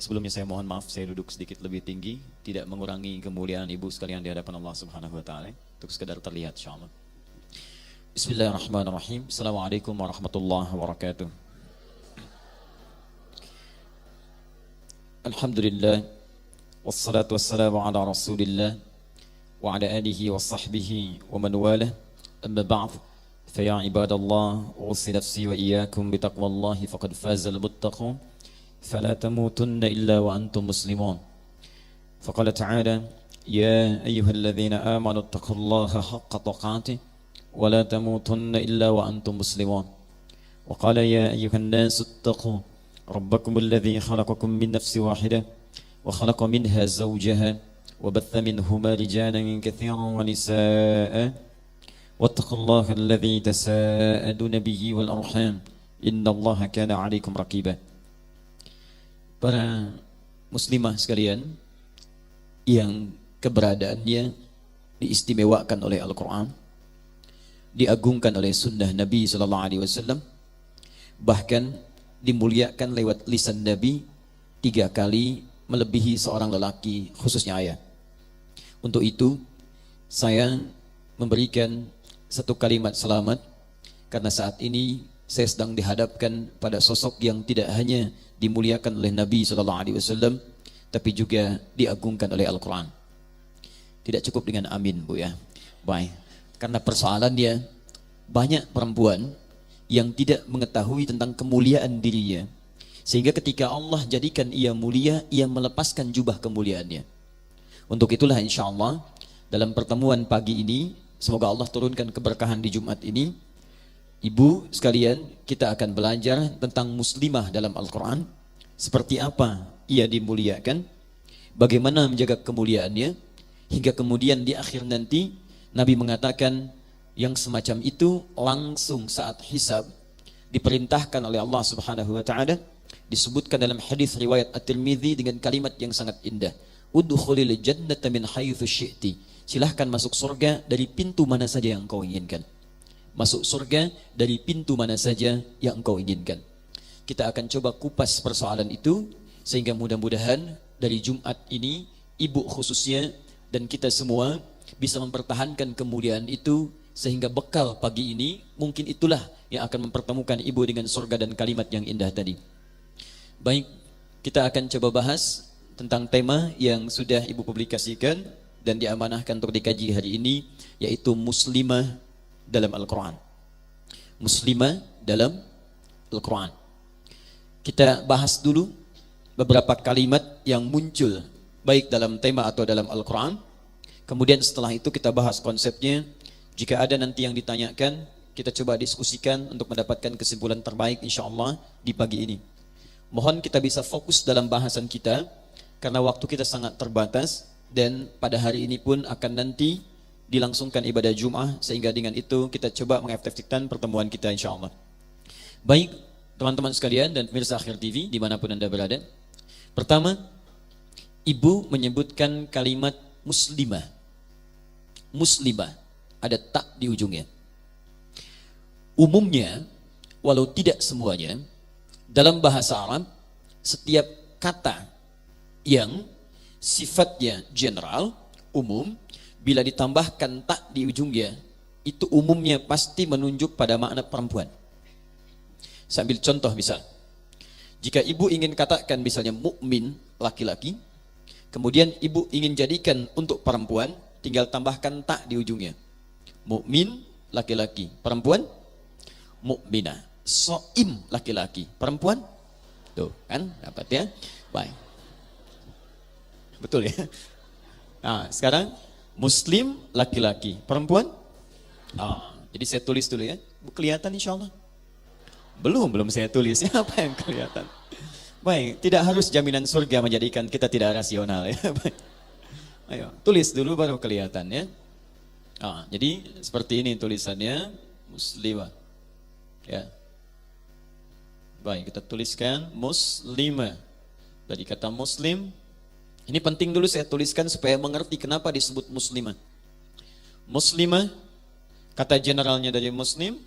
Sebelumnya saya mohon maaf, saya duduk sedikit lebih tinggi, tidak mengurangi kemuliaan ibu sekalian di hadapan Allah Subhanahu wa taala. Untuk sekedar terlihat insyaallah. Bismillahirrahmanirrahim. Assalamualaikum warahmatullahi wabarakatuh. Alhamdulillah, wassalatu wassalamu ala Rasulillah wa ala alihi wa sahbihi wa man walah. Amma ba'd. Fa ya ibadallah, usi nafsi wa iyyakum bi taqwallahi faqad fazal muttaqun. فلا تموتن إلا وأنتم مسلمون فقال تعالى يا أيها الذين آمنوا اتقوا الله حق تقاته ولا تموتن إلا وأنتم مسلمون وقال يا أيها الناس اتقوا ربكم الذي خلقكم من نفس واحدة وخلق منها زوجها وبث منهما رجالا كثيرا ونساء واتقوا الله الذي تساءلون به والأرحام إن الله كان عليكم رقيبا. Para muslimah sekalian yang keberadaannya diistimewakan oleh Al-Quran, diagungkan oleh sunnah Nabi SAW, bahkan dimuliakan lewat lisan Nabi 3 kali melebihi seorang lelaki, khususnya ayah. Untuk itu saya memberikan satu kalimat selamat, karena saat ini saya sedang dihadapkan pada sosok yang tidak hanya dimuliakan oleh Nabi SAW, tapi juga diagungkan oleh Al-Quran. Tidak cukup dengan amin, Bu ya. Baik. Karena persoalannya banyak perempuan yang tidak mengetahui tentang kemuliaan dirinya, sehingga ketika Allah jadikan ia mulia, ia melepaskan jubah kemuliaannya. Untuk itulah insya Allah dalam pertemuan pagi ini, semoga Allah turunkan keberkahan di Jumat ini. Ibu sekalian, kita akan belajar tentang muslimah dalam Al-Quran. Seperti apa ia dimuliakan, bagaimana menjaga kemuliaannya, hingga kemudian di akhir nanti Nabi mengatakan yang semacam itu langsung saat hisab diperintahkan oleh Allah Subhanahu wa taala. Disebutkan dalam hadis riwayat At-Tirmidzi dengan kalimat yang sangat indah. Udkhulil jannata min haitsu syi'ti. Silahkan masuk surga dari pintu mana saja yang engkau inginkan. Masuk surga dari pintu mana saja yang engkau inginkan. Kita akan coba kupas persoalan itu, sehingga mudah-mudahan dari Jumat ini, ibu khususnya dan kita semua bisa mempertahankan kemuliaan itu, sehingga bekal pagi ini mungkin itulah yang akan mempertemukan ibu dengan surga dan kalimat yang indah tadi. Baik, kita akan coba bahas tentang tema yang sudah ibu publikasikan dan diamanahkan untuk dikaji hari ini, yaitu muslimah dalam Al-Quran. Muslimah dalam Al-Quran. Kita bahas dulu beberapa kalimat yang muncul baik dalam tema atau dalam Al-Quran. Kemudian setelah itu kita bahas konsepnya. Jika ada nanti yang ditanyakan, kita coba diskusikan untuk mendapatkan kesimpulan terbaik insyaAllah di pagi ini. Mohon kita bisa fokus dalam bahasan kita, karena waktu kita sangat terbatas, dan pada hari ini pun akan nanti dilangsungkan ibadah Jum'ah, sehingga dengan itu kita coba mengefektifkan pertemuan kita insyaAllah. Baik teman-teman sekalian dan pemirsa Akhir TV dimanapun Anda berada. Pertama, ibu menyebutkan kalimat muslimah. Muslimah, ada tak di ujungnya. Umumnya, walau tidak semuanya, dalam bahasa Arab, setiap kata yang sifatnya general, umum, bila ditambahkan tak di ujungnya, itu umumnya pasti menunjuk pada makna perempuan. Sambil contoh misal, jika ibu ingin katakan misalnya mukmin laki-laki, kemudian ibu ingin jadikan untuk perempuan, tinggal tambahkan tak di ujungnya. Mukmin laki-laki, perempuan mukminah. Soim laki-laki, perempuan, tuh kan dapat ya. Baik, betul ya. Nah sekarang muslim laki-laki, perempuan. Jadi saya tulis dulu ya. Kelihatan insya Allah? Belum saya tulis. Apa yang kelihatan? Baik, tidak harus jaminan surga menjadikan kita tidak rasional ya. Baik. Ayo, tulis dulu baru kelihatan ya. Jadi seperti ini tulisannya, muslimah. Ya. Baik, kita tuliskan muslimah. Dari kata muslim, ini penting dulu saya tuliskan supaya mengerti kenapa disebut muslimah. Muslimah, kata generalnya dari muslim,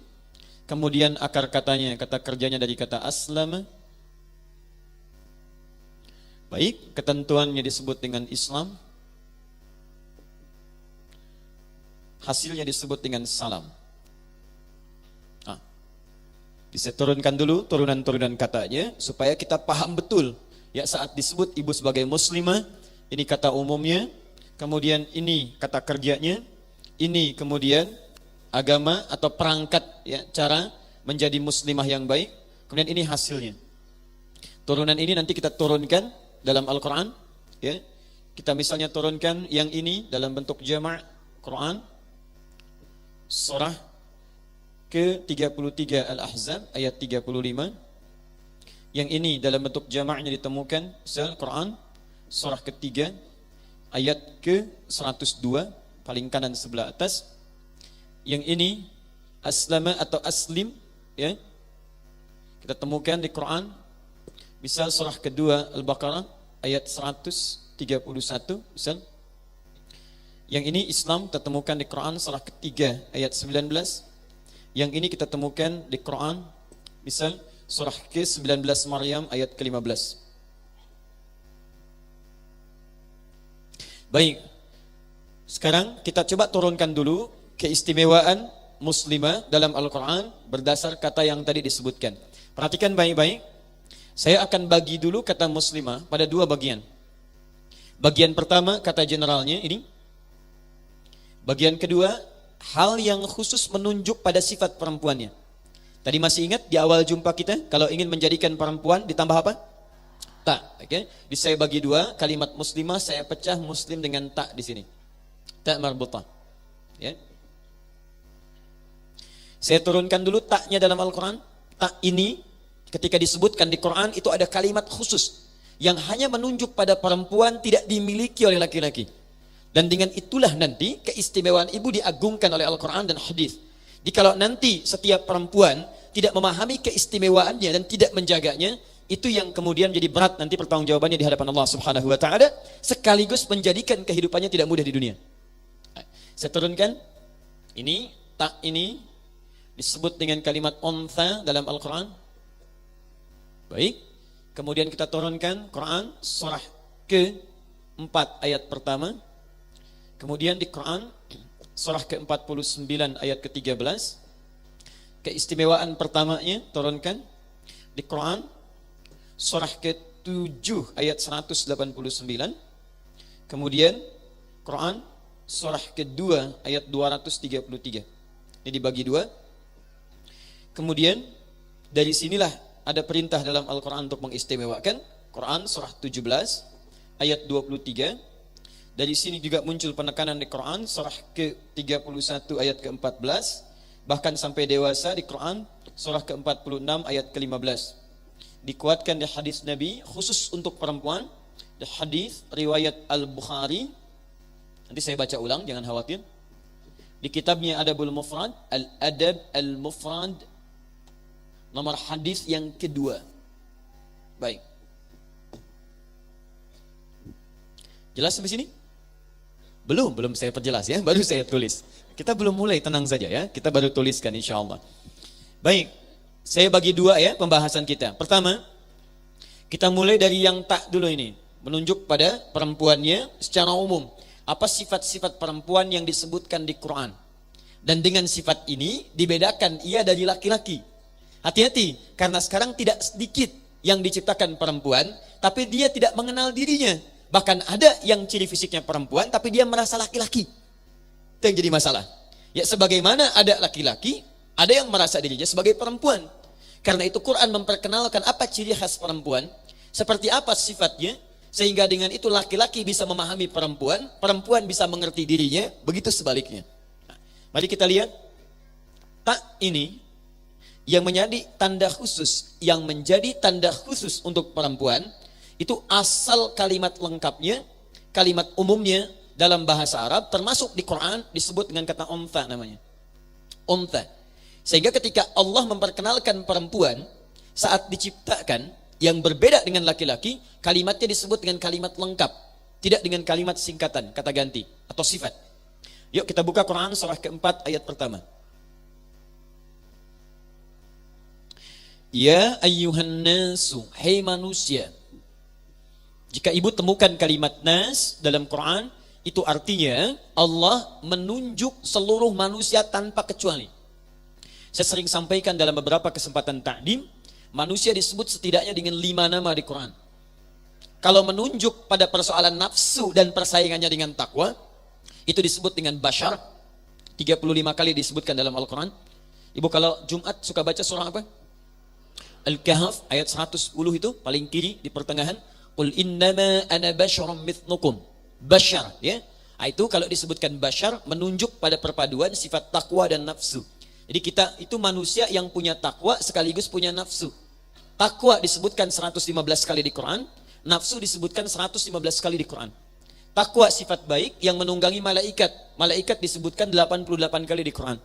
kemudian akar katanya, kata kerjanya dari kata aslama, Baik, ketentuannya disebut dengan Islam. Hasilnya disebut dengan salam. Bisa turunkan dulu turunan-turunan katanya supaya kita paham betul. Ya, saat disebut ibu sebagai muslimah, ini kata umumnya, kemudian ini kata kerjanya, ini kemudian agama atau perangkat, ya, cara menjadi muslimah yang baik, kemudian ini hasilnya. Turunan ini nanti kita turunkan dalam Al-Quran, ya. Kita misalnya turunkan yang ini dalam bentuk jama' Quran, surah ke-33 Al-Ahzab ayat 35. Yang ini dalam bentuk jama'nya ditemukan Al-Quran surah ketiga ayat ke-102 paling kanan sebelah atas. Yang ini aslama atau aslim, ya, kita temukan di Quran misal surah kedua Al-Baqarah ayat 131 misal. Yang ini Islam kita temukan di Quran surah ketiga ayat 19. Yang ini kita temukan di Quran misal surah ke-19 Maryam ayat ke-15. Baik, sekarang kita coba turunkan dulu keistimewaan muslimah dalam Al-Quran berdasar kata yang tadi disebutkan. Perhatikan baik-baik. Saya akan bagi dulu kata muslimah pada dua bagian. Bagian pertama kata generalnya ini. Bagian kedua hal yang khusus menunjuk pada sifat perempuannya. Tadi masih ingat di awal jumpa kita, kalau ingin menjadikan perempuan ditambah apa? Ta. Oke. Di saya bagi dua, kalimat muslimah saya pecah muslim dengan ta di sini. Ta marbutah. Ya. Saya turunkan dulu taknya dalam Al-Quran. Tak ini ketika disebutkan di Quran itu ada kalimat khusus yang hanya menunjuk pada perempuan, tidak dimiliki oleh laki-laki. Dan dengan itulah nanti keistimewaan ibu diagungkan oleh Al-Quran dan hadis. Jikalau nanti setiap perempuan tidak memahami keistimewaannya dan tidak menjaganya, itu yang kemudian jadi berat nanti pertanggungjawabannya di hadapan Allah Subhanahu wa taala, sekaligus menjadikan kehidupannya tidak mudah di dunia. Saya turunkan ini, tak ini disebut dengan kalimat untha dalam Al-Quran. Baik, kemudian kita turunkan Quran surah ke-4 ayat pertama. Kemudian di Quran surah ke-49 ayat ke-13, keistimewaan pertamanya turunkan di Quran surah ke-7 ayat 189. Kemudian Quran surah kedua ayat 233. Ini dibagi dua. Kemudian dari sinilah ada perintah dalam Al-Quran untuk mengistimewakan. Quran surah 17 ayat 23. Dari sini juga muncul penekanan di Quran surah ke-31 ayat ke-14, bahkan sampai dewasa di Quran surah ke-46 ayat ke-15. Dikuatkan di hadis Nabi khusus untuk perempuan, di hadis riwayat Al-Bukhari. Nanti saya baca ulang, jangan khawatir. Di kitabnya Adabul Mufrad, Al-Adab Al-Mufrad, nomor hadis yang kedua. Baik. Jelas sampai sini? Belum saya perjelas ya, baru saya tulis. Kita belum mulai, tenang saja ya, kita baru tuliskan insya Allah. Baik, saya bagi dua ya pembahasan kita. Pertama, kita mulai dari yang tak dulu ini, menunjuk pada perempuannya secara umum. Apa sifat-sifat perempuan yang disebutkan di Quran? Dan dengan sifat ini dibedakan ia dari laki-laki. Hati-hati, karena sekarang tidak sedikit yang diciptakan perempuan, tapi dia tidak mengenal dirinya. Bahkan ada yang ciri fisiknya perempuan tapi dia merasa laki-laki. Itu yang jadi masalah. Ya sebagaimana ada laki-laki, ada yang merasa dirinya sebagai perempuan. Karena itu Quran memperkenalkan apa ciri khas perempuan, seperti apa sifatnya, sehingga dengan itu laki-laki bisa memahami perempuan, perempuan bisa mengerti dirinya, begitu sebaliknya. Nah, mari kita lihat. Tak ini yang menjadi tanda khusus, untuk perempuan, itu asal kalimat lengkapnya, kalimat umumnya dalam bahasa Arab, termasuk di Quran disebut dengan kata untha namanya. Untha. Sehingga ketika Allah memperkenalkan perempuan saat diciptakan yang berbeda dengan laki-laki, kalimatnya disebut dengan kalimat lengkap, tidak dengan kalimat singkatan, kata ganti atau sifat. Yuk kita buka Quran surah ke-4 ayat pertama. Ya ayyuhan nasu, hai manusia. Jika ibu temukan kalimat nas dalam Quran, itu artinya Allah menunjuk seluruh manusia tanpa kecuali. Saya sering sampaikan dalam beberapa kesempatan takdim, manusia disebut setidaknya dengan 5 nama di Quran. Kalau menunjuk pada persoalan nafsu dan persaingannya dengan takwa, itu disebut dengan bashar. 35 kali disebutkan dalam Al-Quran. Ibu kalau Jumat suka baca surah apa? Al-Kahf ayat 110 itu paling kiri di pertengahan. Qul innama ana basyarum mithlukum. Bashar, ya. Itu kalau disebutkan bashar menunjuk pada perpaduan sifat takwa dan nafsu. Jadi kita itu manusia yang punya takwa sekaligus punya nafsu. Takwa disebutkan 115 kali di Quran. Nafsu disebutkan 115 kali di Quran. Takwa sifat baik yang menunggangi malaikat. Malaikat disebutkan 88 kali di Quran.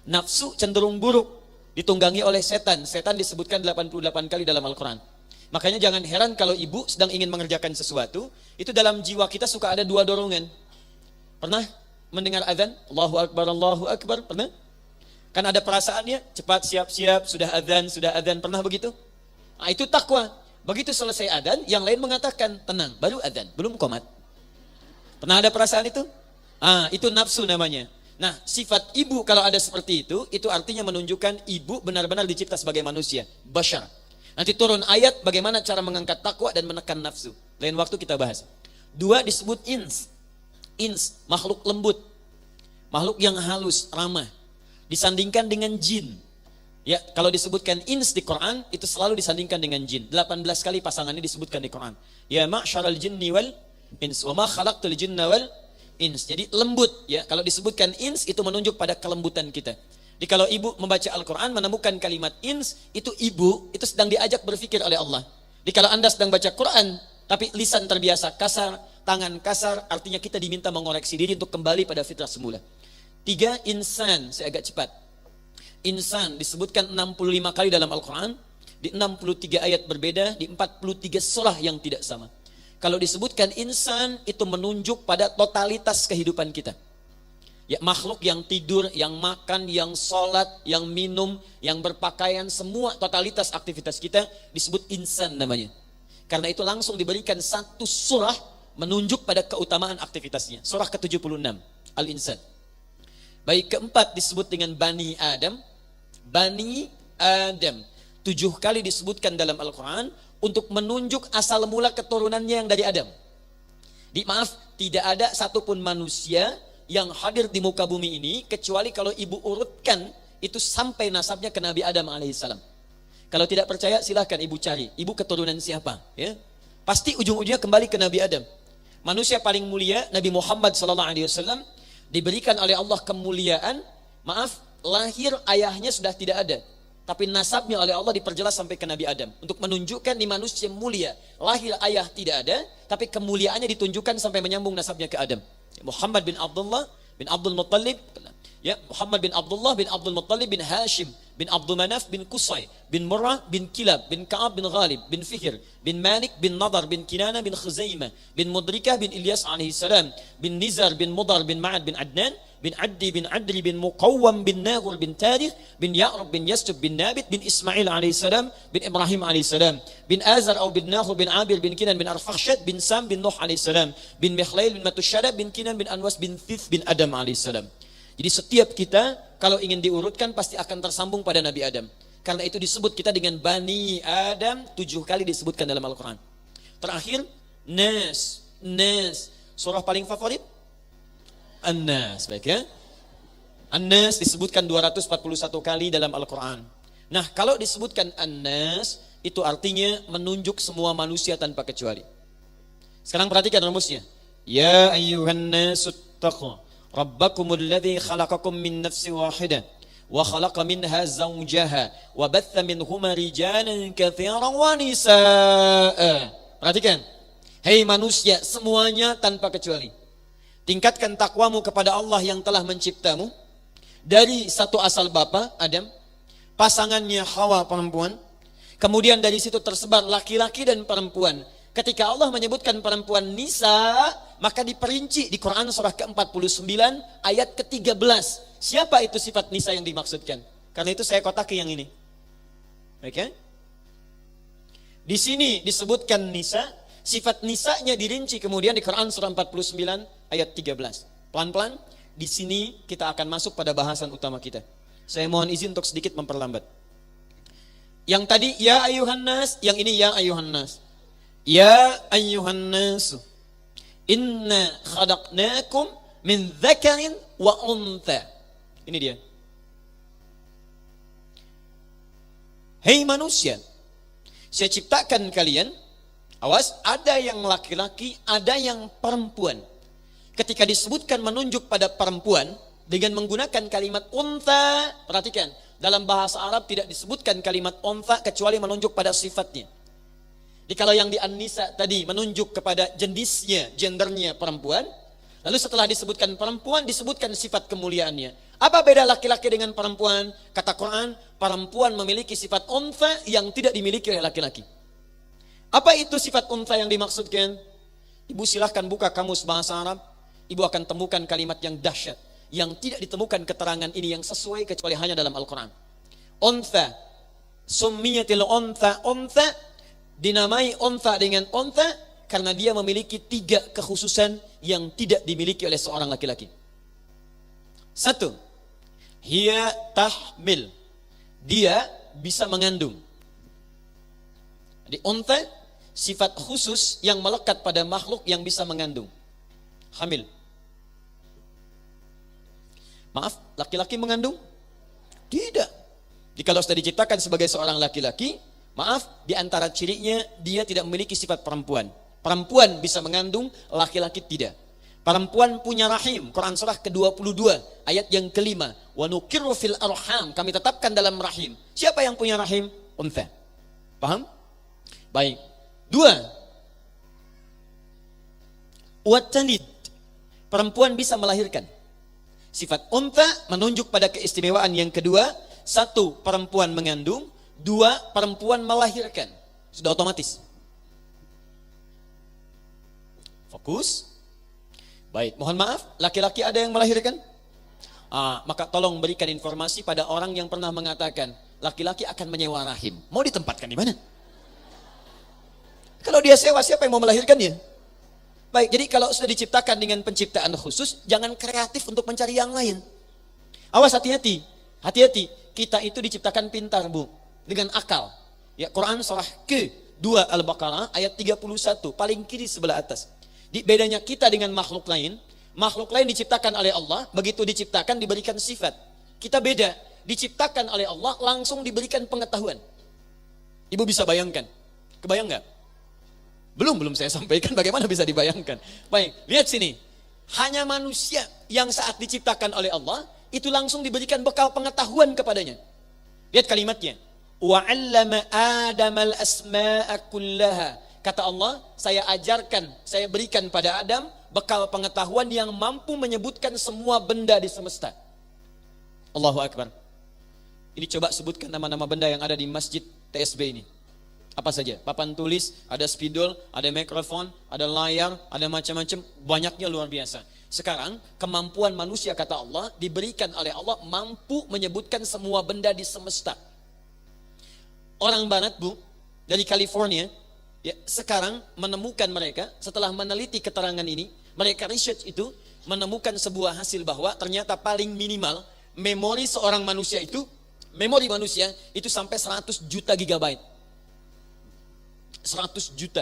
Nafsu cenderung buruk ditunggangi oleh setan. Setan disebutkan 88 kali dalam Al-Quran. Makanya jangan heran kalau ibu sedang ingin mengerjakan sesuatu, itu dalam jiwa kita suka ada 2 dorongan. Pernah mendengar azan? Allahu Akbar, Allahu Akbar. Pernah? Kan ada perasaannya, cepat siap-siap, sudah azan. Pernah begitu? Nah, itu takwa. Begitu selesai adzan, yang lain mengatakan tenang, baru adzan, belum qomat. Pernah ada perasaan itu? Itu nafsu namanya. Nah, sifat ibu kalau ada seperti itu artinya menunjukkan ibu benar-benar dicipta sebagai manusia, bashar. Nanti turun ayat bagaimana cara mengangkat takwa dan menekan nafsu. Lain waktu kita bahas. 2 disebut ins. Ins, makhluk lembut. Makhluk yang halus, ramah. Disandingkan dengan jin. Ya, kalau disebutkan ins di Quran itu selalu disandingkan dengan jin. 18 kali pasangannya disebutkan di Quran. Ya ma'syaral jinni wal ins wa ma khalaqtul jinna wal ins. Jadi lembut, ya. Kalau disebutkan ins itu menunjuk pada kelembutan kita. Jadi kalau ibu membaca Al-Quran menemukan kalimat ins, itu ibu itu sedang diajak berpikir oleh Allah. Jadi kalau Anda sedang baca Quran tapi lisan terbiasa kasar, tangan kasar, artinya kita diminta mengoreksi diri untuk kembali pada fitrah semula. 3, insan, saya agak cepat. Insan disebutkan 65 kali dalam Al-Quran, di 63 ayat berbeda, di 43 surah yang tidak sama. Kalau disebutkan insan itu menunjuk pada totalitas kehidupan kita. Ya, makhluk yang tidur, yang makan, yang sholat, yang minum, yang berpakaian, semua totalitas aktivitas kita disebut insan namanya. Karena itu langsung diberikan 1 surah menunjuk pada keutamaan aktivitasnya. Surah ke-76, Al-Insan. Baik, keempat disebut dengan Bani Adam. Bani Adam 7 kali disebutkan dalam Al-Quran untuk menunjuk asal mula keturunannya yang dari Adam. Tidak ada satupun manusia yang hadir di muka bumi ini kecuali kalau ibu urutkan itu sampai nasabnya ke Nabi Adam alaihissalam. Kalau tidak percaya silahkan ibu cari, ibu keturunan siapa, ya? Pasti ujung-ujungnya kembali ke Nabi Adam. Manusia paling mulia Nabi Muhammad SAW diberikan oleh Allah kemuliaan. Lahir ayahnya sudah tidak ada, tapi nasabnya oleh Allah diperjelas sampai ke Nabi Adam untuk menunjukkan di manusia mulia. Lahir ayah tidak ada, tapi kemuliaannya ditunjukkan sampai menyambung nasabnya ke Adam. Muhammad bin Abdullah bin Abdul Muttalib, ya, Muhammad bin Abdullah bin Abdul Muttalib bin Hashim bin Abdul Manaf bin Qusay bin Murrah bin Kilab bin Ka'ab bin Ghalib bin Fihr bin Malik bin Nadar bin Kinana bin Khuzaimah bin Mudrikah bin Ilyas alaihi salam bin Nizar bin Mudar bin Ma'ad bin Adnan bin Addi bin Adri bin Muqawwam bin Nagur bin Tarikh bin Ya'rub bin Yastub bin Nabit bin Ismail alaihissalam bin Ibrahim alaihissalam bin Azar bin Nahur bin Abir bin Kinan bin Arfakhshad bin Sam bin Nuh alaihissalam bin Mikhlail bin Matushadab bin Kinan bin Anwas bin Thith bin Adam alaihissalam. Jadi setiap kita kalau ingin diurutkan pasti akan tersambung pada Nabi Adam. Karena itu disebut kita dengan Bani Adam 7 kali disebutkan dalam Al-Quran. Terakhir, Nas. Surah paling favorit? An-Nas, baik ya. An-Nas disebutkan 241 kali dalam Al-Quran. Nah, kalau disebutkan An-Nas, itu artinya menunjuk semua manusia tanpa kecuali. Sekarang perhatikan rumusnya. Ya ayyuhan nasu taqu rabbakumul ladzi khalaqakum min nafsin wahidah wa khalaqa minha zawjaha wa batha minhuma rijalan katsiran wa nisaa. Perhatikan. Hei manusia semuanya tanpa kecuali. Tingkatkan takwamu kepada Allah yang telah menciptamu dari satu asal bapa Adam, pasangannya Hawa perempuan, kemudian dari situ tersebar laki-laki dan perempuan. Ketika Allah menyebutkan perempuan nisa, maka diperinci di Quran surah ke-49 ayat ke-13. Siapa itu sifat nisa yang dimaksudkan? Karena itu saya kotaki yang ini. Oke? Di sini disebutkan nisa Sifat nisanya dirinci kemudian di Quran surah 49 ayat 13. Pelan-pelan di sini kita akan masuk pada bahasan utama kita. Saya mohon izin untuk sedikit memperlambat. Yang tadi ya ayuhan nas, yang ini ya ayuhan nas. Ya ayuhan nas, inna khalaqnakum min dzakarin wa untha. Ini dia. Hei manusia, saya ciptakan kalian. Awas, ada yang laki-laki, ada yang perempuan. Ketika disebutkan menunjuk pada perempuan dengan menggunakan kalimat untha, perhatikan, dalam bahasa Arab tidak disebutkan kalimat untha kecuali menunjuk pada sifatnya. Jadi kalau yang di An-Nisa tadi menunjuk kepada jenisnya, gendernya perempuan, lalu setelah disebutkan perempuan disebutkan sifat kemuliaannya. Apa beda laki-laki dengan perempuan? Kata Quran, perempuan memiliki sifat untha yang tidak dimiliki oleh laki-laki. Apa itu sifat untha yang dimaksudkan? Ibu silahkan buka kamus bahasa Arab. Ibu akan temukan kalimat yang dahsyat, yang tidak ditemukan keterangan ini yang sesuai kecuali hanya dalam Al-Quran. Untha, summiyatil untha, untha, dinamai untha dengan untha karena dia memiliki 3 kekhususan yang tidak dimiliki oleh seorang laki-laki. 1, hiya tahmil, dia bisa mengandung. Di untha sifat khusus yang melekat pada makhluk yang bisa mengandung. Hamil. Maaf, laki-laki mengandung? Tidak. Jadi kalau sudah diciptakan sebagai seorang laki-laki, maaf, di antara cirinya dia tidak memiliki sifat perempuan. Perempuan bisa mengandung, laki-laki tidak. Perempuan punya rahim. Quran surah ke-22 ayat yang kelima. Wa nuqirru fil arham, kami tetapkan dalam rahim. Siapa yang punya rahim? Untha. Paham? Baik. 2. Watalid, perempuan bisa melahirkan. Sifat untha menunjuk pada keistimewaan yang kedua. 1, perempuan mengandung. 2, perempuan melahirkan. Sudah otomatis. Fokus. Baik, mohon maaf, laki-laki ada yang melahirkan? Maka tolong berikan informasi pada orang yang pernah mengatakan laki-laki akan menyewa rahim. Mau ditempatkan di mana? Kalau dia sewa, siapa yang mau melahirkannya? Baik, jadi kalau sudah diciptakan dengan penciptaan khusus, jangan kreatif untuk mencari yang lain. Awas, hati-hati. Hati-hati, kita itu diciptakan pintar, Bu, dengan akal. Ya, Quran surah ke-2 Al-Baqarah ayat 31, paling kiri sebelah atas. Di bedanya kita dengan makhluk lain diciptakan oleh Allah, begitu diciptakan diberikan sifat. Kita beda, diciptakan oleh Allah langsung diberikan pengetahuan. Ibu bisa bayangkan? Kebayang nggak? Belum saya sampaikan bagaimana bisa dibayangkan. Baik, lihat sini. Hanya manusia yang saat diciptakan oleh Allah itu langsung diberikan bekal pengetahuan kepadanya. Lihat kalimatnya. Wa 'allama Adamal asma'a kullaha. Kata Allah, saya ajarkan, saya berikan pada Adam bekal pengetahuan yang mampu menyebutkan semua benda di semesta. Allahu Akbar. Ini coba sebutkan nama-nama benda yang ada di Masjid TSB ini. Apa saja? Papan tulis, ada spidol, ada mikrofon, ada layar, ada macam-macam, banyaknya luar biasa. Sekarang kemampuan manusia kata Allah diberikan oleh Allah mampu menyebutkan semua benda di semesta. Orang barat, Bu, dari California, ya, sekarang menemukan mereka setelah meneliti keterangan ini, mereka research itu menemukan sebuah hasil bahwa ternyata paling minimal memori seorang manusia itu, memori manusia itu sampai 100 juta gigabyte. 100 juta.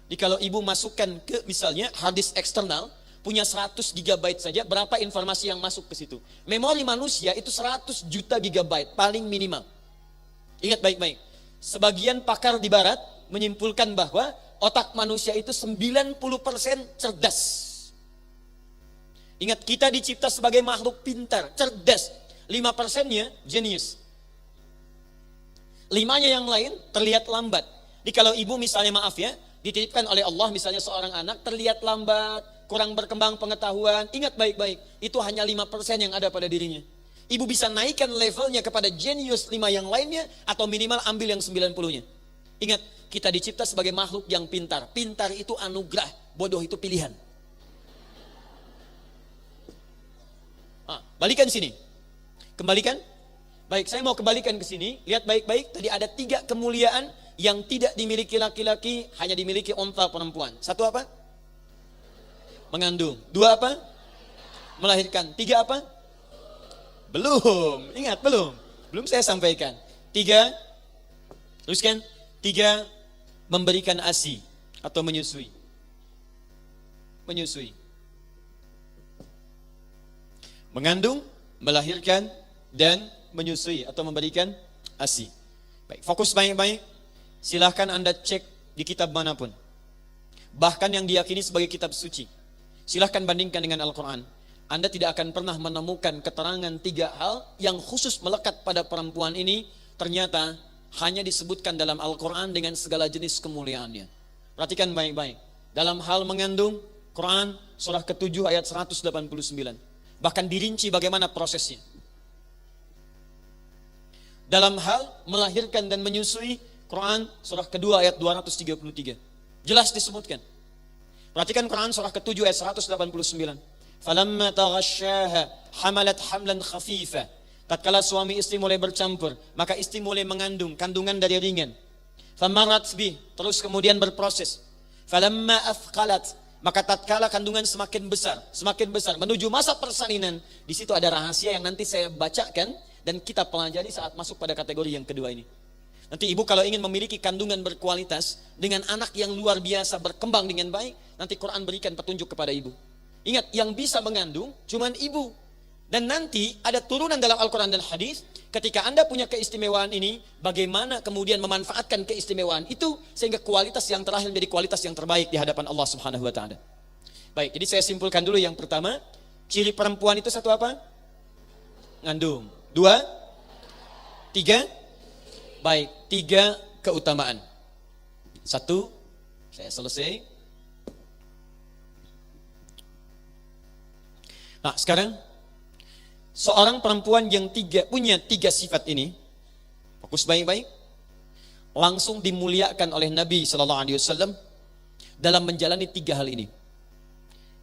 Jadi kalau ibu masukkan ke misalnya hard disk eksternal, punya 100 gigabyte saja, berapa informasi yang masuk ke situ? Memori manusia itu 100 juta gigabyte, paling minimal. Ingat baik-baik. Sebagian pakar di barat menyimpulkan bahwa otak manusia itu 90% cerdas. Ingat, kita dicipta sebagai makhluk pintar, cerdas. 5%-nya jenius. 5-nya yang lain terlihat lambat. Jadi kalau ibu misalnya maaf ya, dititipkan oleh Allah misalnya seorang anak terlihat lambat, kurang berkembang pengetahuan, ingat baik-baik, itu hanya 5% yang ada pada dirinya. Ibu bisa naikkan levelnya kepada jenius 5 yang lainnya, atau minimal ambil yang 90-nya. Ingat, kita dicipta sebagai makhluk yang pintar. Pintar itu anugerah, bodoh itu pilihan. Balikan sini. Kembalikan. Baik, saya mau kembalikan ke sini. Lihat baik-baik, tadi ada 3 kemuliaan yang tidak dimiliki laki-laki hanya dimiliki unta perempuan. Satu apa? Mengandung. Dua apa? Melahirkan. Tiga apa? Belum. Ingat, belum. Belum saya sampaikan. Tiga, teruskan. Tiga, memberikan ASI atau menyusui. Menyusui. Mengandung, melahirkan, dan menyusui atau memberikan ASI. Baik, fokus baik-baik. Silahkan Anda cek di kitab manapun. Bahkan yang diyakini sebagai kitab suci. Silahkan bandingkan dengan Al-Quran. Anda tidak akan pernah menemukan keterangan 3 hal yang khusus melekat pada perempuan ini. Ternyata hanya disebutkan dalam Al-Quran dengan segala jenis kemuliaannya. Perhatikan baik-baik. Dalam hal mengandung, Quran surah ke-7 ayat 189. Bahkan dirinci bagaimana prosesnya. Dalam hal melahirkan dan menyusui, Quran surah kedua ayat 233. Jelas disebutkan. Perhatikan Quran surah ke-7 ayat 189. Falamma taghasyaha hamalat hamlan khafifa. Tatkala suami istri mulai bercampur, maka istri mulai mengandung, kandungan dari ringan. Famarat bih, terus kemudian berproses. Falamma afqalat, maka tatkala kandungan semakin besar menuju masa persalinan. Di situ ada rahasia yang nanti saya bacakan dan kita pelajari saat masuk pada kategori yang kedua ini. Nanti ibu kalau ingin memiliki kandungan berkualitas dengan anak yang luar biasa berkembang dengan baik, nanti Quran berikan petunjuk kepada ibu. Ingat, yang bisa mengandung cuman ibu. Dan nanti ada turunan dalam Al-Quran dan hadis, ketika Anda punya keistimewaan ini, bagaimana kemudian memanfaatkan keistimewaan itu sehingga kualitas yang terakhir menjadi kualitas yang terbaik di hadapan Allah Subhanahu wa taala. Baik, jadi saya simpulkan dulu yang pertama, ciri perempuan itu satu apa? Ngandung. Dua, tiga, baik, 3 keutamaan. 1, saya selesai. Nah, sekarang seorang perempuan yang punya 3 sifat ini, fokus baik-baik, langsung dimuliakan oleh Nabi SAW dalam menjalani 3 hal ini.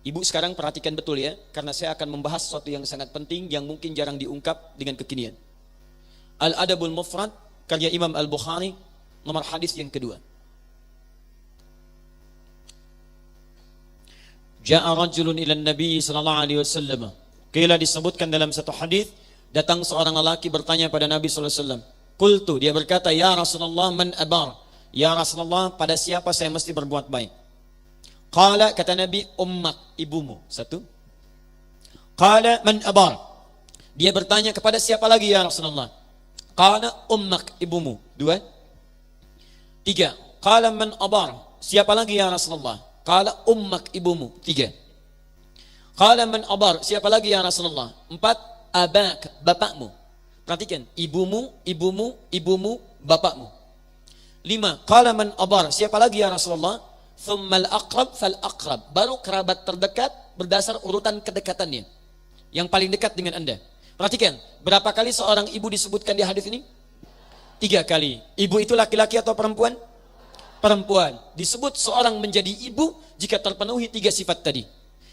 Ibu sekarang perhatikan betul ya, karena saya akan membahas sesuatu yang sangat penting yang mungkin jarang diungkap dengan kekinian. Al-Adabul Mufrad, karya Imam Al-Bukhari, nomor hadis yang kedua. Ja'a rajulun ila Nabi sallallahu alaihi wasallam. Qila, disebutkan dalam satu hadis, datang seorang lelaki bertanya pada Nabi sallallahu alaihi wasallam. Qultu, dia berkata, ya Rasulullah, man abar? Ya Rasulullah, pada siapa saya mesti berbuat baik? Qala, kata Nabi, ummak, ibumu. 1. Qala, man abar? Dia bertanya, kepada siapa lagi ya Rasulullah? Qala, ummak, ibumu. 2. 3. Qala, man abar? Siapa lagi ya Rasulullah? Qala, ummak, ibumu. 3. Qala, man abar? Siapa lagi ya Rasulullah? 4. Abak, bapakmu. Perhatikan, ibumu, ibumu, ibumu, bapakmu. 5. Qala, man abar? Siapa lagi ya Rasulullah? Thummal aqrab fal aqrab. Baru kerabat terdekat berdasar urutan kedekatannya. Yang paling dekat dengan Anda. Perhatikan, berapa kali seorang ibu disebutkan di hadis ini? 3 kali. Ibu itu laki-laki atau perempuan? Perempuan. Disebut seorang menjadi ibu jika terpenuhi 3 sifat tadi.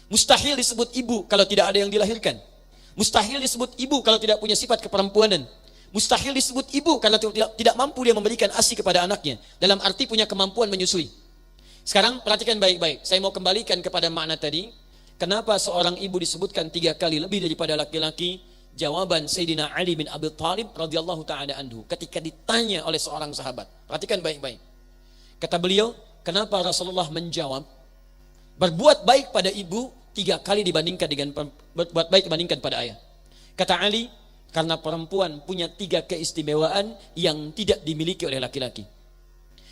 Mustahil disebut ibu kalau tidak ada yang dilahirkan. Mustahil disebut ibu kalau tidak punya sifat keperempuanan. Mustahil disebut ibu karena tidak mampu dia memberikan ASI kepada anaknya. Dalam arti punya kemampuan menyusui. Sekarang perhatikan baik-baik. Saya mau kembalikan kepada makna tadi. Kenapa seorang ibu disebutkan 3 kali lebih daripada laki-laki? Jawaban Sayyidina Ali bin Abi Thalib radhiyallahu ta'ala anhu ketika ditanya oleh seorang sahabat. Perhatikan baik-baik. Kata beliau, kenapa Rasulullah menjawab berbuat baik pada ibu 3 kali dibandingkan dengan berbuat baik dibandingkan pada ayah? Kata Ali, karena perempuan punya 3 keistimewaan yang tidak dimiliki oleh laki-laki.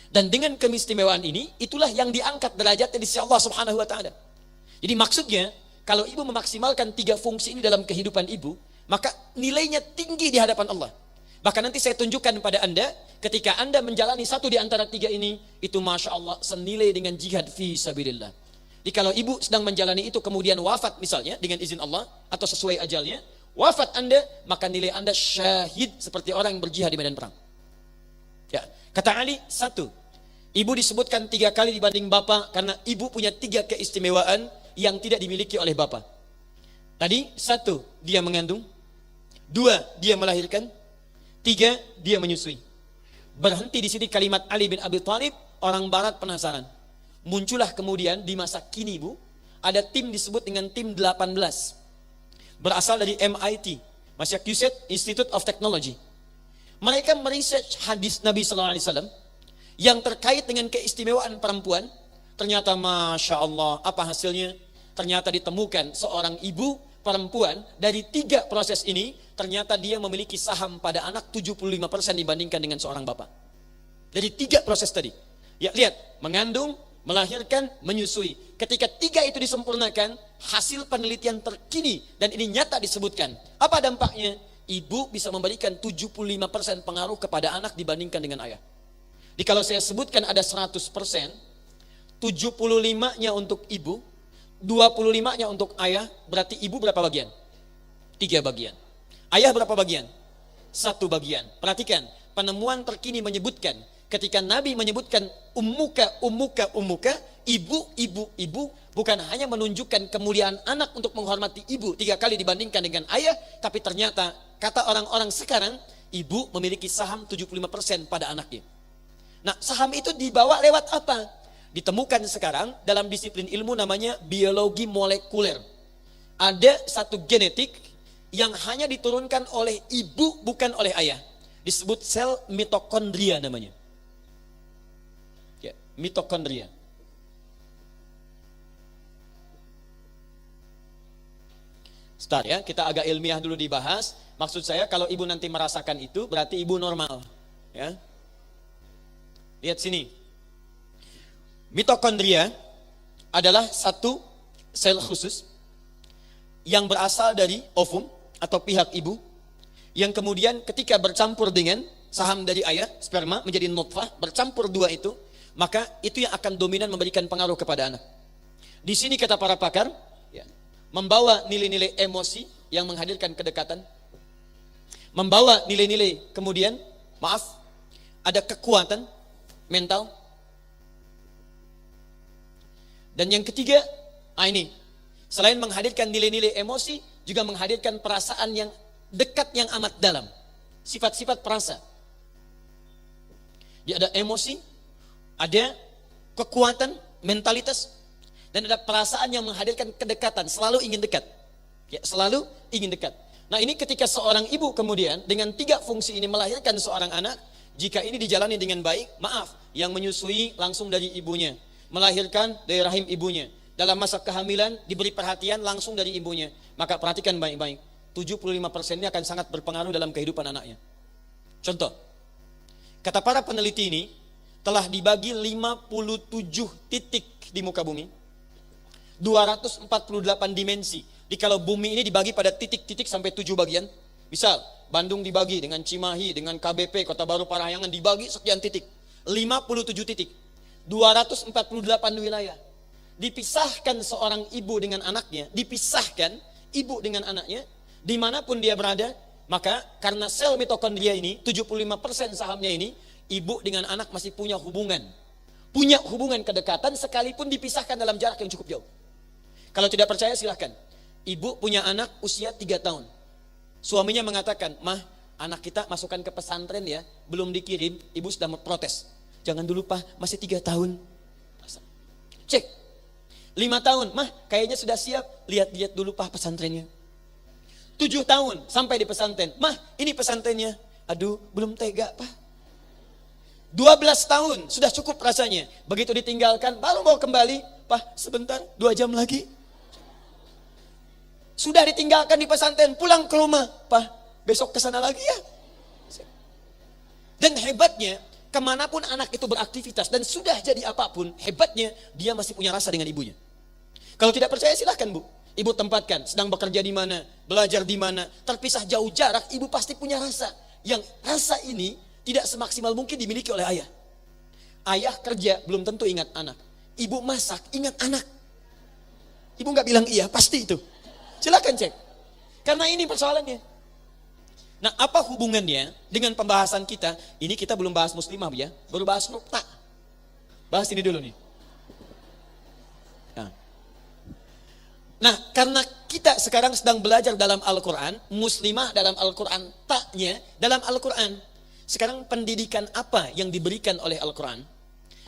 Dan dengan keistimewaan ini, itulah yang diangkat derajatnya di sisi Allah Subhanahu wa taala. Jadi maksudnya, kalau ibu memaksimalkan 3 fungsi ini dalam kehidupan ibu, maka nilainya tinggi di hadapan Allah. Bahkan nanti saya tunjukkan pada Anda, ketika Anda menjalani 1 di antara 3 ini, itu Masya Allah senilai dengan jihad fi sabilillah. Jadi kalau ibu sedang menjalani itu kemudian wafat misalnya dengan izin Allah atau sesuai ajalnya, wafat Anda, maka nilai Anda syahid seperti orang yang berjihad di medan perang. Ya, kata Ali, 1. Ibu disebutkan 3 kali dibanding bapak karena ibu punya 3 keistimewaan yang tidak dimiliki oleh bapak. Tadi 1, dia mengandung. 2, dia melahirkan. 3, dia menyusui. Berhenti di sini kalimat Ali bin Abi Thalib, orang barat penasaran. Muncullah kemudian di masa kini Bu, ada tim disebut dengan tim 18. Berasal dari MIT, Massachusetts Institute of Technology. Mereka meresearch hadis Nabi SAW yang terkait dengan keistimewaan perempuan. Ternyata Masya Allah, apa hasilnya? Ternyata ditemukan seorang ibu perempuan dari 3 proses ini, ternyata dia memiliki saham pada anak 75% dibandingkan dengan seorang bapak. Dari 3 proses tadi. Ya lihat, mengandung, melahirkan, menyusui. Ketika 3 itu disempurnakan, hasil penelitian terkini dan ini nyata disebutkan. Apa dampaknya? Ibu bisa memberikan 75% pengaruh kepada anak dibandingkan dengan ayah. Jadi kalau saya sebutkan ada 100%, 75-nya untuk ibu, 25-nya untuk ayah, berarti ibu berapa bagian? 3 bagian. Ayah berapa bagian? 1 bagian. Perhatikan, penemuan terkini menyebutkan, ketika Nabi menyebutkan ummuka, ibu, bukan hanya menunjukkan kemuliaan anak untuk menghormati ibu 3 kali dibandingkan dengan ayah, tapi ternyata, kata orang-orang sekarang, ibu memiliki saham 75% pada anaknya. Nah, saham itu dibawa lewat apa? Ditemukan sekarang dalam disiplin ilmu namanya biologi molekuler. Ada satu genetik yang hanya diturunkan oleh ibu bukan oleh ayah. Disebut sel mitokondria namanya. Ya, mitokondria. Start ya, kita agak ilmiah dulu dibahas. Maksud saya kalau ibu nanti merasakan itu berarti ibu normal. Ya. Lihat sini. Mitokondria adalah satu sel khusus yang berasal dari ovum atau pihak ibu, yang kemudian ketika bercampur dengan saham dari ayah, sperma menjadi nutfah, bercampur 2 itu, maka itu yang akan dominan memberikan pengaruh kepada anak. Di sini kata para pakar, ya, membawa nilai-nilai emosi yang menghadirkan kedekatan, membawa nilai-nilai kemudian, ada kekuatan mental. Dan yang ketiga, ini selain menghadirkan nilai-nilai emosi, juga menghadirkan perasaan yang dekat yang amat dalam. Sifat-sifat perasa. Dia ada emosi, ada kekuatan, mentalitas, dan ada perasaan yang menghadirkan kedekatan, selalu ingin dekat. Ya, selalu ingin dekat. Nah, ini ketika seorang ibu kemudian dengan 3 fungsi ini melahirkan seorang anak, jika ini dijalani dengan baik, yang menyusui langsung dari ibunya, melahirkan dari rahim ibunya, dalam masa kehamilan diberi perhatian langsung dari ibunya, maka perhatikan baik-baik, 75%-nya akan sangat berpengaruh dalam kehidupan anaknya. Contoh, kata para peneliti ini, telah dibagi 57 titik di muka bumi, 248 dimensi. Jadi kalau bumi ini dibagi pada titik-titik sampai 7 bagian, misal Bandung dibagi dengan Cimahi, dengan KBP, Kota Baru Parahyangan dibagi sekian titik, 57 titik. 248 wilayah. Dipisahkan seorang ibu dengan anaknya, dimanapun dia berada, maka karena sel mitokondria ini, 75% sahamnya ini, ibu dengan anak masih punya hubungan kedekatan sekalipun dipisahkan dalam jarak yang cukup jauh. Kalau tidak percaya silahkan. Ibu punya anak usia 3 tahun. Suaminya mengatakan, "Mah, anak kita masukkan ke pesantren ya, belum dikirim." Ibu sudah memprotes. "Jangan dulu Pak, masih 3 tahun. Cek. 5 tahun, Mah kayaknya sudah siap. Lihat dulu Pak pesantrennya. 7 tahun sampai di pesantren. Mah, ini pesantrennya. Aduh, belum tega Pak. 12 tahun, sudah cukup rasanya. Begitu ditinggalkan, baru mau kembali. Pak, sebentar, 2 jam lagi. Sudah ditinggalkan di pesantren, pulang ke rumah. Pak, besok ke sana lagi ya. Dan hebatnya, kemanapun anak itu beraktivitas dan sudah jadi apapun, hebatnya dia masih punya rasa dengan ibunya. Kalau tidak percaya silahkan Bu. Ibu tempatkan, sedang bekerja di mana, belajar di mana, terpisah jauh jarak, ibu pasti punya rasa. Yang rasa ini tidak semaksimal mungkin dimiliki oleh ayah. Ayah kerja belum tentu ingat anak. Ibu masak ingat anak. Ibu nggak bilang iya, pasti itu. Silakan cek. Karena ini persoalannya. Nah, apa hubungannya dengan pembahasan kita? Ini kita belum bahas muslimah ya, baru bahas nukta. Bahas ini dulu nih. Nah, karena kita sekarang sedang belajar dalam Al-Quran, muslimah dalam Al-Quran, taknya dalam Al-Quran. Sekarang pendidikan apa yang diberikan oleh Al-Quran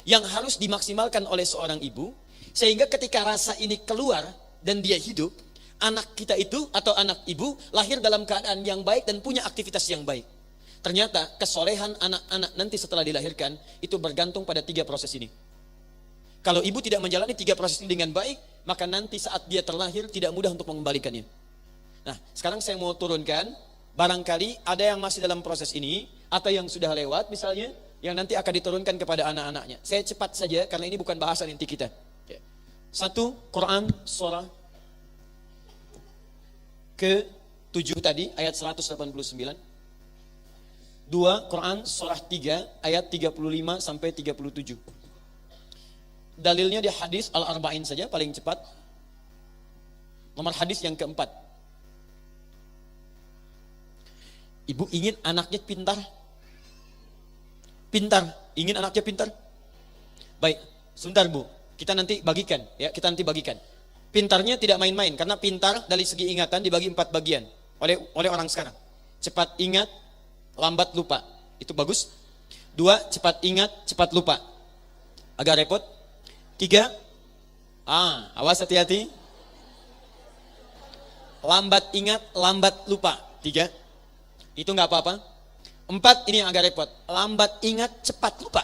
yang harus dimaksimalkan oleh seorang ibu, sehingga ketika rasa ini keluar dan dia hidup, anak kita itu atau anak ibu lahir dalam keadaan yang baik dan punya aktivitas yang baik. Ternyata kesolehan anak-anak nanti setelah dilahirkan itu bergantung pada 3 proses ini. Kalau ibu tidak menjalani 3 proses ini dengan baik, maka nanti saat dia terlahir tidak mudah untuk mengembalikannya. Nah, sekarang saya mau turunkan, barangkali ada yang masih dalam proses ini atau yang sudah lewat misalnya, yang nanti akan diturunkan kepada anak-anaknya. Saya cepat saja karena ini bukan bahasan inti kita. 1. Quran surah ke-7 tadi ayat 189. 2. Quran surah 3 ayat 35 sampai 37. Dalilnya di hadis Al-Arba'in saja paling cepat. Nomor hadis yang keempat. Ibu ingin anaknya pintar? Pintar, ingin anaknya pintar? Baik, sebentar Bu, kita nanti bagikan ya, kita nanti bagikan. Pintarnya tidak main-main, karena pintar dari segi ingatan dibagi 4 bagian oleh orang sekarang. Cepat ingat, lambat lupa. Itu bagus. 2, cepat ingat, cepat lupa. Agak repot. 3, awas hati-hati. Lambat ingat, lambat lupa. 3, itu nggak apa-apa. 4, ini yang agak repot. Lambat ingat, cepat lupa.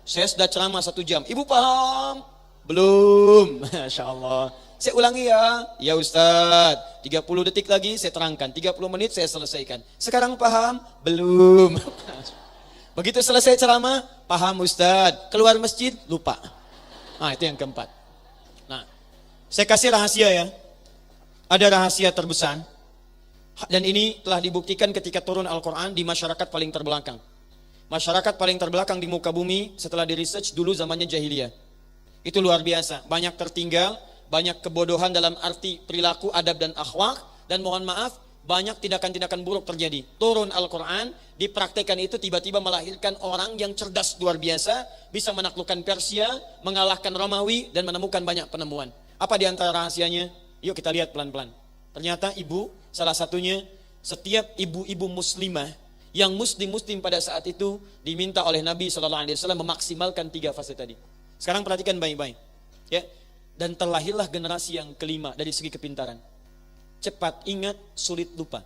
Saya sudah ceramah 1 jam. Ibu paham? Belum. Masya Allah. Saya ulangi ya. Ya Ustadz. 30 detik lagi saya terangkan. 30 menit saya selesaikan. Sekarang paham? Belum. Begitu selesai ceramah, paham Ustadz. Keluar masjid, lupa. Nah, itu yang keempat. Nah, saya kasih rahasia ya. Ada rahasia terbesar. Dan ini telah dibuktikan ketika turun Al-Quran di masyarakat paling terbelakang. Masyarakat paling terbelakang di muka bumi setelah di research dulu zamannya jahiliyah. Itu luar biasa. Banyak tertinggal, banyak kebodohan dalam arti perilaku, adab dan akhlak. Dan mohon maaf, banyak tindakan-tindakan buruk terjadi. Turun Al-Quran, dipraktekkan itu tiba-tiba melahirkan orang yang cerdas luar biasa. Bisa menaklukkan Persia, mengalahkan Romawi, dan menemukan banyak penemuan. Apa di antara rahasianya? Yuk kita lihat pelan-pelan. Ternyata ibu, salah satunya, setiap ibu-ibu muslimah yang muslim-muslim pada saat itu diminta oleh Nabi SAW memaksimalkan 3 fase tadi. Sekarang perhatikan baik-baik. Ya. Dan terlahirlah generasi yang kelima dari segi kepintaran. Cepat ingat, sulit lupa.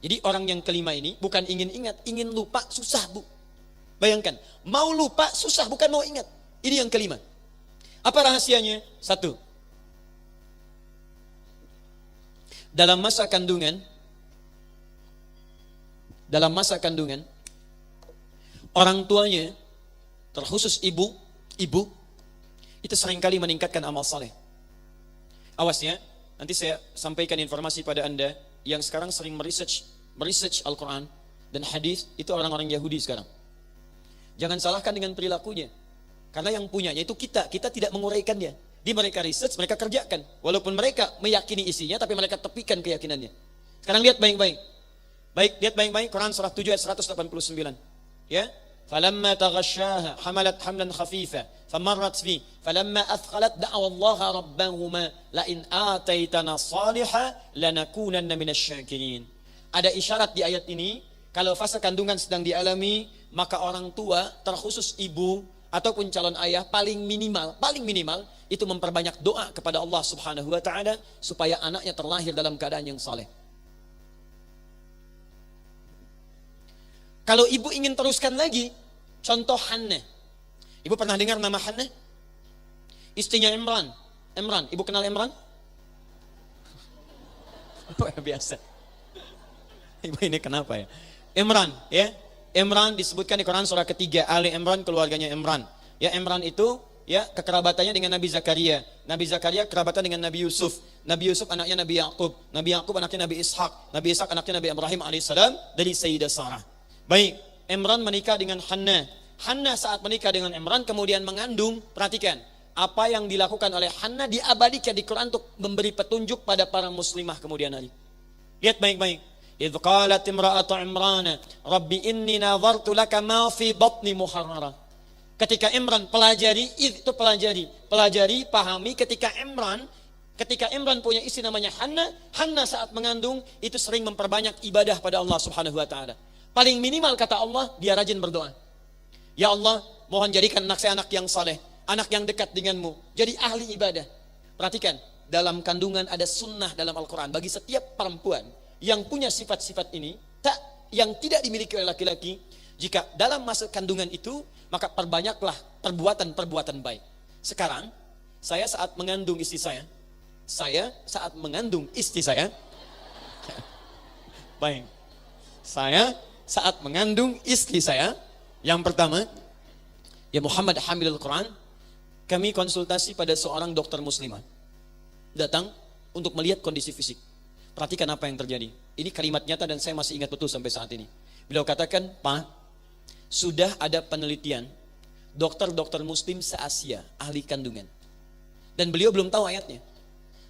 Jadi orang yang kelima ini bukan ingin ingat, ingin lupa susah Bu. Bayangkan, mau lupa susah, bukan mau ingat. Ini yang kelima. Apa rahasianya? 1. Dalam masa kandungan, orang tuanya, terkhusus ibu, itu seringkali meningkatkan amal saleh. Awas ya, nanti saya sampaikan informasi pada Anda yang sekarang sering meresearch Al-Quran dan hadis, itu orang-orang Yahudi sekarang. Jangan salahkan dengan perilakunya, karena yang punyanya itu kita tidak menguraikannya. Di mereka research, mereka kerjakan. Walaupun mereka meyakini isinya, tapi mereka tepikan keyakinannya. Sekarang lihat baik-baik. Lihat baik-baik. Quran surah 7 ayat 189. Ya. Falamma taghasyaha hamalat hamlan khafifa famarrat fi falamma athqalat da'wa Allah rabbahuma la in ataitana salihah lanakunanna minasyakirin. Ada isyarat di ayat ini, kalau fase kandungan sedang dialami, maka orang tua, terkhusus ibu ataupun calon ayah, paling minimal itu memperbanyak doa kepada Allah Subhanahu wa taala supaya anaknya terlahir dalam keadaan yang saleh. Kalau ibu ingin teruskan lagi, contoh Hannah. Ibu pernah dengar nama Hannah? Istrinya Imran. Ibu kenal Imran? Biasa. Ibu ini kenapa ya? Imran, ya. Imran disebutkan di Quran surah ketiga, Ali Imran, keluarganya Imran. Ya, Imran itu ya kekerabatannya dengan Nabi Zakaria. Nabi Zakaria kerabatan dengan Nabi Yusuf. Nabi Yusuf anaknya Nabi Yaqub. Nabi Yaqub anaknya Nabi Ishaq. Nabi Ishaq anaknya Nabi Ibrahim alaihissalam dari Sayyidah Sarah. Baik, Imran menikah dengan Hannah. Hannah saat menikah dengan Imran kemudian mengandung. Perhatikan, apa yang dilakukan oleh Hannah diabadikan di Quran untuk memberi petunjuk pada para muslimah kemudian hari. Lihat baik-baik. Idh qalat imra'atu Imran, Rabbi inni nadhartu laka ma fi batni muharrara. Ketika Imran pelajari, pahami ketika Imran Ketika Imran punya istri namanya Hanna, Hanna saat mengandung itu sering memperbanyak ibadah pada Allah Subhanahu wa taala. Paling minimal kata Allah, dia rajin berdoa. Ya Allah, mohon jadikan anak saya anak yang saleh, anak yang dekat denganmu, jadi ahli ibadah. Perhatikan, dalam kandungan ada sunnah dalam Al-Quran bagi setiap perempuan yang punya sifat-sifat ini, yang tidak dimiliki oleh laki-laki. Jika dalam masa kandungan itu, maka perbanyaklah perbuatan-perbuatan baik. Sekarang, saya saat mengandung istri saya baik, saya saat mengandung istri saya, yang pertama, ya Muhammad hamilul Quran, kami konsultasi pada seorang dokter muslimah. Datang untuk melihat kondisi fisik. Perhatikan apa yang terjadi. Ini kalimat nyata dan saya masih ingat betul sampai saat ini. Beliau katakan, Pak, sudah ada penelitian dokter-dokter muslim se-Asia, ahli kandungan. Dan beliau belum tahu ayatnya.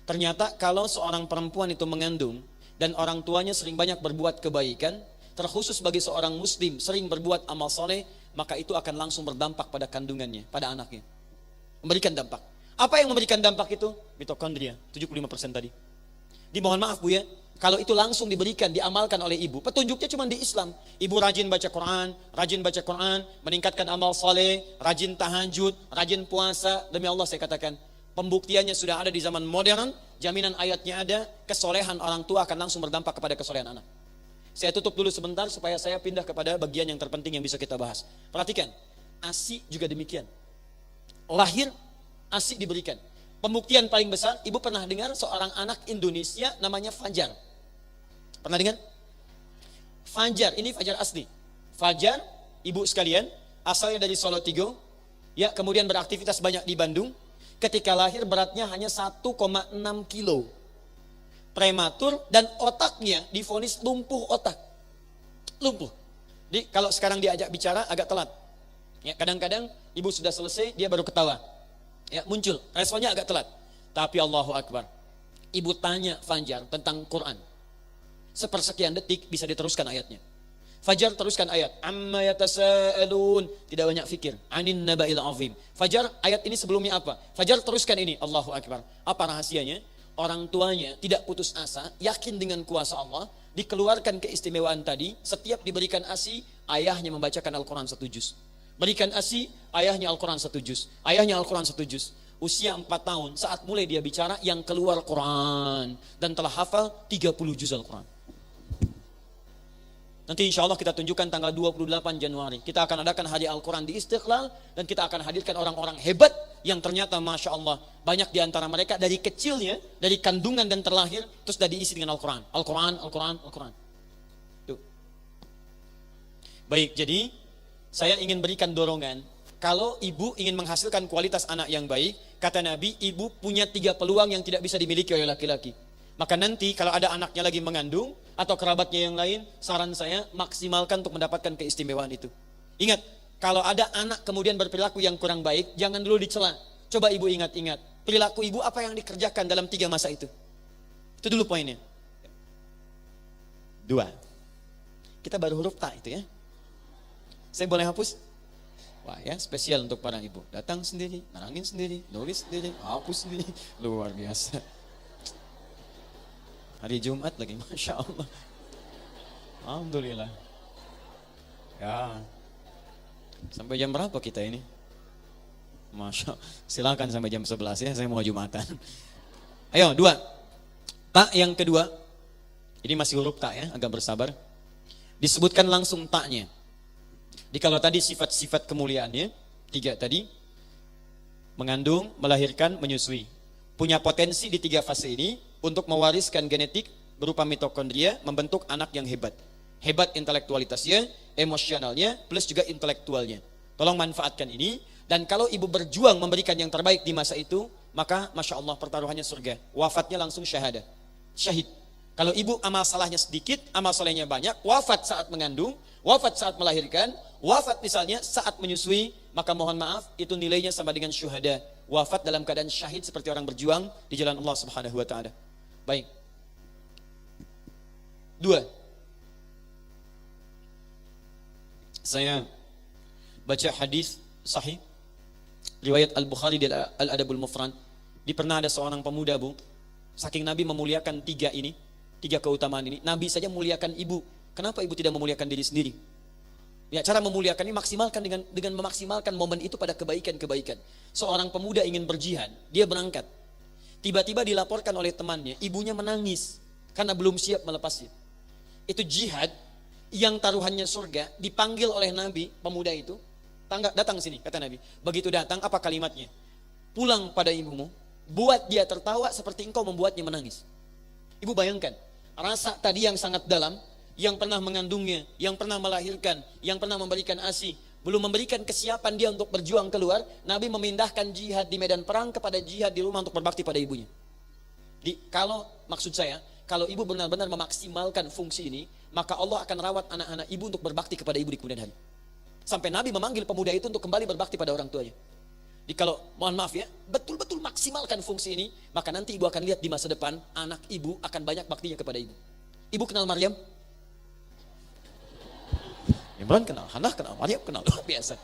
Ternyata kalau seorang perempuan itu mengandung dan orang tuanya sering banyak berbuat kebaikan, terkhusus bagi seorang muslim sering berbuat amal soleh, maka itu akan langsung berdampak pada kandungannya, pada anaknya. Memberikan dampak. Apa yang memberikan dampak itu? Mitokondria, 75% tadi. Dimohon maaf Bu ya, kalau itu langsung diberikan, diamalkan oleh ibu, petunjuknya cuma di Islam. Ibu rajin baca Quran, meningkatkan amal soleh, rajin tahajud, rajin puasa. Demi Allah saya katakan, pembuktiannya sudah ada di zaman modern, jaminan ayatnya ada, kesolehan orang tua akan langsung berdampak kepada kesolehan anak. Saya tutup dulu sebentar supaya saya pindah kepada bagian yang terpenting yang bisa kita bahas. Perhatikan, ASI juga demikian. Lahir, ASI diberikan. Pembuktian paling besar, ibu pernah dengar seorang anak Indonesia namanya Fajar. Pernah dengar? Fajar, ini Fajar asli. Fajar, ibu sekalian, asalnya dari Solo Tigo, ya kemudian beraktivitas banyak di Bandung. Ketika lahir beratnya hanya 1,6 kilo. Prematur dan otaknya divonis lumpuh otak. Lumpuh. Jadi kalau sekarang diajak bicara agak telat. Ya, kadang-kadang ibu sudah selesai, dia baru ketawa. Ya, muncul, responnya agak telat. Tapi Allahu Akbar. Ibu tanya Fajar tentang Quran. Sepersekian detik bisa diteruskan ayatnya. Fajar teruskan ayat. Amma yatasaalun. Tidak banyak fikir. Anin naba'il azim. Fajar ayat ini sebelumnya apa? Fajar teruskan ini. Allahu Akbar. Apa rahasianya? Orang tuanya tidak putus asa, yakin dengan kuasa Allah, dikeluarkan keistimewaan tadi, setiap diberikan ASI, ayahnya membacakan Al-Quran 1 juz. Berikan ASI, ayahnya Al-Quran 1 juz. Ayahnya Al-Quran 1 juz. Usia 4 tahun, saat mulai dia bicara, yang keluar Quran. Dan telah hafal 30 juz Al-Quran. Nanti insya Allah kita tunjukkan tanggal 28 Januari. Kita akan adakan hari Al-Quran di Istiqlal. Dan kita akan hadirkan orang-orang hebat yang ternyata Masya Allah banyak di antara mereka dari kecilnya, dari kandungan dan terlahir, terus sudah diisi dengan Al-Quran. Al-Quran. Tuh. Baik, jadi saya ingin berikan dorongan. Kalau ibu ingin menghasilkan kualitas anak yang baik, kata Nabi, ibu punya 3 peluang yang tidak bisa dimiliki oleh laki-laki. Maka nanti kalau ada anaknya lagi mengandung atau kerabatnya yang lain, saran saya maksimalkan untuk mendapatkan keistimewaan itu. Ingat, kalau ada anak kemudian berperilaku yang kurang baik, jangan dulu dicela. Coba ibu ingat-ingat, perilaku ibu apa yang dikerjakan dalam 3 masa itu. Itu dulu poinnya. 2. Kita baru huruf ta itu ya. Saya boleh hapus? Wah ya, spesial untuk para ibu. Datang sendiri, narangin sendiri, nulis sendiri, hapus sendiri. Luar biasa. Hari Jumat lagi, Masya Allah. Alhamdulillah. Ya. Sampai jam berapa kita ini? Masya Allah. Silakan sampai jam 11 ya, saya mau Jumatan. Ayo, 2. Tak yang kedua. Ini masih huruf tak ya, agak bersabar. Disebutkan langsung taknya. Jadi kalau tadi sifat-sifat kemuliaannya, 3 tadi. Mengandung, melahirkan, menyusui. Punya potensi di 3 fase ini untuk mewariskan genetik berupa mitokondria, membentuk anak yang hebat. Hebat intelektualitasnya, emosionalnya, plus juga intelektualnya. Tolong manfaatkan ini. Dan kalau ibu berjuang memberikan yang terbaik di masa itu, maka Masya Allah pertaruhannya surga. Wafatnya langsung syahadah. Syahid. Kalau ibu amal salahnya sedikit, amal salehnya banyak, wafat saat mengandung, wafat saat melahirkan, wafat misalnya saat menyusui, maka mohon maaf, itu nilainya sama dengan syuhada. Wafat dalam keadaan syahid seperti orang berjuang di jalan Allah Subhanahu wa taala. Baik. 2. Saya baca hadis sahih riwayat Al-Bukhari di Al-Adabul Mufrad. Di pernah ada seorang pemuda, Bu, Saking Nabi memuliakan tiga keutamaan ini. Nabi saja memuliakan ibu. Kenapa ibu tidak memuliakan diri sendiri? Ya, cara memuliakan ini maksimalkan dengan memaksimalkan momen itu pada kebaikan-kebaikan. Seorang pemuda ingin berjihad, dia berangkat. Tiba-tiba dilaporkan oleh temannya, ibunya menangis karena belum siap melepasnya. Itu jihad yang taruhannya surga, dipanggil oleh Nabi, pemuda itu, datang sini, kata Nabi. Begitu datang, apa kalimatnya? Pulang pada ibumu, buat dia tertawa seperti engkau membuatnya menangis. Ibu bayangkan, rasa tadi yang sangat dalam, yang pernah mengandungnya, yang pernah melahirkan, yang pernah memberikan ASI, belum memberikan kesiapan dia untuk berjuang keluar, Nabi memindahkan jihad di medan perang kepada jihad di rumah untuk berbakti pada ibunya. Kalau ibu benar-benar memaksimalkan fungsi ini, maka Allah akan rawat anak-anak ibu untuk berbakti kepada ibu di kemudian hari. Sampai Nabi memanggil pemuda itu untuk kembali berbakti pada orang tuanya. Jadi kalau, mohon maaf ya, betul-betul maksimalkan fungsi ini, maka nanti ibu akan lihat di masa depan, anak ibu akan banyak baktinya kepada ibu. Ibu kenal Maryam? Imran kenal, Hannah kenal, Maryam kenal, luar biasa.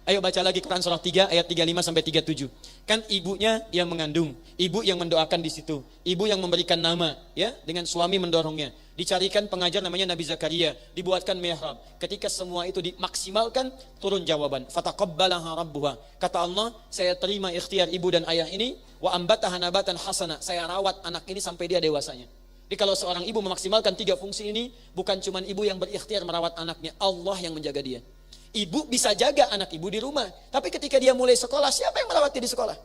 Ayo baca lagi Quran surah 3 ayat 35 sampai 37. Kan ibunya yang mengandung, ibu yang mendoakan di situ, ibu yang memberikan nama, ya, dengan suami mendorongnya. Dicarikan pengajar namanya Nabi Zakaria, dibuatkan mihrab. Ketika semua itu dimaksimalkan, turun jawaban. Fataqabbalaha rabbuha. Kata Allah, saya terima ikhtiar ibu dan ayah ini, wa ambataha nabatan hasana. Saya rawat anak ini sampai dia dewasanya. Jadi kalau seorang ibu memaksimalkan 3 fungsi ini, bukan cuma ibu yang berikhtiar merawat anaknya, Allah yang menjaga dia. Ibu bisa jaga anak ibu di rumah, tapi ketika dia mulai sekolah, siapa yang merawat dia di sekolah?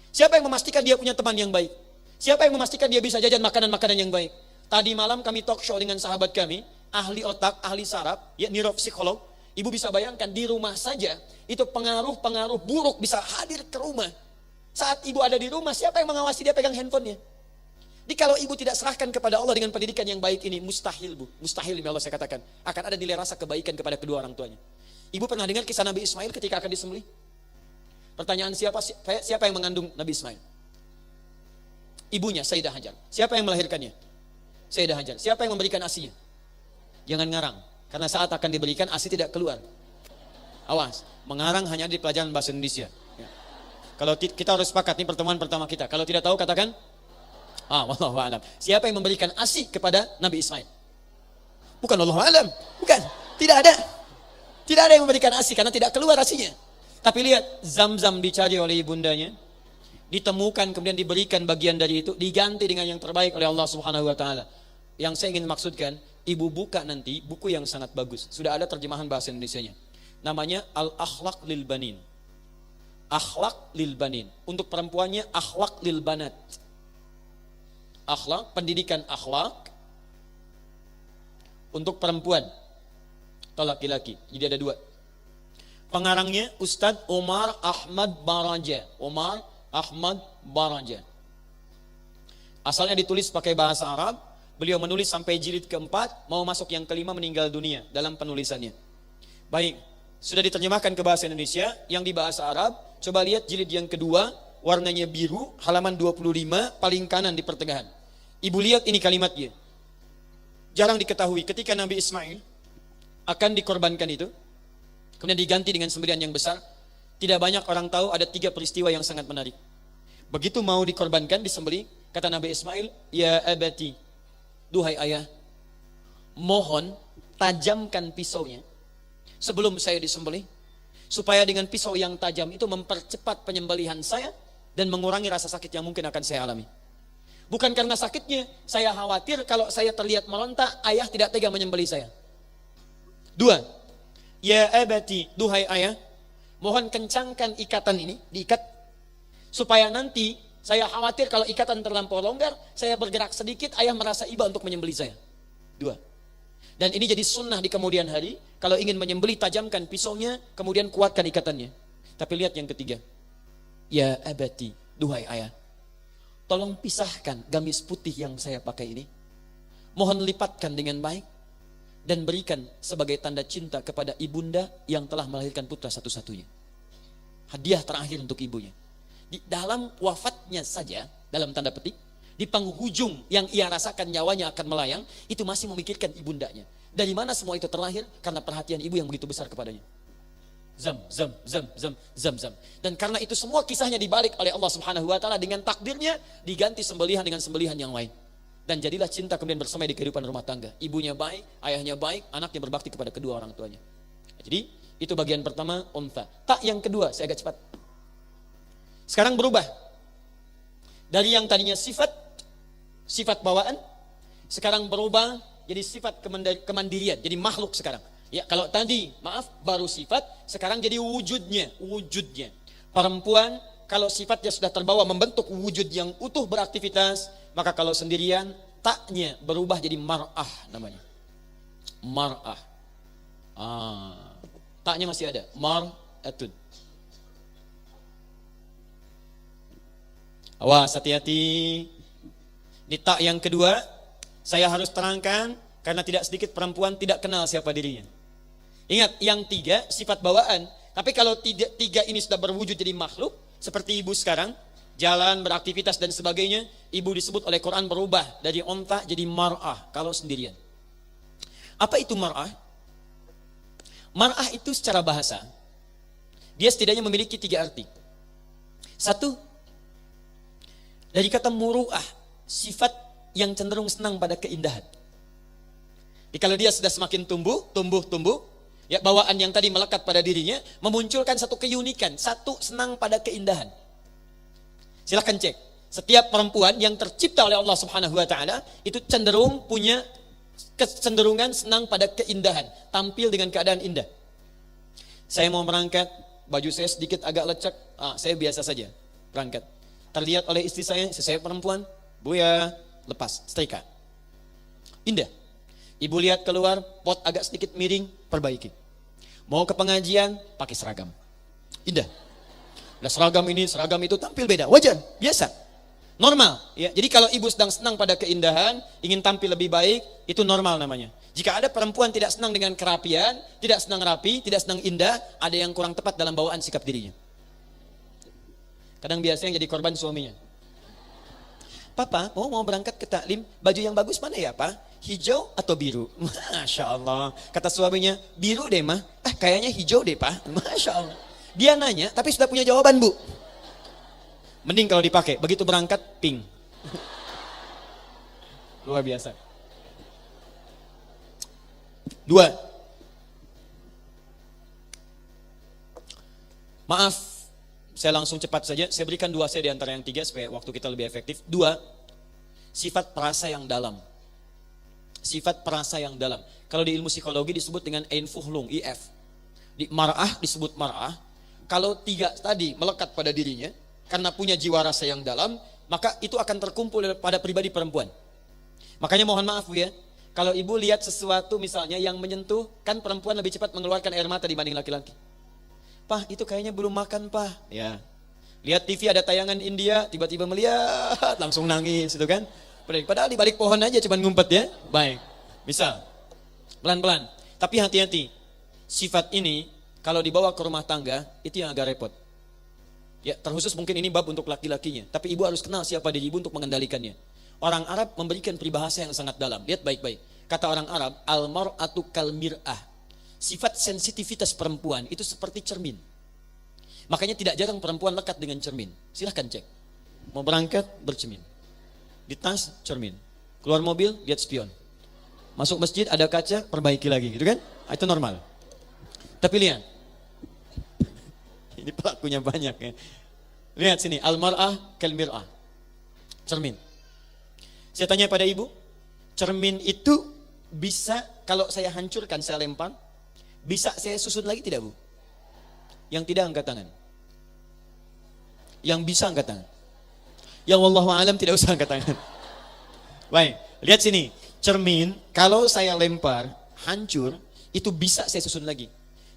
Siapa yang memastikan dia punya teman yang baik? Siapa yang memastikan dia bisa jajan makanan-makanan yang baik? Tadi malam kami talk show dengan sahabat kami, ahli otak, ahli saraf, ya, neuropsikolog. Ibu bisa bayangkan di rumah saja, itu pengaruh-pengaruh buruk bisa hadir ke rumah. Saat ibu ada di rumah, siapa yang mengawasi dia pegang handphonenya? Jadi kalau ibu tidak serahkan kepada Allah dengan pendidikan yang baik ini, mustahil bu, mustahil demi Allah saya katakan, akan ada nilai rasa kebaikan kepada kedua orang tuanya. Ibu pernah dengar kisah Nabi Ismail ketika akan disembelih? Pertanyaan siapa yang mengandung Nabi Ismail? Ibunya, Sayyidah Hajar. Siapa yang melahirkannya? Sayyidah Hajar. Siapa yang memberikan ASI-nya? Jangan ngarang, karena saat akan diberikan ASI tidak keluar. Awas, mengarang hanya di pelajaran bahasa Indonesia. Ya. Kalau kita harus sepakat, ini pertemuan pertama kita. Kalau tidak tahu katakan, wallahu a'lam. Siapa yang memberikan ASI kepada Nabi Ismail? Bukan wallahu a'lam, bukan. Tidak ada. Tidak ada yang memberikan ASI karena tidak keluar ASI-nya. Tapi lihat, Zam-Zam dicari oleh ibundanya, ditemukan kemudian diberikan bagian dari itu, diganti dengan yang terbaik oleh Allah Subhanahu wa taala. Yang saya ingin maksudkan, ibu buka nanti buku yang sangat bagus. Sudah ada terjemahan bahasa Indonesianya. Namanya Al-Akhlaq lil Banin. Akhlaq lil Banin. Untuk perempuannya Akhlaq lil Banat. Akhlaq, pendidikan akhlak untuk perempuan atau laki-laki. Jadi ada 2. Pengarangnya Ustadz Omar Ahmad Baraja. Omar Ahmad Baraja. Asalnya ditulis pakai bahasa Arab. Beliau menulis sampai jilid ke-4, mau masuk yang ke-5 meninggal dunia dalam penulisannya. Baik, sudah diterjemahkan ke bahasa Indonesia, yang di bahasa Arab. Coba lihat jilid yang kedua, warnanya biru, halaman 25, paling kanan di pertengahan. Ibu lihat ini kalimatnya. Jarang diketahui ketika Nabi Ismail akan dikorbankan itu, kemudian diganti dengan sembelihan yang besar. Tidak banyak orang tahu ada 3 peristiwa yang sangat menarik. Begitu mau dikorbankan, disembelih, kata Nabi Ismail, ya abati, duhai ayah, mohon tajamkan pisaunya sebelum saya disembelih, supaya dengan pisau yang tajam itu mempercepat penyembelihan saya dan mengurangi rasa sakit yang mungkin akan saya alami. Bukan karena sakitnya, saya khawatir kalau saya terlihat meronta, ayah tidak tega menyembelih saya. 2, ya abati, duhai ayah, mohon kencangkan ikatan ini, diikat, supaya nanti saya khawatir kalau ikatan terlampau longgar, saya bergerak sedikit, ayah merasa iba untuk menyembelih saya. 2. Dan ini jadi sunnah di kemudian hari, kalau ingin menyembelih tajamkan pisaunya, kemudian kuatkan ikatannya. Tapi lihat yang ketiga, ya abati, duhai ayah, tolong pisahkan gamis putih yang saya pakai ini, mohon lipatkan dengan baik, dan berikan sebagai tanda cinta kepada ibunda yang telah melahirkan putra satu-satunya. Hadiah terakhir untuk ibunya. Di dalam wafatnya saja, dalam tanda petik, di penghujung yang ia rasakan nyawanya akan melayang, itu masih memikirkan ibundanya. Dari mana semua itu terlahir? Karena perhatian ibu yang begitu besar kepadanya. Zam. Dan karena itu semua kisahnya dibalik oleh Allah Subhanahu wa taala dengan takdirnya diganti sembelihan dengan sembelihan yang lain. Dan jadilah cinta kemudian bersamai di kehidupan rumah tangga. Ibunya baik, ayahnya baik, anaknya berbakti kepada kedua orang tuanya. Jadi itu bagian pertama untha. Tak yang kedua, saya agak cepat. Sekarang berubah. Dari yang tadinya sifat bawaan, sekarang berubah jadi sifat kemandirian, jadi makhluk sekarang. Ya, kalau tadi baru sifat, sekarang jadi wujudnya. Perempuan kalau sifatnya sudah terbawa membentuk wujud yang utuh beraktivitas, maka kalau sendirian taknya berubah jadi mar'ah namanya. Mar'ah. Taknya masih ada. Mar'atun. Awas, hati-hati. Di tak yang kedua, saya harus terangkan karena tidak sedikit perempuan tidak kenal siapa dirinya. Ingat, yang tiga sifat bawaan. Tapi kalau tiga ini sudah berwujud jadi makhluk, seperti ibu sekarang, jalan, beraktivitas dan sebagainya, ibu disebut oleh Quran berubah dari unta jadi mar'ah kalau sendirian. Apa itu mar'ah? Mar'ah itu secara bahasa, dia setidaknya memiliki tiga arti. Satu, dari kata muru'ah, sifat yang cenderung senang pada keindahan. Jadi kalau dia sudah semakin tumbuh, ya bawaan yang tadi melekat pada dirinya, memunculkan satu keunikan, satu senang pada keindahan. Silahkan cek, setiap perempuan yang tercipta oleh Allah Subhanahu wa taala itu cenderung punya kecenderungan senang pada keindahan, tampil dengan keadaan indah. Saya mau berangkat, baju saya sedikit agak lecek, saya biasa saja berangkat. Terlihat oleh istri saya perempuan, Buya, lepas, setrika. Indah. Ibu lihat keluar, pot agak sedikit miring, perbaiki. Mau ke pengajian, pakai seragam. Indah. Nah, seragam ini, seragam itu tampil beda, wajar, biasa. Normal, ya. Jadi kalau ibu sedang senang pada keindahan, ingin tampil lebih baik, itu normal namanya. Jika ada perempuan tidak senang dengan kerapian, tidak senang rapi, tidak senang indah, ada yang kurang tepat dalam bawaan sikap dirinya. Kadang biasanya jadi korban suaminya. Papa, mau berangkat ke taklim, baju yang bagus mana ya, Pak? Hijau atau biru? Masya Allah. Kata suaminya, biru deh, mah. Kayaknya hijau deh, Pak. Masya Allah. Dia nanya, tapi sudah punya jawaban, Bu. Mending kalau dipakai, begitu berangkat, pink. Luar biasa. Dua. Maaf, saya langsung cepat saja. Saya berikan dua saja di antara yang tiga supaya waktu kita lebih efektif. Dua, sifat perasa yang dalam. Sifat perasa yang dalam. Kalau di ilmu psikologi disebut dengan Einfuhlung, IF. Di mar'ah disebut mar'ah. Kalau tiga tadi melekat pada dirinya, karena punya jiwa rasa yang dalam, maka itu akan terkumpul pada pribadi perempuan. Makanya mohon maaf Bu ya, kalau ibu lihat sesuatu misalnya yang menyentuh, kan perempuan lebih cepat mengeluarkan air mata dibanding laki-laki. Pah, itu kayaknya belum makan, Pah. Ya. Lihat TV ada tayangan India, tiba-tiba melihat, langsung nangis, itu kan. Padahal di balik pohon aja cuman ngumpet ya. Baik. Misal, pelan-pelan. Tapi hati-hati. Sifat ini kalau dibawa ke rumah tangga itu yang agak repot. Ya, terkhusus mungkin ini bab untuk laki-lakinya. Tapi ibu harus kenal siapa diri ibu untuk mengendalikannya. Orang Arab memberikan peribahasa yang sangat dalam. Lihat baik-baik. Kata orang Arab, al-mar'atu kal mir'ah. Sifat sensitivitas perempuan itu seperti cermin. Makanya tidak jarang perempuan lekat dengan cermin. Silahkan cek. Mau berangkat, bercermin. Di tas, cermin. Keluar mobil, lihat spion. Masuk masjid, ada kaca, perbaiki lagi. Gitu kan? Itu normal. Tapi lihat. Ini pelakunya banyak ya. Lihat sini, al-mar'ah kal mir'ah. Cermin. Saya tanya pada ibu, cermin itu bisa kalau saya hancurkan, saya lempar, bisa saya susun lagi tidak Bu? Yang tidak angkat tangan. Yang bisa angkat tangan. Yang wallahu alam tidak usah angkat tangan. Baik, lihat sini. Cermin, kalau saya lempar, hancur, itu bisa saya susun lagi.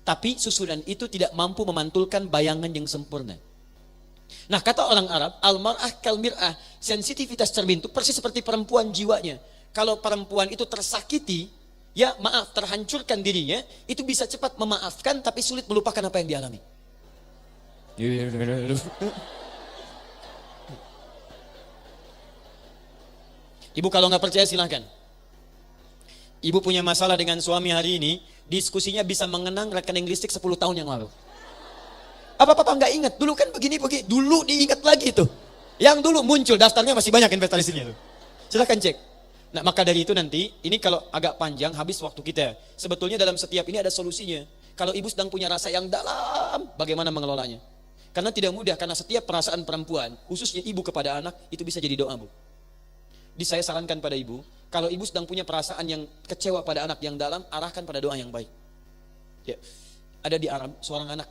Tapi susunan itu tidak mampu memantulkan bayangan yang sempurna. Nah, kata orang Arab, al-mar'ah kal mir'ah, sensitivitas cermin itu persis seperti perempuan jiwanya. Kalau perempuan itu tersakiti, ya maaf, terhancurkan dirinya, itu bisa cepat memaafkan tapi sulit melupakan apa yang dialami. Ibu kalau nggak percaya silahkan. Ibu punya masalah dengan suami hari ini, diskusinya bisa mengenang rekening listrik 10 tahun yang lalu. Apa papa nggak ingat? Dulu kan begini-begini. Dulu diingat lagi tuh. Yang dulu muncul daftarnya masih banyak inventarisnya tuh. Silahkan cek. Nah maka dari itu nanti, ini kalau agak panjang habis waktu kita. Sebetulnya dalam setiap ini ada solusinya. Kalau ibu sedang punya rasa yang dalam, bagaimana mengelolanya? Karena tidak mudah, karena setiap perasaan perempuan, khususnya ibu kepada anak, itu bisa jadi doa, Bu. Jadi saya sarankan pada ibu, kalau ibu sedang punya perasaan yang kecewa pada anak yang dalam, arahkan pada doa yang baik. Ya. Ada di Arab, seorang anak.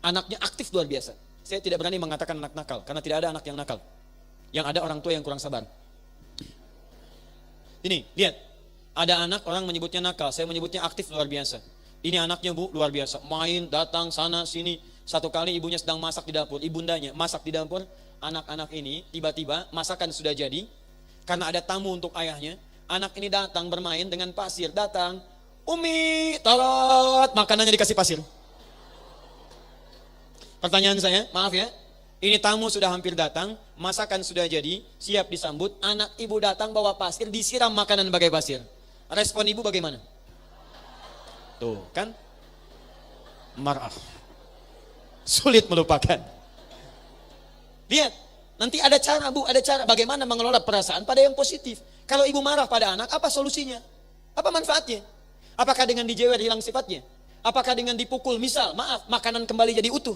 Anaknya aktif luar biasa. Saya tidak berani mengatakan anak nakal, karena tidak ada anak yang nakal. Yang ada orang tua yang kurang sabar. Ini, lihat. Ada anak, orang menyebutnya nakal, saya menyebutnya aktif luar biasa. Ini anaknya, Bu, luar biasa. Main, datang, sana, sini. Satu kali ibunya sedang masak di dapur, ibundanya masak di dapur, anak-anak ini tiba-tiba masakan sudah jadi, karena ada tamu untuk ayahnya, anak ini datang bermain dengan pasir, datang, Umi, tarot, makanannya dikasih pasir. Pertanyaan saya, maaf ya, ini tamu sudah hampir datang, masakan sudah jadi, siap disambut, anak ibu datang bawa pasir, disiram makanan bagai pasir. Respon ibu bagaimana? Tuh kan, marah. Sulit melupakan. Lihat, nanti ada cara, Bu, ada cara bagaimana mengelola perasaan pada yang positif. Kalau ibu marah pada anak, apa solusinya? Apa manfaatnya? Apakah dengan dijewer hilang sifatnya? Apakah dengan dipukul, misal, maaf, makanan kembali jadi utuh?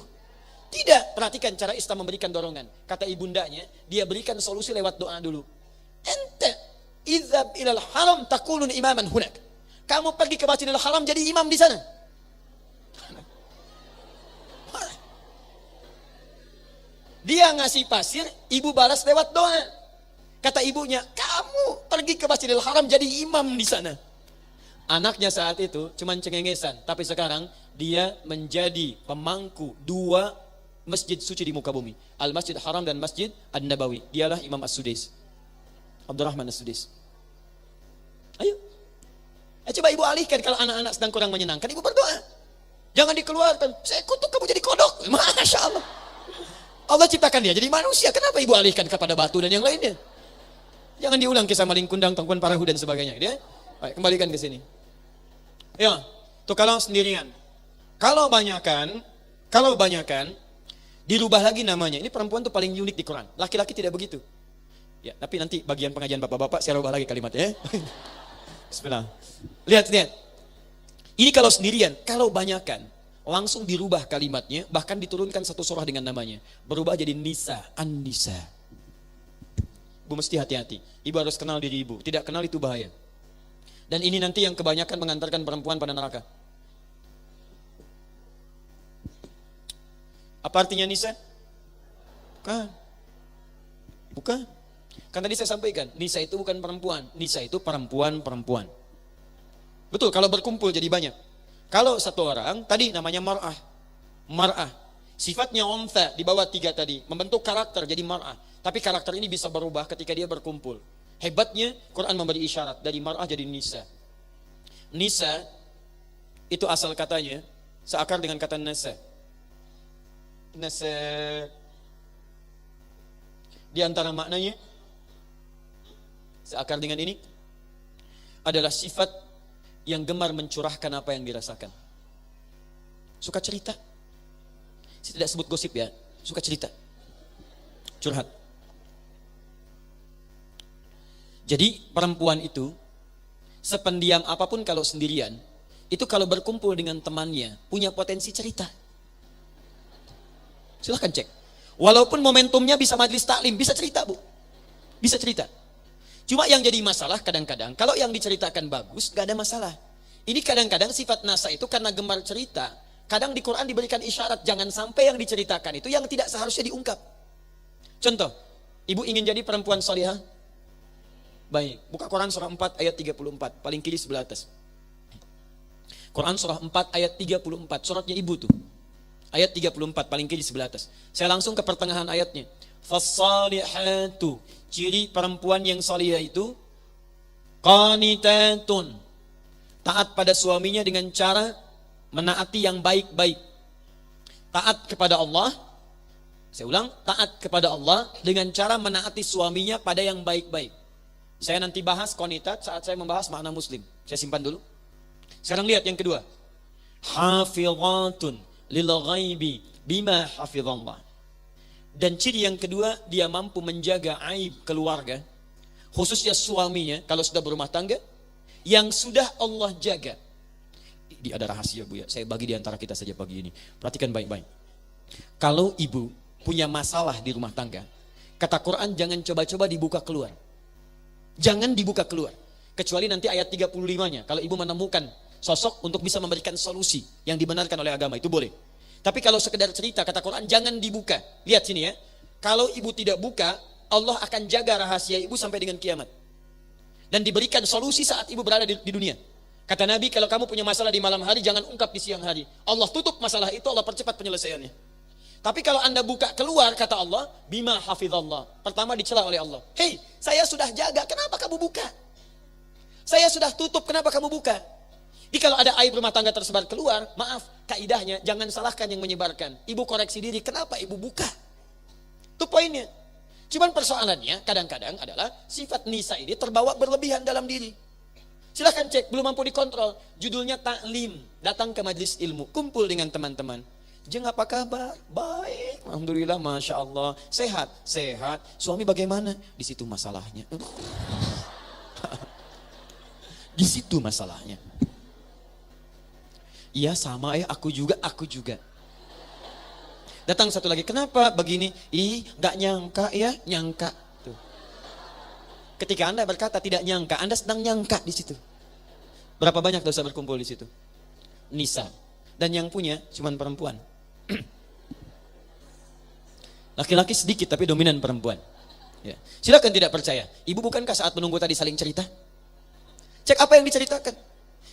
Tidak. Perhatikan cara Islam memberikan dorongan. Kata ibundanya, dia berikan solusi lewat doa dulu. Ente idzab ilal haram takunun imaman hunak. Kamu pergi ke Masjidil Haram jadi imam di sana. Dia ngasih pasir, ibu balas lewat doa. Kata ibunya, kamu pergi ke Masjidil Haram jadi imam di sana. Anaknya saat itu cuma cengengesan, tapi sekarang dia menjadi pemangku dua masjid suci di muka bumi. Al-Masjid Haram dan Masjid An-Nabawi. Dialah Imam As-Sudais. Abdurrahman As-Sudais. Ayo. Coba ibu alihkan kalau anak-anak sedang kurang menyenangkan, ibu berdoa. Jangan dikeluarkan. Saya kutuk kamu jadi kodok. Masya Allah. Allah ciptakan dia jadi manusia. Kenapa ibu alihkan kepada batu dan yang lainnya? Jangan diulang kisah maling kundang, tangkuban parahu dan sebagainya. Dia, baik, kembalikan ke sini. Ya, tuh kalau sendirian. Kalau banyakan, dirubah lagi namanya. Ini perempuan tuh paling unik di Quran. Laki-laki tidak begitu. Ya, tapi nanti bagian pengajian bapak-bapak saya rubah lagi kalimatnya. Bismillah. Lihat. Ini kalau sendirian, kalau banyakan, langsung dirubah kalimatnya, bahkan diturunkan satu surah dengan namanya. Berubah jadi Nisa, An-Nisa. Ibu mesti hati-hati. Ibu harus kenal diri ibu. Tidak kenal itu bahaya. Dan ini nanti yang kebanyakan mengantarkan perempuan pada neraka. Apa artinya Nisa? Bukan. Kan tadi saya sampaikan, Nisa itu bukan perempuan. Nisa itu perempuan-perempuan. Betul, kalau berkumpul jadi banyak. Kalau satu orang, tadi namanya mar'ah. Mar'ah. Sifatnya untha di bawah 3 tadi. Membentuk karakter jadi mar'ah. Tapi karakter ini bisa berubah ketika dia berkumpul. Hebatnya Quran memberi isyarat. Dari mar'ah jadi nisa. Nisa itu asal katanya seakar dengan kata nasa. Nasa. Di antara maknanya seakar dengan ini adalah sifat yang gemar mencurahkan apa yang dirasakan. Suka cerita. Saya tidak sebut gosip ya, suka cerita. Curhat. Jadi perempuan itu sependiam apapun kalau sendirian, itu kalau berkumpul dengan temannya punya potensi cerita. Silahkan cek. Walaupun momentumnya bisa majelis taklim, bisa cerita, Bu. Bisa cerita. Cuma yang jadi masalah kadang-kadang, kalau yang diceritakan bagus, gak ada masalah. Ini kadang-kadang sifat nasa itu karena gemar cerita. Kadang di Quran diberikan isyarat, jangan sampai yang diceritakan itu yang tidak seharusnya diungkap. Contoh, ibu ingin jadi perempuan salihah? Baik, buka Quran surah 4 ayat 34, paling kiri sebelah atas. Quran surah 4 ayat 34, suratnya ibu tuh. Ayat 34, paling kiri sebelah atas. Saya langsung ke pertengahan ayatnya. Fassalihatu, ciri perempuan yang salihah itu qanitatun, taat pada suaminya dengan cara menaati yang baik-baik. Taat kepada Allah. Saya ulang, taat kepada Allah dengan cara menaati suaminya pada yang baik-baik. Saya nanti bahas qanitat saat saya membahas makna muslim. Saya simpan dulu. Sekarang lihat yang kedua. Hafizatun lil ghaibi bima hafizallah. Dan ciri yang kedua, dia mampu menjaga aib keluarga, khususnya suaminya kalau sudah berumah tangga, yang sudah Allah jaga. Ini ada rahasia Bu ya, saya bagi di antara kita saja pagi ini. Perhatikan baik-baik. Kalau ibu punya masalah di rumah tangga, kata Quran jangan coba-coba dibuka keluar. Jangan dibuka keluar. Kecuali nanti ayat 35-nya, kalau ibu menemukan sosok untuk bisa memberikan solusi yang dibenarkan oleh agama, itu boleh. Tapi kalau sekedar cerita, kata Quran jangan dibuka. Lihat sini ya, kalau ibu tidak buka, Allah akan jaga rahasia ibu sampai dengan kiamat. Dan diberikan solusi saat ibu berada di dunia. Kata Nabi, kalau kamu punya masalah di malam hari, jangan ungkap di siang hari. Allah tutup masalah itu, Allah percepat penyelesaiannya. Tapi kalau anda buka keluar, kata Allah, bima hafizallah. Pertama dicela oleh Allah. Hei, saya sudah jaga, kenapa kamu buka? Saya sudah tutup, kenapa kamu buka? Jadi kalau ada aib rumah tangga tersebar keluar, maaf, kaidahnya jangan salahkan yang menyebarkan. Ibu koreksi diri, kenapa ibu buka? Itu poinnya. Cuman persoalannya kadang-kadang adalah sifat nisa ini terbawa berlebihan dalam diri. Silahkan cek, belum mampu dikontrol. Judulnya taklim, datang ke majelis ilmu, kumpul dengan teman-teman. Jeng apa kabar? Baik, alhamdulillah, masya Allah. Sehat, sehat. Suami bagaimana? Di situ masalahnya. Di situ masalahnya. Iya sama ya, aku juga. Datang satu lagi, kenapa begini? Gak nyangka ya, nyangka. Tuh. Ketika anda berkata tidak nyangka, anda sedang nyangka di situ. Berapa banyak dosa berkumpul di situ? Nisa. Dan yang punya cuman perempuan. Laki-laki sedikit tapi dominan perempuan. Ya. Silakan tidak percaya. Ibu bukankah saat menunggu tadi saling cerita? Cek apa yang diceritakan.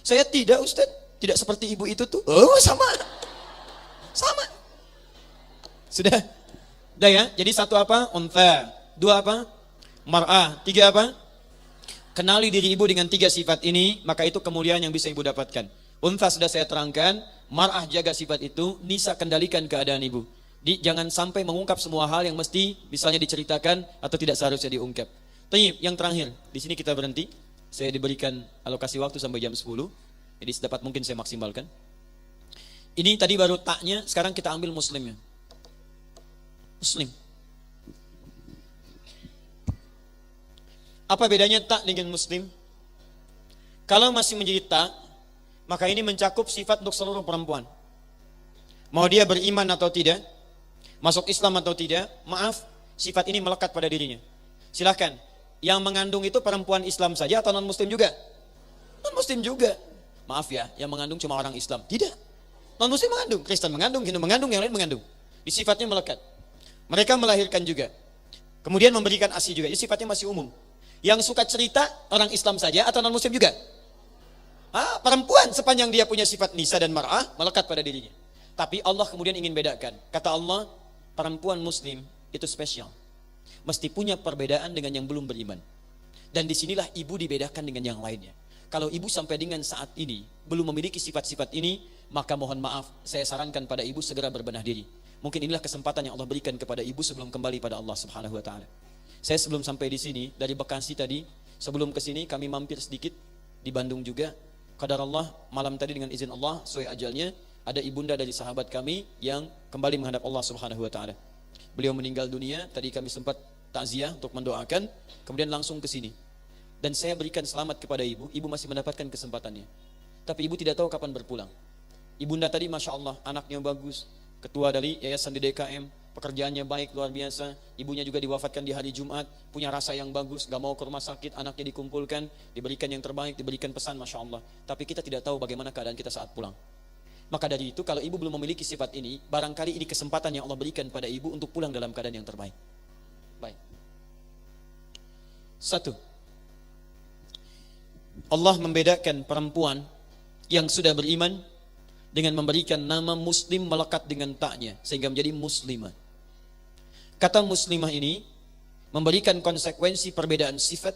Saya tidak Ustaz, tidak seperti ibu itu tuh. Oh sama. Sudah. Udah ya. Jadi satu apa? Untha. Dua apa? Mar'ah. Tiga apa? Kenali diri ibu dengan tiga sifat ini, maka itu kemuliaan yang bisa ibu dapatkan. Untha sudah saya terangkan. Mar'ah jaga sifat itu. Nisa kendalikan keadaan ibu. Jangan sampai mengungkap semua hal yang mesti misalnya diceritakan atau tidak seharusnya diungkap. Tayyib, yang terakhir. Di sini kita berhenti. Saya diberikan alokasi waktu sampai jam 10. Jadi sedapat mungkin saya maksimalkan. Ini tadi baru taknya, sekarang kita ambil muslimnya. Muslim. Apa bedanya tak dengan muslim? Kalau masih menjadi tak, maka ini mencakup sifat untuk seluruh perempuan. Mau dia beriman atau tidak, masuk Islam atau tidak, maaf, sifat ini melekat pada dirinya. Silahkan, yang mengandung itu perempuan Islam saja atau non-muslim juga? Non-muslim juga. Maaf ya, yang mengandung cuma orang Islam. Tidak. Non-muslim mengandung, Kristen mengandung, Hindu mengandung, yang lain mengandung. Di sifatnya melekat. Mereka melahirkan juga. Kemudian memberikan ASI juga. Ini sifatnya masih umum. Yang suka cerita orang Islam saja atau non-muslim juga? Perempuan sepanjang dia punya sifat nisa dan mar'ah melekat pada dirinya. Tapi Allah kemudian ingin bedakan. Kata Allah, perempuan muslim itu spesial. Mesti punya perbedaan dengan yang belum beriman. Dan disinilah ibu dibedakan dengan yang lainnya. Kalau ibu sampai dengan saat ini belum memiliki sifat-sifat ini, maka mohon maaf, saya sarankan pada ibu segera berbenah diri. Mungkin inilah kesempatan yang Allah berikan kepada ibu sebelum kembali pada Allah Subhanahu wa taala. Saya sebelum sampai di sini dari Bekasi tadi, sebelum ke sini kami mampir sedikit di Bandung juga. Qadar Allah, malam tadi dengan izin Allah sesuai ajalnya, ada ibunda dari sahabat kami yang kembali menghadap Allah Subhanahu wa taala. Beliau meninggal dunia, tadi kami sempat takziah untuk mendoakan, kemudian langsung ke sini. Dan saya berikan selamat kepada ibu masih mendapatkan kesempatannya. Tapi ibu tidak tahu kapan berpulang. Ibunda tadi Masya Allah, anaknya bagus, ketua dari yayasan di DKM, pekerjaannya baik, luar biasa. Ibunya juga diwafatkan di hari Jumat, punya rasa yang bagus, gak mau ke rumah sakit, anaknya dikumpulkan, diberikan yang terbaik, diberikan pesan Masya Allah. Tapi kita tidak tahu bagaimana keadaan kita saat pulang. Maka dari itu, kalau ibu belum memiliki sifat ini, barangkali ini kesempatan yang Allah berikan pada ibu untuk pulang dalam keadaan yang terbaik. Baik. Satu, Allah membedakan perempuan yang sudah beriman dengan memberikan nama muslim melekat dengan taknya sehingga menjadi muslimah. Kata muslimah ini memberikan konsekuensi perbedaan sifat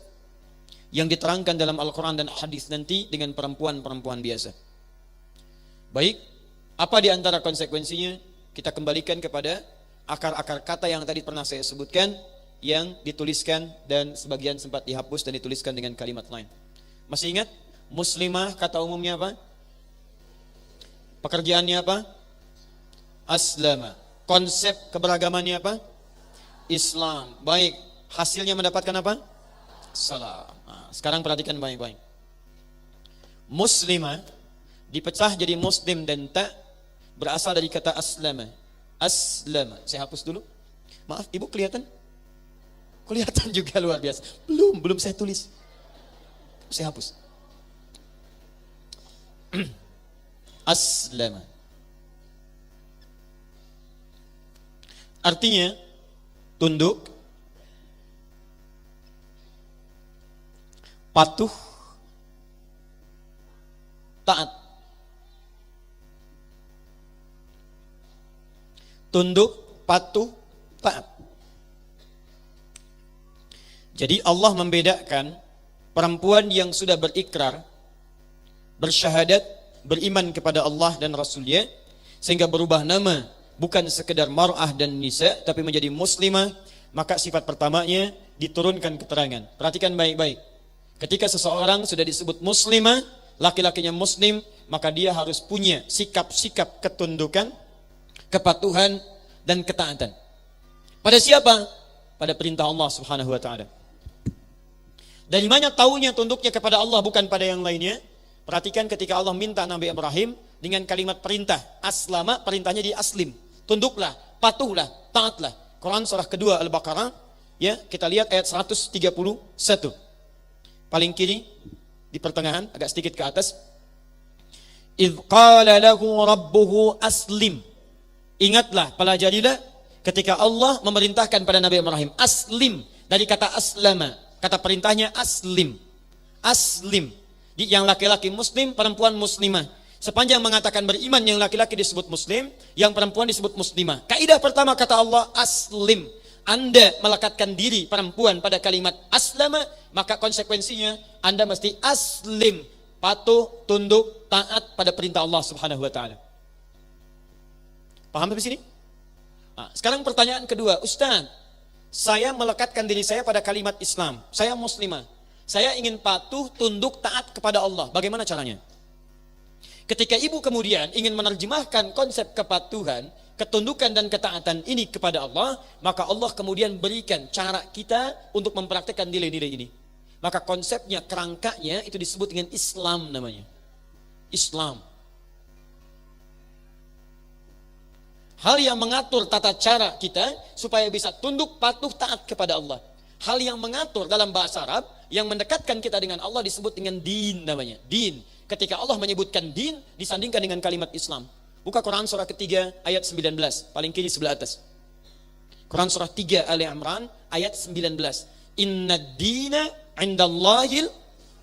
yang diterangkan dalam Al-Quran dan hadis nanti dengan perempuan-perempuan biasa. Baik, apa di antara konsekuensinya? Kita kembalikan kepada akar-akar kata yang tadi pernah saya sebutkan, yang dituliskan dan sebagian sempat dihapus dan dituliskan dengan kalimat lain. Masih ingat? Muslimah kata umumnya apa? Pekerjaannya apa? Aslama. Konsep keberagamannya apa? Islam. Baik, hasilnya mendapatkan apa? Salam. Nah, sekarang perhatikan baik-baik. Muslimah dipecah jadi muslim dan ta berasal dari kata aslama. Aslama. Saya hapus dulu. Maaf, ibu kelihatan? Kelihatan juga luar biasa. Belum saya tulis. Saya hapus. Aslama. Artinya tunduk, patuh, taat. Tunduk, patuh, taat. Jadi Allah membedakan perempuan yang sudah berikrar, bersyahadat, beriman kepada Allah dan Rasulnya, sehingga berubah nama, bukan sekedar mar'ah dan nisa, tapi menjadi muslimah, maka sifat pertamanya diturunkan keterangan. Perhatikan baik-baik. Ketika seseorang sudah disebut muslimah, laki-lakinya muslim, maka dia harus punya sikap-sikap ketundukan, kepatuhan, dan ketaatan. Pada siapa? Pada perintah Allah Subhanahu wa ta'ala. Dari mana taunya tunduknya kepada Allah bukan pada yang lainnya? Perhatikan ketika Allah minta Nabi Ibrahim dengan kalimat perintah, aslama, perintahnya di aslim. Tunduklah, patuhlah, taatlah. Quran surah kedua Al-Baqarah, ya, kita lihat ayat 131. Paling kiri di pertengahan, agak sedikit ke atas. Idz qala lahu rabbuhu aslim. Ingatlah, pelajarilah ketika Allah memerintahkan pada Nabi Ibrahim aslim, dari kata aslama. Kata perintahnya aslim. Aslim. Yang laki-laki muslim, perempuan muslimah. Sepanjang mengatakan beriman, yang laki-laki disebut muslim, yang perempuan disebut muslimah. Kaidah pertama kata Allah aslim. Anda melekatkan diri perempuan pada kalimat aslama, maka konsekuensinya Anda mesti aslim, patuh, tunduk, taat pada perintah Allah Subhanahu wa taala. Paham sampai sini? Nah, sekarang pertanyaan kedua, Ustaz, saya melekatkan diri saya pada kalimat Islam. Saya muslimah. Saya ingin patuh, tunduk, taat kepada Allah. Bagaimana caranya? Ketika ibu kemudian ingin menerjemahkan konsep kepatuhan, ketundukan dan ketaatan ini kepada Allah, maka Allah kemudian berikan cara kita untuk mempraktikkan nilai-nilai ini. Maka konsepnya, kerangkanya itu disebut dengan Islam namanya. Islam. Hal yang mengatur tata cara kita supaya bisa tunduk, patuh, taat kepada Allah. Hal yang mengatur dalam bahasa Arab yang mendekatkan kita dengan Allah disebut dengan din namanya. Din. Ketika Allah menyebutkan din disandingkan dengan kalimat Islam. Buka Quran surah ketiga ayat 19, paling kiri sebelah atas. Quran surah 3 Ali Imran ayat 19. Inna dina indallahil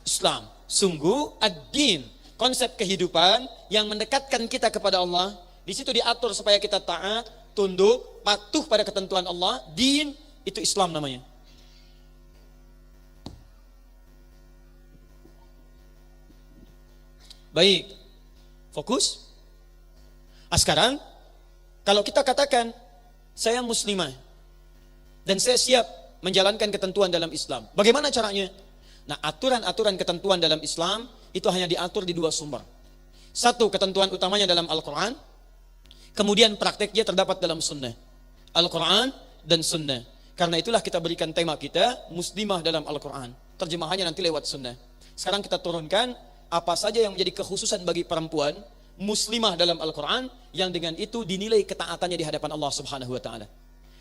Islam. Sungguh ad-din, konsep kehidupan yang mendekatkan kita kepada Allah. Di situ diatur supaya kita taat, tunduk, patuh pada ketentuan Allah. Din itu Islam namanya. Baik, fokus. Sekarang, kalau kita katakan, saya muslimah, dan saya siap menjalankan ketentuan dalam Islam. Bagaimana caranya? Nah, aturan-aturan ketentuan dalam Islam, itu hanya diatur di dua sumber. Satu, ketentuan utamanya dalam Al-Quran, kemudian prakteknya terdapat dalam sunnah. Al-Quran dan sunnah. Karena itulah kita berikan tema kita, muslimah dalam Al-Quran. Terjemahannya nanti lewat sunnah. Sekarang kita turunkan, apa saja yang menjadi kekhususan bagi perempuan muslimah dalam Al-Quran yang dengan itu dinilai ketaatannya di hadapan Allah Subhanahu wa taala.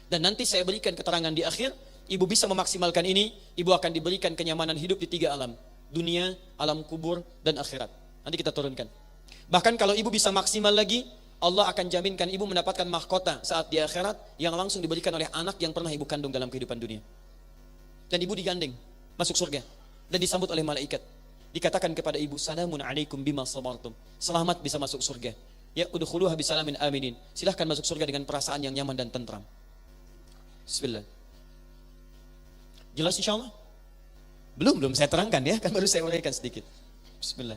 Dan nanti saya berikan keterangan di akhir, ibu bisa memaksimalkan ini, ibu akan diberikan kenyamanan hidup di 3 alam, dunia, alam kubur, dan akhirat. Nanti kita turunkan. Bahkan kalau ibu bisa maksimal lagi, Allah akan jaminkan ibu mendapatkan mahkota saat di akhirat yang langsung diberikan oleh anak yang pernah ibu kandung dalam kehidupan dunia. Dan ibu digandeng masuk surga dan disambut oleh malaikat. Dikatakan kepada ibu, salamun alaikum bima sabartum. Selamat bisa masuk surga. Ya, udkhuluha bisalamin aminin. Silahkan masuk surga dengan perasaan yang nyaman dan tentram. Bismillah. Jelas insyaallah? Belum saya terangkan ya, kan baru saya uraikan sedikit. Bismillah.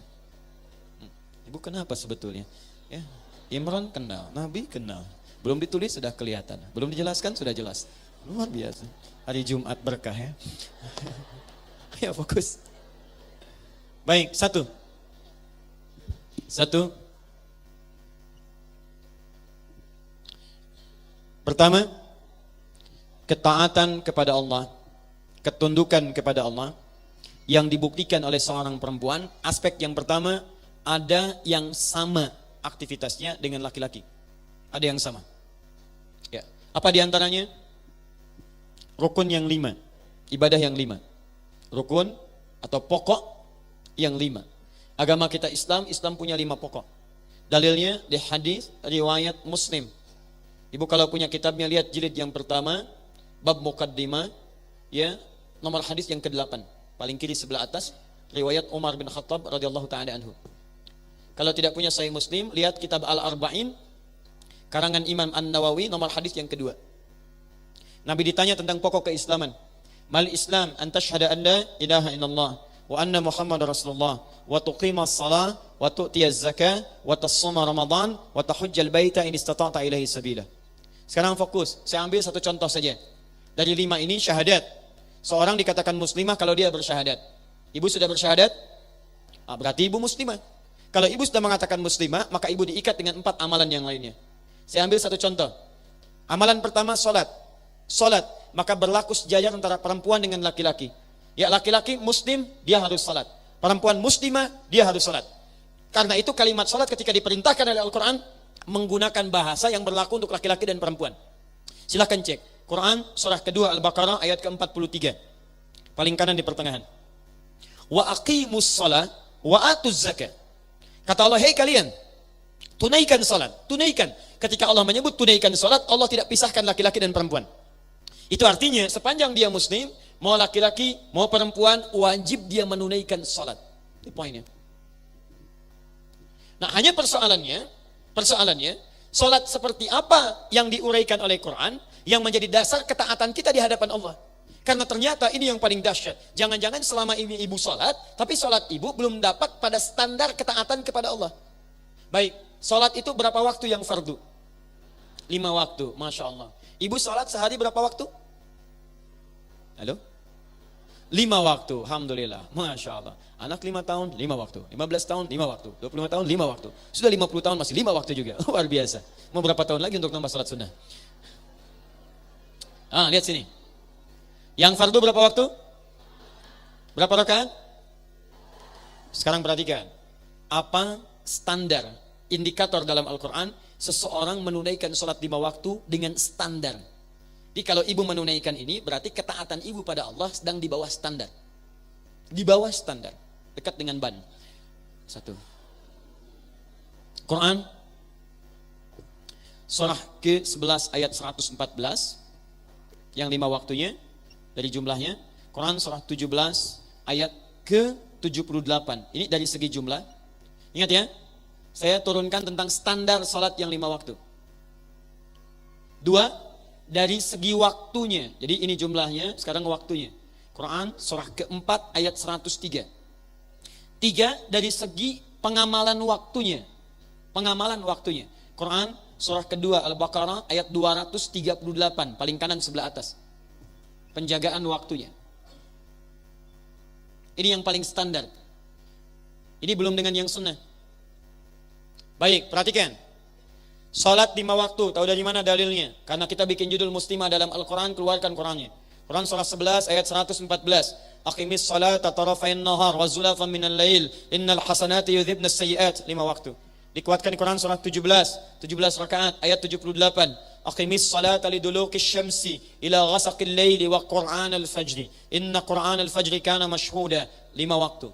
Ibu kenapa sebetulnya? Ya, Imran kenal, Nabi kenal. Belum ditulis sudah kelihatan. Belum dijelaskan sudah jelas. Luar biasa. Hari Jumat berkah ya. Ya, fokus. Baik, satu. Pertama, ketaatan kepada Allah, ketundukan kepada Allah yang dibuktikan oleh seorang perempuan. Aspek yang pertama, ada yang sama aktivitasnya dengan laki-laki. Ada yang sama. Ya. Apa diantaranya? Rukun yang 5, ibadah yang 5. Rukun atau pokok yang 5. Agama kita Islam punya 5 pokok. Dalilnya di hadis riwayat Muslim. Ibu kalau punya kitabnya lihat jilid yang pertama, bab muqaddimah, ya, nomor hadis yang ke-8, paling kiri sebelah atas, riwayat Umar bin Khattab radhiyallahu taala anhu. Kalau tidak punya Sahih Muslim, lihat kitab Al-Arba'in karangan Imam An-Nawawi, nomor hadis yang kedua. Nabi ditanya tentang pokok keislaman. Mal Islam an tashhada an la ilaha illallah wa anna Muhammadar Rasulullah wa tuqimas shalah wa tu'tiyaz zakah wa tasuma Ramadan wa tahujjal baita in istata'ta ilaihi sabila. Sekarang fokus, saya ambil satu contoh saja. Dari 5 ini syahadat. Seorang dikatakan muslimah kalau dia bersyahadat. Ibu sudah bersyahadat? Berarti ibu muslimah. Kalau ibu sudah mengatakan muslimah, maka ibu diikat dengan 4 amalan yang lainnya. Saya ambil satu contoh. Amalan pertama salat. Salat, maka berlaku sejajar antara perempuan dengan laki-laki. Ya, laki-laki muslim, dia harus salat. Perempuan muslimah, dia harus salat. Karena itu kalimat salat ketika diperintahkan oleh Al-Quran menggunakan bahasa yang berlaku untuk laki-laki dan perempuan. Silahkan cek Quran surah kedua Al-Baqarah ayat ke-43, paling kanan di pertengahan. Wa aqimus shalah wa atuz zakah. Kata Allah, hei kalian, tunaikan salat, tunaikan. Ketika Allah menyebut tunaikan salat, Allah tidak pisahkan laki-laki dan perempuan. Itu artinya sepanjang dia muslim, mau laki-laki mau perempuan, wajib dia menunaikan salat. Itu poinnya. Nah, hanya persoalannya, salat seperti apa yang diuraikan oleh Quran yang menjadi dasar ketaatan kita di hadapan Allah. Karena ternyata ini yang paling dahsyat. Jangan-jangan selama ini ibu salat, tapi salat ibu belum dapat pada standar ketaatan kepada Allah. Baik, salat itu berapa waktu yang fardu? 5 waktu, Masya Allah. Ibu salat sehari berapa waktu? Halo? 5 waktu, Alhamdulillah, Masya Allah. Anak 5 tahun, 5 waktu. 15 tahun, 5 waktu. 25 tahun, 5 waktu. Sudah 50 tahun, masih 5 waktu juga. Luar biasa. Mau berapa tahun lagi untuk nambah salat sunnah? Lihat sini. Yang fardu berapa waktu? Berapa rakaat? Sekarang perhatikan. Apa standar, indikator dalam Al-Quran seseorang menunaikan salat 5 waktu dengan standar? Jadi kalau ibu menunaikan ini, berarti ketaatan ibu pada Allah sedang di bawah standar. Di bawah standar. Dekat dengan ban. 1. Quran surah ke-11 ayat 114. Yang 5 waktunya dari jumlahnya. Quran surah 17 ayat ke-78. Ini dari segi jumlah. Ingat ya, saya turunkan tentang standar salat yang 5 waktu. 2, dari segi waktunya. Jadi ini jumlahnya, sekarang waktunya. Quran surah ke-4 ayat 103. 3, dari segi pengamalan waktunya. Pengamalan waktunya. Quran surah kedua Al-Baqarah ayat 238, paling kanan sebelah atas. Penjagaan waktunya. Ini yang paling standar. Ini belum dengan yang sunnah. Baik, perhatikan. Salat 5 waktu, tahu dari mana dalilnya? Karena kita bikin judul muslimah dalam Al-Quran, keluarkan Qurannya. Quran surah 11 ayat 114. Aqimis salata tarafain nahar wa zulafan minal lail innal hasanati yudhibnas sayyiat. 5 waktu. Dikuatkan Quran surah 17 rakaat ayat 78. Aqimis salata liduluqis syamsi ila ghasaqil laili wa qur'anal fajri. Inna qur'anal fajri kana mashhuda. 5 waktu.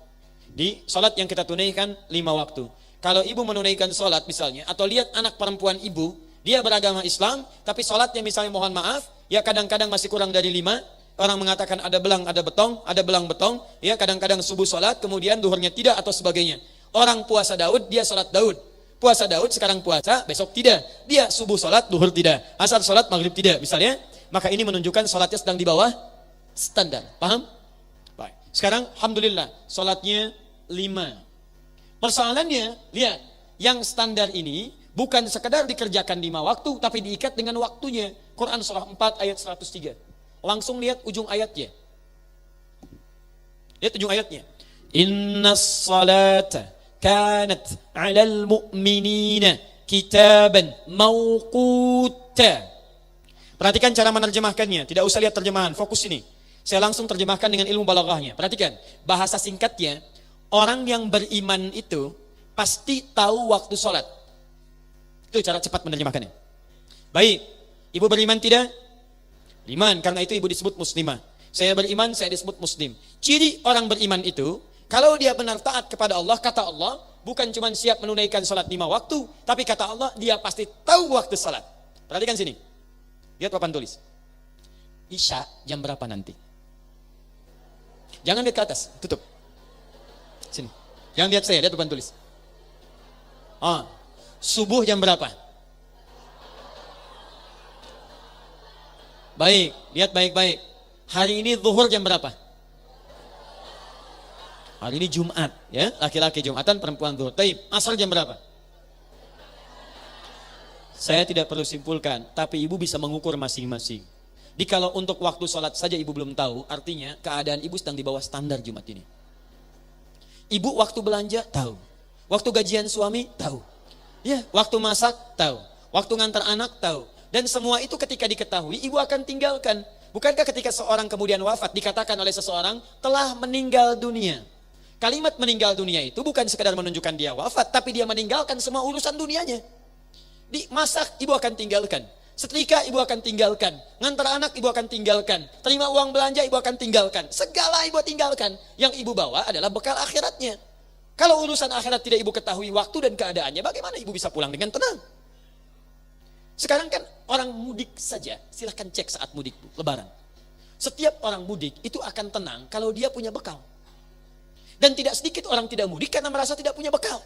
Di salat yang kita tunaikan 5 waktu. Kalau ibu menunaikan salat misalnya, atau lihat anak perempuan ibu, dia beragama Islam, tapi salatnya misalnya mohon maaf, ya kadang-kadang masih kurang dari 5. Orang mengatakan ada belang, ada betong, ada belang betong, ya kadang-kadang subuh salat, kemudian duhurnya tidak atau sebagainya. Orang puasa Daud, dia salat Daud. Puasa Daud, sekarang puasa, besok tidak. Dia subuh salat, duhur tidak. Asar salat, maghrib tidak, misalnya. Maka ini menunjukkan salatnya sedang di bawah standar. Paham? Baik. Sekarang, alhamdulillah, salatnya 5. Persoalannya, lihat, yang standar ini bukan sekedar dikerjakan 5 waktu, tapi diikat dengan waktunya. Quran surah 4 ayat 103. Langsung lihat ujung ayatnya. Lihat ujung ayatnya. Innas salata kanat 'alal mu'minina kitaban mawquta. Perhatikan cara menerjemahkannya, tidak usah lihat terjemahan, fokus ini. Saya langsung terjemahkan dengan ilmu balaghahnya. Perhatikan, bahasa singkatnya, orang yang beriman itu pasti tahu waktu sholat. Itu cara cepat menerjemahkannya. Baik, ibu beriman tidak? Beriman, karena itu ibu disebut muslimah. Saya beriman, saya disebut muslim. Ciri orang beriman itu, kalau dia benar taat kepada Allah, kata Allah, bukan cuma siap menunaikan sholat 5 waktu, tapi kata Allah, dia pasti tahu waktu sholat. Perhatikan sini. Lihat papan tulis. Isya jam berapa nanti? Jangan lihat ke atas, tutup. Sini. Jangan lihat saya, lihat papan tulis. Subuh jam berapa? Baik, lihat baik-baik. Hari ini zuhur jam berapa? Hari ini Jumat, ya, laki-laki Jumatan, perempuan zuhur. Taib, asar jam berapa? Saya tidak perlu simpulkan, tapi ibu bisa mengukur masing-masing. Jadi kalau untuk waktu sholat saja ibu belum tahu, artinya keadaan ibu sedang di bawah standar Jumat ini. Ibu waktu belanja tahu, waktu gajian suami tahu, ya, waktu masak tahu, waktu ngantar anak tahu, dan semua itu ketika diketahui ibu akan tinggalkan. Bukankah ketika seorang kemudian wafat dikatakan oleh seseorang telah meninggal dunia? Kalimat meninggal dunia itu bukan sekadar menunjukkan dia wafat, tapi dia meninggalkan semua urusan dunianya. Di masak ibu akan tinggalkan, setrika ibu akan tinggalkan, ngantar anak ibu akan tinggalkan, terima uang belanja ibu akan tinggalkan, segala ibu tinggalkan. Yang ibu bawa adalah bekal akhiratnya. Kalau urusan akhirat tidak ibu ketahui waktu dan keadaannya, bagaimana ibu bisa pulang dengan tenang? Sekarang kan orang mudik saja, silahkan cek saat mudik bu, lebaran. Setiap orang mudik itu akan tenang kalau dia punya bekal. Dan tidak sedikit orang tidak mudik karena merasa tidak punya bekal.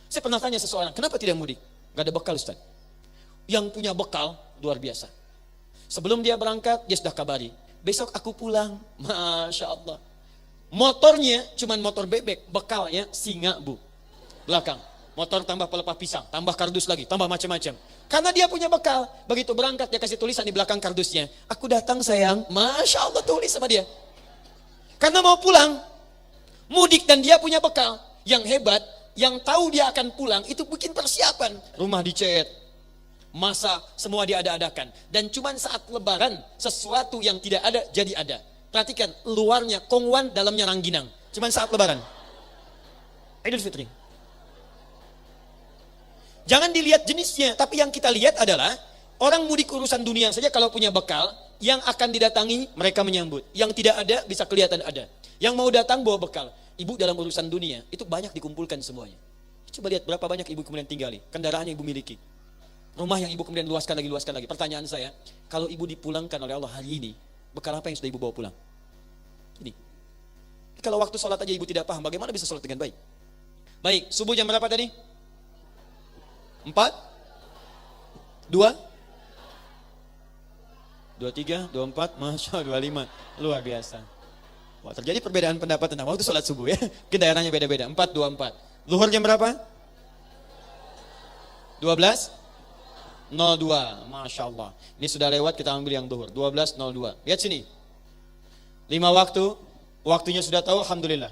Saya pernah tanya seseorang, kenapa tidak mudik? Gak ada bekal Ustaz. Yang punya bekal luar biasa. Sebelum dia berangkat, dia sudah kabari, besok aku pulang. Masya Allah. Motornya cuman motor bebek, bekalnya singa bu. Belakang, motor tambah pelepah pisang, tambah kardus lagi, tambah macam-macam. Karena dia punya bekal. Begitu berangkat dia kasih tulisan di belakang kardusnya, aku datang sayang. Masya Allah, tulis sama dia. Karena mau pulang, mudik dan dia punya bekal. Yang hebat, yang tahu dia akan pulang itu bikin persiapan. Rumah dicat, masak, semua diada-adakan. Dan cuman saat lebaran, sesuatu yang tidak ada jadi ada. Perhatikan, luarnya kongwan, dalamnya rangginang. Cuman saat lebaran. Idul Fitri. Jangan dilihat jenisnya, tapi yang kita lihat adalah orang mudik urusan dunia saja kalau punya bekal, yang akan didatangi mereka menyambut. Yang tidak ada bisa kelihatan ada. Yang mau datang bawa bekal. Ibu dalam urusan dunia itu banyak dikumpulkan semuanya. Coba lihat berapa banyak ibu kemudian tinggali, kendaraan yang ibu miliki. Rumah yang ibu kemudian luaskan lagi. Pertanyaan saya, kalau ibu dipulangkan oleh Allah hari ini, bekal apa yang sudah ibu bawa pulang? Ini. Kalau waktu sholat aja ibu tidak paham, bagaimana bisa sholat dengan baik? Baik, subuh jam berapa tadi? 4? 2? 23, 24, Masya Allah, 25. Luar biasa. Wah, terjadi perbedaan pendapat tentang waktu sholat subuh ya. Ke daerahnya beda-beda. 4, 24. Zuhur jam berapa? 12? 02. Masya Allah. Ini sudah lewat, kita ambil yang zuhur. 12.02. Lihat sini. 5 waktu. Waktunya sudah tahu, alhamdulillah.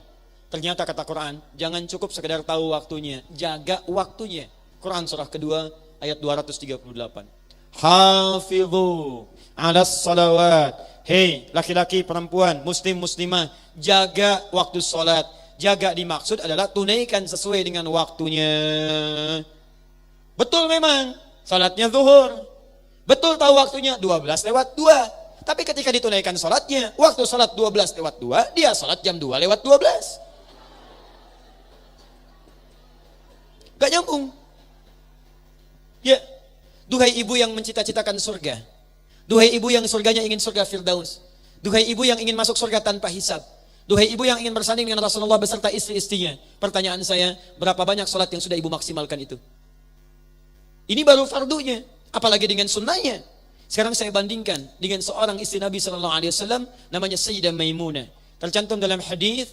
Ternyata kata Quran, jangan cukup sekedar tahu waktunya, jaga waktunya. Quran surah kedua ayat 238. Hafidhu 'alas salawat. Hei laki-laki, perempuan, muslim, muslimah, jaga waktu sholat. Jaga dimaksud adalah tunaikan sesuai dengan waktunya. Betul memang, sholatnya zuhur. Betul tahu waktunya 12:02. Tapi ketika ditunaikan sholatnya, waktu sholat 12:02, dia sholat jam 2:12. Gak nyambung. Ya, duhai ibu yang mencita-citakan surga. Duhai ibu yang surganya ingin surga Firdaus. Duhai ibu yang ingin masuk surga tanpa hisab. Duhai ibu yang ingin bersanding dengan Rasulullah beserta istri-istrinya. Pertanyaan saya, berapa banyak sholat yang sudah ibu maksimalkan itu? Ini baru fardunya, apalagi dengan sunnahnya. Sekarang saya bandingkan dengan seorang istri Nabi SAW, namanya Sayyidah Maimunah. Tercantum dalam hadis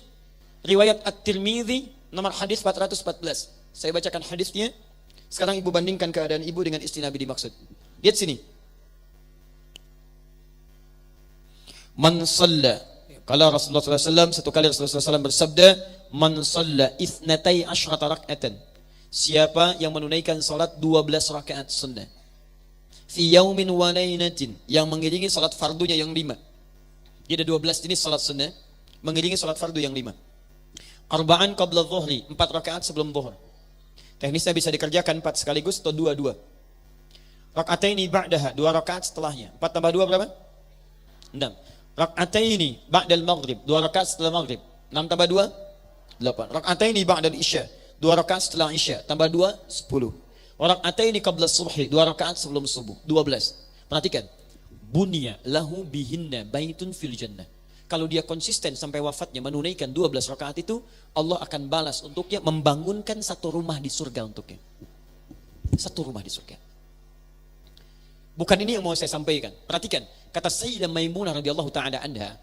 riwayat At-Tirmidzi, nomor hadis 414. Saya bacakan hadisnya. Sekarang ibu bandingkan keadaan ibu dengan istri Nabi dimaksud. Lihat sini. Man shalla, kalau Rasulullah SAW, satu kali Rasulullah SAW bersabda, man shalla ithnatai asyrata rak'atan. Siapa yang menunaikan salat 12 rakaat sunnah. fi yaumin wa lailatin, yang mengiringi salat fardunya yang 5. Dia ada 12 jenis salat sunnah mengiringi salat fardu yang 5. Arba'an qabla dhuhri, 4 rakaat sebelum zuhur. Teknisnya bisa dikerjakan 4 sekaligus atau 2-2. Raka'ataini ba'daha, 2 rakaat setelahnya. 4 tambah 2 berapa? 6. Raka'ataini ba'dal maghrib, 2 rakaat setelah maghrib. 6 tambah 2? 8. Raka'ataini ba'dal isya, 2 rakaat setelah isya. Tambah 2, 10. Raka'ataini qabla subhi, 2 rakaat sebelum subuh. 12. Perhatikan. Bunya lahu bihinna baitun fil jannah. Kalau dia konsisten sampai wafatnya menunaikan 12 rakaat itu, Allah akan balas untuknya, membangunkan satu rumah di surga untuknya. Satu rumah di surga. Bukan ini yang mau saya sampaikan. Perhatikan, kata Sayyidah Maimunah radhiyallahu taala anha,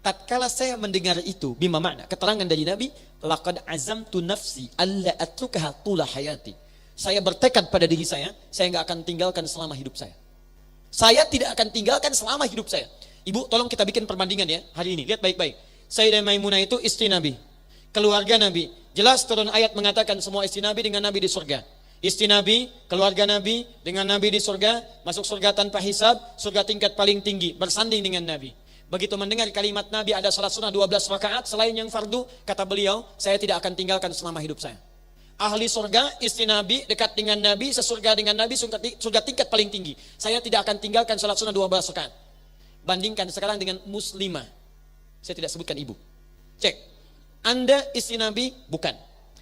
tatkala saya mendengar itu, bima makna keterangan dari Nabi, laqad azamtu nafsi alla atrukaha tula hayati. Saya bertekad pada diri saya enggak akan tinggalkan selama hidup saya. Saya tidak akan tinggalkan selama hidup saya. Ibu, tolong kita bikin perbandingan ya hari ini. Lihat baik-baik. Sayyidah Maimunah itu istri Nabi, keluarga Nabi. Jelas turun ayat mengatakan semua istri Nabi dengan Nabi di surga. Istri Nabi, keluarga Nabi dengan Nabi di surga, masuk surga tanpa hisab, surga tingkat paling tinggi, bersanding dengan Nabi. Begitu mendengar kalimat Nabi ada salat sunnah 12 rakaat selain yang fardu, kata beliau, saya tidak akan tinggalkan selama hidup saya. Ahli surga, istri Nabi, dekat dengan Nabi, sesurga dengan Nabi, surga tingkat paling tinggi. Saya tidak akan tinggalkan salat sunnah 12 rakaat. Bandingkan sekarang dengan muslimah. Saya tidak sebutkan ibu. Cek. Anda istri Nabi? Bukan.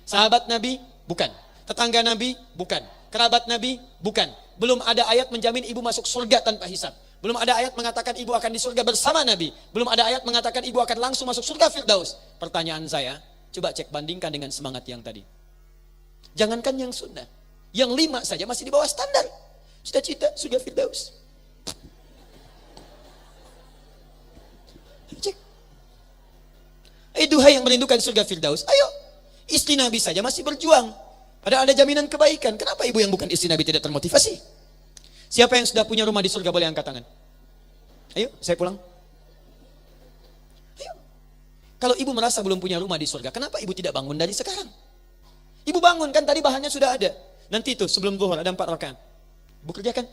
Sahabat Nabi? Bukan. Tetangga Nabi? Bukan. Kerabat Nabi? Bukan. Belum ada ayat menjamin ibu masuk surga tanpa hisab. Belum ada ayat mengatakan ibu akan di surga bersama Nabi. Belum ada ayat mengatakan ibu akan langsung masuk surga Firdaus. Pertanyaan saya, coba cek bandingkan dengan semangat yang tadi. Jangankan yang sunnah, yang 5 saja masih di bawah standar. Cita-cita surga Firdaus. Cek. Duhai yang merindukan surga Firdaus, ayo. Istri Nabi saja masih berjuang. Padahal ada jaminan kebaikan. Kenapa ibu yang bukan istri Nabi tidak termotivasi? Siapa yang sudah punya rumah di surga boleh angkat tangan? Ayo, saya pulang. Ayo. Kalau ibu merasa belum punya rumah di surga, kenapa ibu tidak bangun dari sekarang? Ibu bangun, kan tadi bahannya sudah ada. Nanti itu sebelum zuhur ada 4 rakaat. Ibu kerjakan.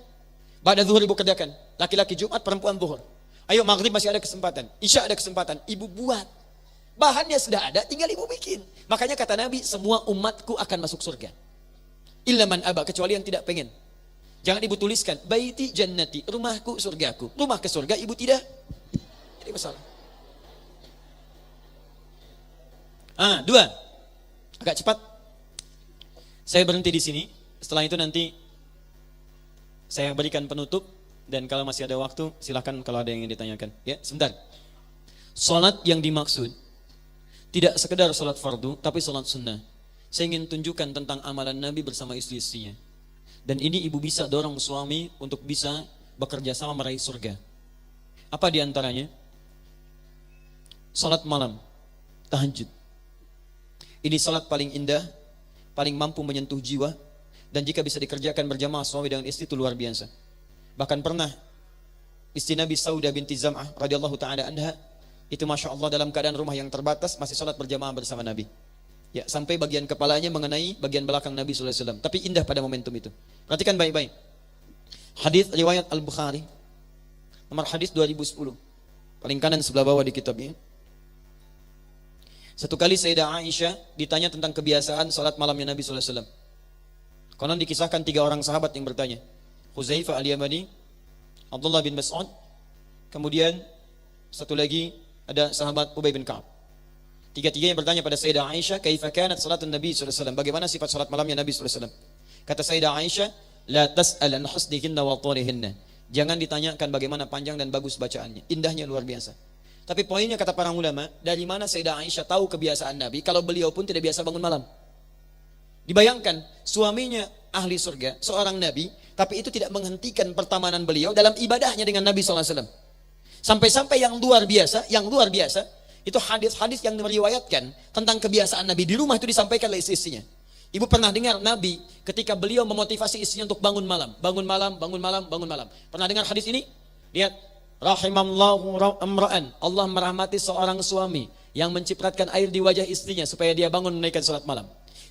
Ba'da zuhur ibu kerjakan. Laki-laki Jumat, perempuan zuhur. Ayo maghrib masih ada kesempatan. Isya ada kesempatan. Ibu buat. Bahannya sudah ada, tinggal ibu bikin. Makanya kata Nabi, semua umatku akan masuk surga. Illa man aba, kecuali yang tidak pengen. Jangan ibu tuliskan, baiti jannati, rumahku surgaku. Rumah ke surga ibu tidak. Jadi masalah. 2. Agak cepat. Saya berhenti di sini. Setelah itu nanti saya berikan penutup, dan kalau masih ada waktu silahkan kalau ada yang ingin ditanyakan. Ya, sebentar. Salat yang dimaksud tidak sekedar salat fardu, tapi salat sunnah. Saya ingin tunjukkan tentang amalan Nabi bersama istri-istrinya. Dan ini ibu bisa dorong suami untuk bisa bekerja sama meraih surga. Apa diantaranya? Salat malam, tahajud. Ini salat paling indah, paling mampu menyentuh jiwa, dan jika bisa dikerjakan berjamaah suami dengan istri itu luar biasa. Bahkan pernah istri Nabi Saudah binti Zam'ah radhiyallahu taala anha itu masya Allah dalam keadaan rumah yang terbatas masih salat berjamaah bersama Nabi. Ya, sampai bagian kepalanya mengenai bagian belakang Nabi sallallahu alaihi wasallam. Tapi indah pada momentum itu. Perhatikan baik-baik. Hadis riwayat Al-Bukhari nomor hadis 2010. Paling kanan sebelah bawah di kitabnya. Satu kali Sayyidah Aisyah ditanya tentang kebiasaan salat malamnya Nabi sallallahu alaihi wasallam. Konon dikisahkan 3 orang sahabat yang bertanya. Huzaifah al-Yamani, Abdullah bin Mas'ud, kemudian satu lagi ada sahabat Ubay bin Ka'ab. Tiga-tiganya bertanya pada Sayyidah Aisyah, kaifa kanat salatun Nabi sallallahu alaihi wasallam? Bagaimana sifat salat malamnya Nabi sallallahu alaihi wasallam? Kata Sayyidah Aisyah, la tas'al an husnihinna wa turihinna. Jangan ditanyakan bagaimana panjang dan bagus bacaannya. Indahnya luar biasa. Tapi poinnya kata para ulama, dari mana Sayyidah Aisyah tahu kebiasaan Nabi kalau beliau pun tidak biasa bangun malam? Dibayangkan suaminya ahli surga, seorang nabi, tapi itu tidak menghentikan pertemanan beliau dalam ibadahnya dengan Nabi sallallahu alaihi wasallam. Sampai-sampai yang luar biasa, itu hadis-hadis yang meriwayatkan tentang kebiasaan Nabi di rumah itu disampaikan oleh istri-istrinya. Ibu pernah dengar Nabi ketika beliau memotivasi istrinya untuk bangun malam. Pernah dengar hadis ini? Lihat, rahimallahu amra'an. Allah merahmati seorang suami yang mencipratkan air di wajah istrinya supaya dia bangun menunaikan salat malam.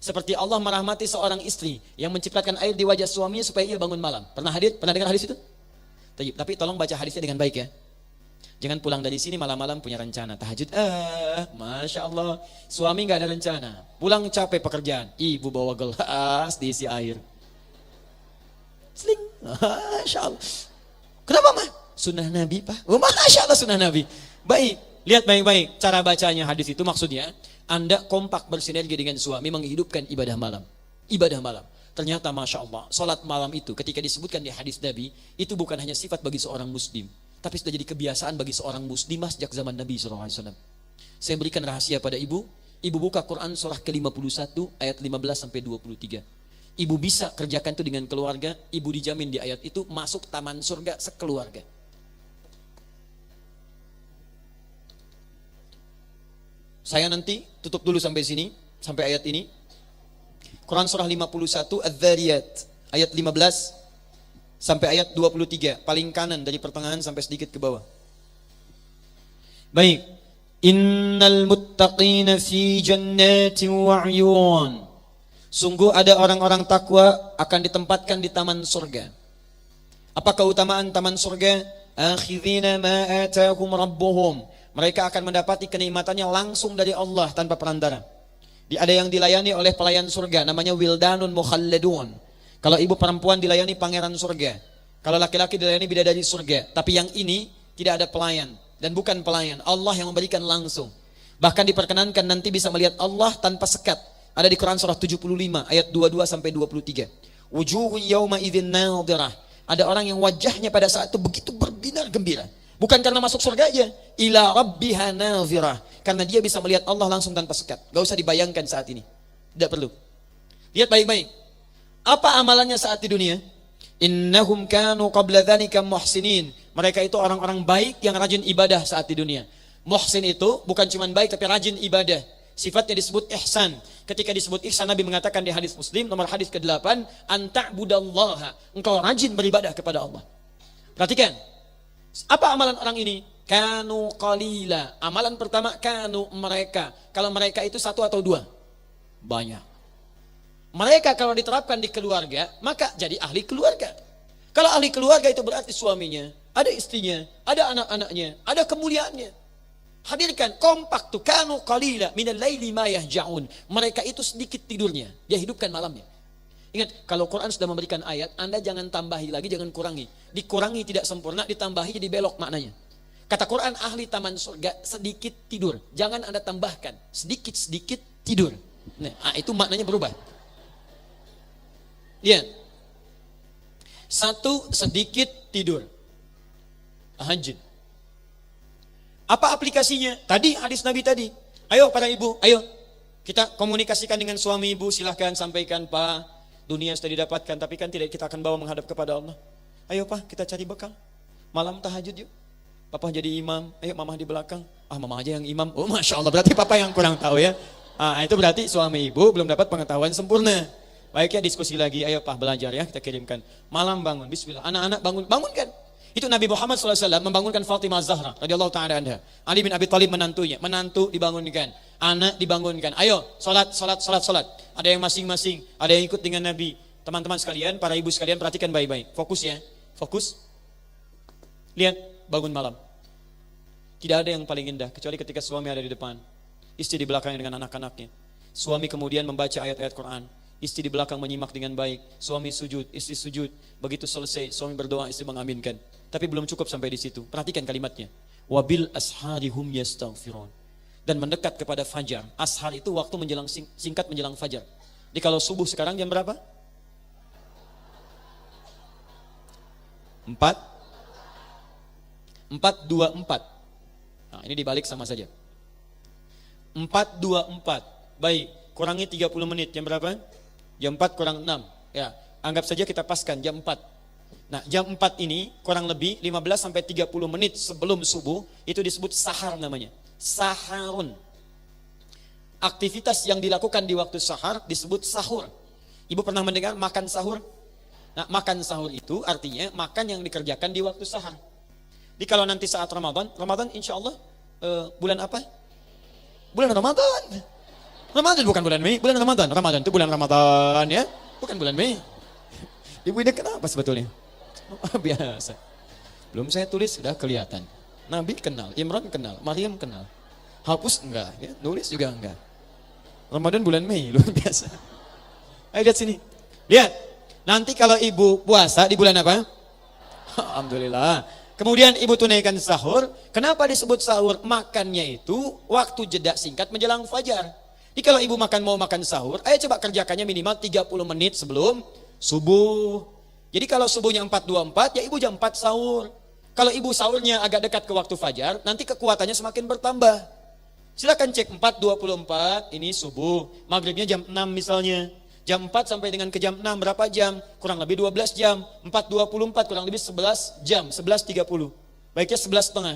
Seperti Allah merahmati seorang istri yang mencipratkan air di wajah suaminya supaya ia bangun malam. Pernah dengar hadis itu? Tapi tolong baca hadisnya dengan baik ya. Jangan pulang dari sini malam-malam punya rencana tahajud. Masya Allah, suami nggak ada rencana. Pulang capek pekerjaan, ibu bawa gelas diisi air. Sling, Masya Allah. Kenapa mah? Sunnah Nabi Pak. Oh, Masya Allah sunnah Nabi. Baik, lihat baik-baik cara bacanya hadis itu, maksudnya Anda kompak bersinergi dengan suami menghidupkan ibadah malam. Ibadah malam. Ternyata Masya Allah, sholat malam itu ketika disebutkan di hadis Nabi, itu bukan hanya sifat bagi seorang muslim, tapi sudah jadi kebiasaan bagi seorang muslimah sejak zaman Nabi SAW. Saya berikan rahasia pada ibu buka Quran surah ke-51 ayat 15 sampai 23. Ibu bisa kerjakan itu dengan keluarga, ibu dijamin di ayat itu masuk taman surga sekeluarga. Saya nanti tutup dulu sampai sini, sampai ayat ini. Quran surah 51 Adz-Dzariyat ayat 15 sampai ayat 23, paling kanan dari pertengahan sampai sedikit ke bawah. Baik. Innal muttaqina fi jannatin wa 'uyun. Sungguh ada orang-orang takwa akan ditempatkan di taman surga. Apa keutamaan taman surga? Akhidhina ma atahum rabbuhum. Mereka akan mendapati kenikmatannya langsung dari Allah tanpa perantara. Ada yang dilayani oleh pelayan surga, namanya wildanun mukhalladun. Kalau ibu perempuan dilayani pangeran surga, kalau laki-laki dilayani bidadari surga. Tapi yang ini tidak ada pelayan dan bukan pelayan, Allah yang memberikan langsung. Bahkan diperkenankan nanti bisa melihat Allah tanpa sekat. Ada di Quran surah 75 ayat 22 sampai 23. Wujuhun yauma idzin nadhirah. Ada orang yang wajahnya pada saat itu begitu berbinar gembira. Bukan karena masuk surga aja, ila rabbiha nadhirah, karena dia bisa melihat Allah langsung tanpa sekat. Gak usah dibayangkan saat ini, tidak perlu. Lihat baik-baik. Apa amalannya saat di dunia? Innahum kanu qabla dzalika muhsinin. Mereka itu orang-orang baik yang rajin ibadah saat di dunia. Muhsin itu bukan cuma baik tapi rajin ibadah. Sifatnya disebut ihsan. Ketika disebut ihsan, Nabi mengatakan di hadis Muslim nomor hadis ke-8, anta'budallaha, engkau rajin beribadah kepada Allah. Perhatikan. Apa amalan orang ini? Kanu qalila. Amalan pertama, kanu mereka. Kalau mereka itu satu atau dua? Banyak. Mereka kalau diterapkan di keluarga, maka jadi ahli keluarga. Kalau ahli keluarga itu berarti suaminya, ada istrinya, ada anak-anaknya, ada kemuliaannya. Hadirkan kompak tuh, kanu qalila minal laili ma yahja'un. Mereka itu sedikit tidurnya, dia hidupkan malamnya. Ingat, kalau Quran sudah memberikan ayat, Anda jangan tambahi lagi, jangan kurangi. Dikurangi tidak sempurna, ditambahi jadi belok maknanya. Kata Quran, ahli taman surga sedikit tidur. Jangan Anda tambahkan, sedikit-sedikit tidur. Nah, itu maknanya berubah. Lihat. Satu, sedikit tidur. Tahajud. Apa aplikasinya? Tadi hadis Nabi tadi. Ayo para ibu, ayo. Kita komunikasikan dengan suami ibu, silahkan sampaikan, Pak. Dunia sudah didapatkan, tapi kan tidak kita akan bawa menghadap kepada Allah. Ayo Pak, kita cari bekal. Malam tahajud yuk. Papa jadi imam, ayo mama di belakang. Mama aja yang imam. Oh Masya Allah, berarti papa yang kurang tahu ya. Itu berarti suami ibu belum dapat pengetahuan sempurna. Baik ya, diskusi lagi. Ayo Pak, belajar ya, kita kirimkan. Malam bangun, bismillah. Anak-anak bangunkan. Itu Nabi Muhammad SAW membangunkan Fatimah Zahra radhiyallahu ta'ala anha. Ali bin Abi Thalib menantunya, menantu dibangunkan, anak dibangunkan. Ayo, salat. Ada yang masing-masing, ada yang ikut dengan Nabi. Teman-teman sekalian, para ibu sekalian, perhatikan baik-baik. Fokus ya, fokus. Lihat, bangun malam. Tidak ada yang paling indah kecuali ketika suami ada di depan, istri di belakang dengan anak-anaknya. Suami kemudian membaca ayat-ayat Quran. Istri di belakang menyimak dengan baik. Suami sujud, istri sujud. Begitu selesai, suami berdoa, istri mengaminkan. Tapi belum cukup sampai di situ. Perhatikan kalimatnya. Wabil asharihum yastaghfirun. Dan mendekat kepada fajar. Ashar itu waktu menjelang singkat menjelang fajar. Jadi kalau subuh sekarang jam berapa? 4:24. Nah, ini dibalik sama saja. 4:24. Baik, kurangi 30 menit. Jam berapa? Jam 4 kurang 6. Ya, anggap saja kita paskan jam 4. Nah, jam 4 ini kurang lebih 15 sampai 30 menit sebelum subuh itu disebut sahar namanya. Saharun. Aktivitas yang dilakukan di waktu sahar disebut sahur. Ibu pernah mendengar makan sahur? Nah, makan sahur itu artinya makan yang dikerjakan di waktu sahar. Jadi kalau nanti saat Ramadan insya Allah bulan apa? Bulan Ramadan. Ramadan bukan bulan Mei, bulan Ramadan. Ramadan itu bulan Ramadan ya, bukan bulan Mei. Ibu ini kenapa sebetulnya? Biasa. Belum saya tulis sudah kelihatan. Nabi kenal, Imran kenal, Maryam kenal. Hapus enggak, ya, nulis juga enggak. Ramadan bulan Mei, luar biasa. Ayo lihat sini. Lihat. Nanti kalau ibu puasa di bulan apa? Alhamdulillah. Kemudian ibu tunaikan sahur. Kenapa disebut sahur? Makannya itu waktu jeda singkat menjelang fajar. Jadi kalau ibu mau makan sahur, ayo coba kerjakannya minimal 30 menit sebelum subuh. Jadi kalau subuhnya 4.24, ya ibu jam 4 sahur. Kalau ibu sahurnya agak dekat ke waktu fajar, nanti kekuatannya semakin bertambah. Silakan cek 4.24, ini subuh. Maghribnya jam 6 misalnya. Jam 4 sampai dengan ke jam 6 berapa jam? Kurang lebih 12 jam. 4.24 kurang lebih 11 jam, 11.30. Baiknya 11.30.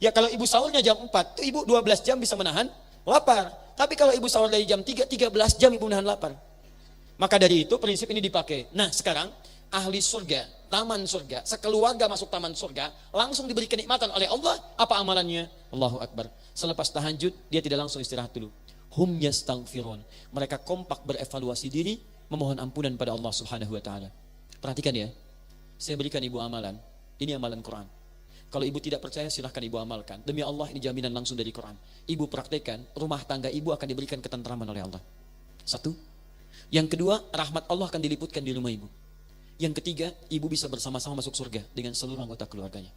Ya kalau ibu sahurnya jam 4, itu ibu 12 jam bisa menahan lapar. Tapi kalau ibu sahur dari jam 3, 13 jam ibu menahan lapar. Maka dari itu prinsip ini dipakai. Nah sekarang ahli surga, taman surga, sekeluarga masuk taman surga, langsung diberi kenikmatan oleh Allah. Apa amalannya? Allahu Akbar. Selepas tahajud, dia tidak langsung istirahat dulu. Hum yastaghfirun. Mereka kompak berevaluasi diri, memohon ampunan pada Allah Subhanahu wa taala. Perhatikan ya. Saya berikan ibu amalan. Ini amalan Quran. Kalau ibu tidak percaya silahkan ibu amalkan. Demi Allah ini jaminan langsung dari Quran. Ibu praktekkan, rumah tangga ibu akan diberikan ketentraman oleh Allah. Satu. Yang kedua, rahmat Allah akan diliputkan di rumah ibu. Yang ketiga, ibu bisa bersama-sama masuk surga dengan seluruh anggota keluarganya.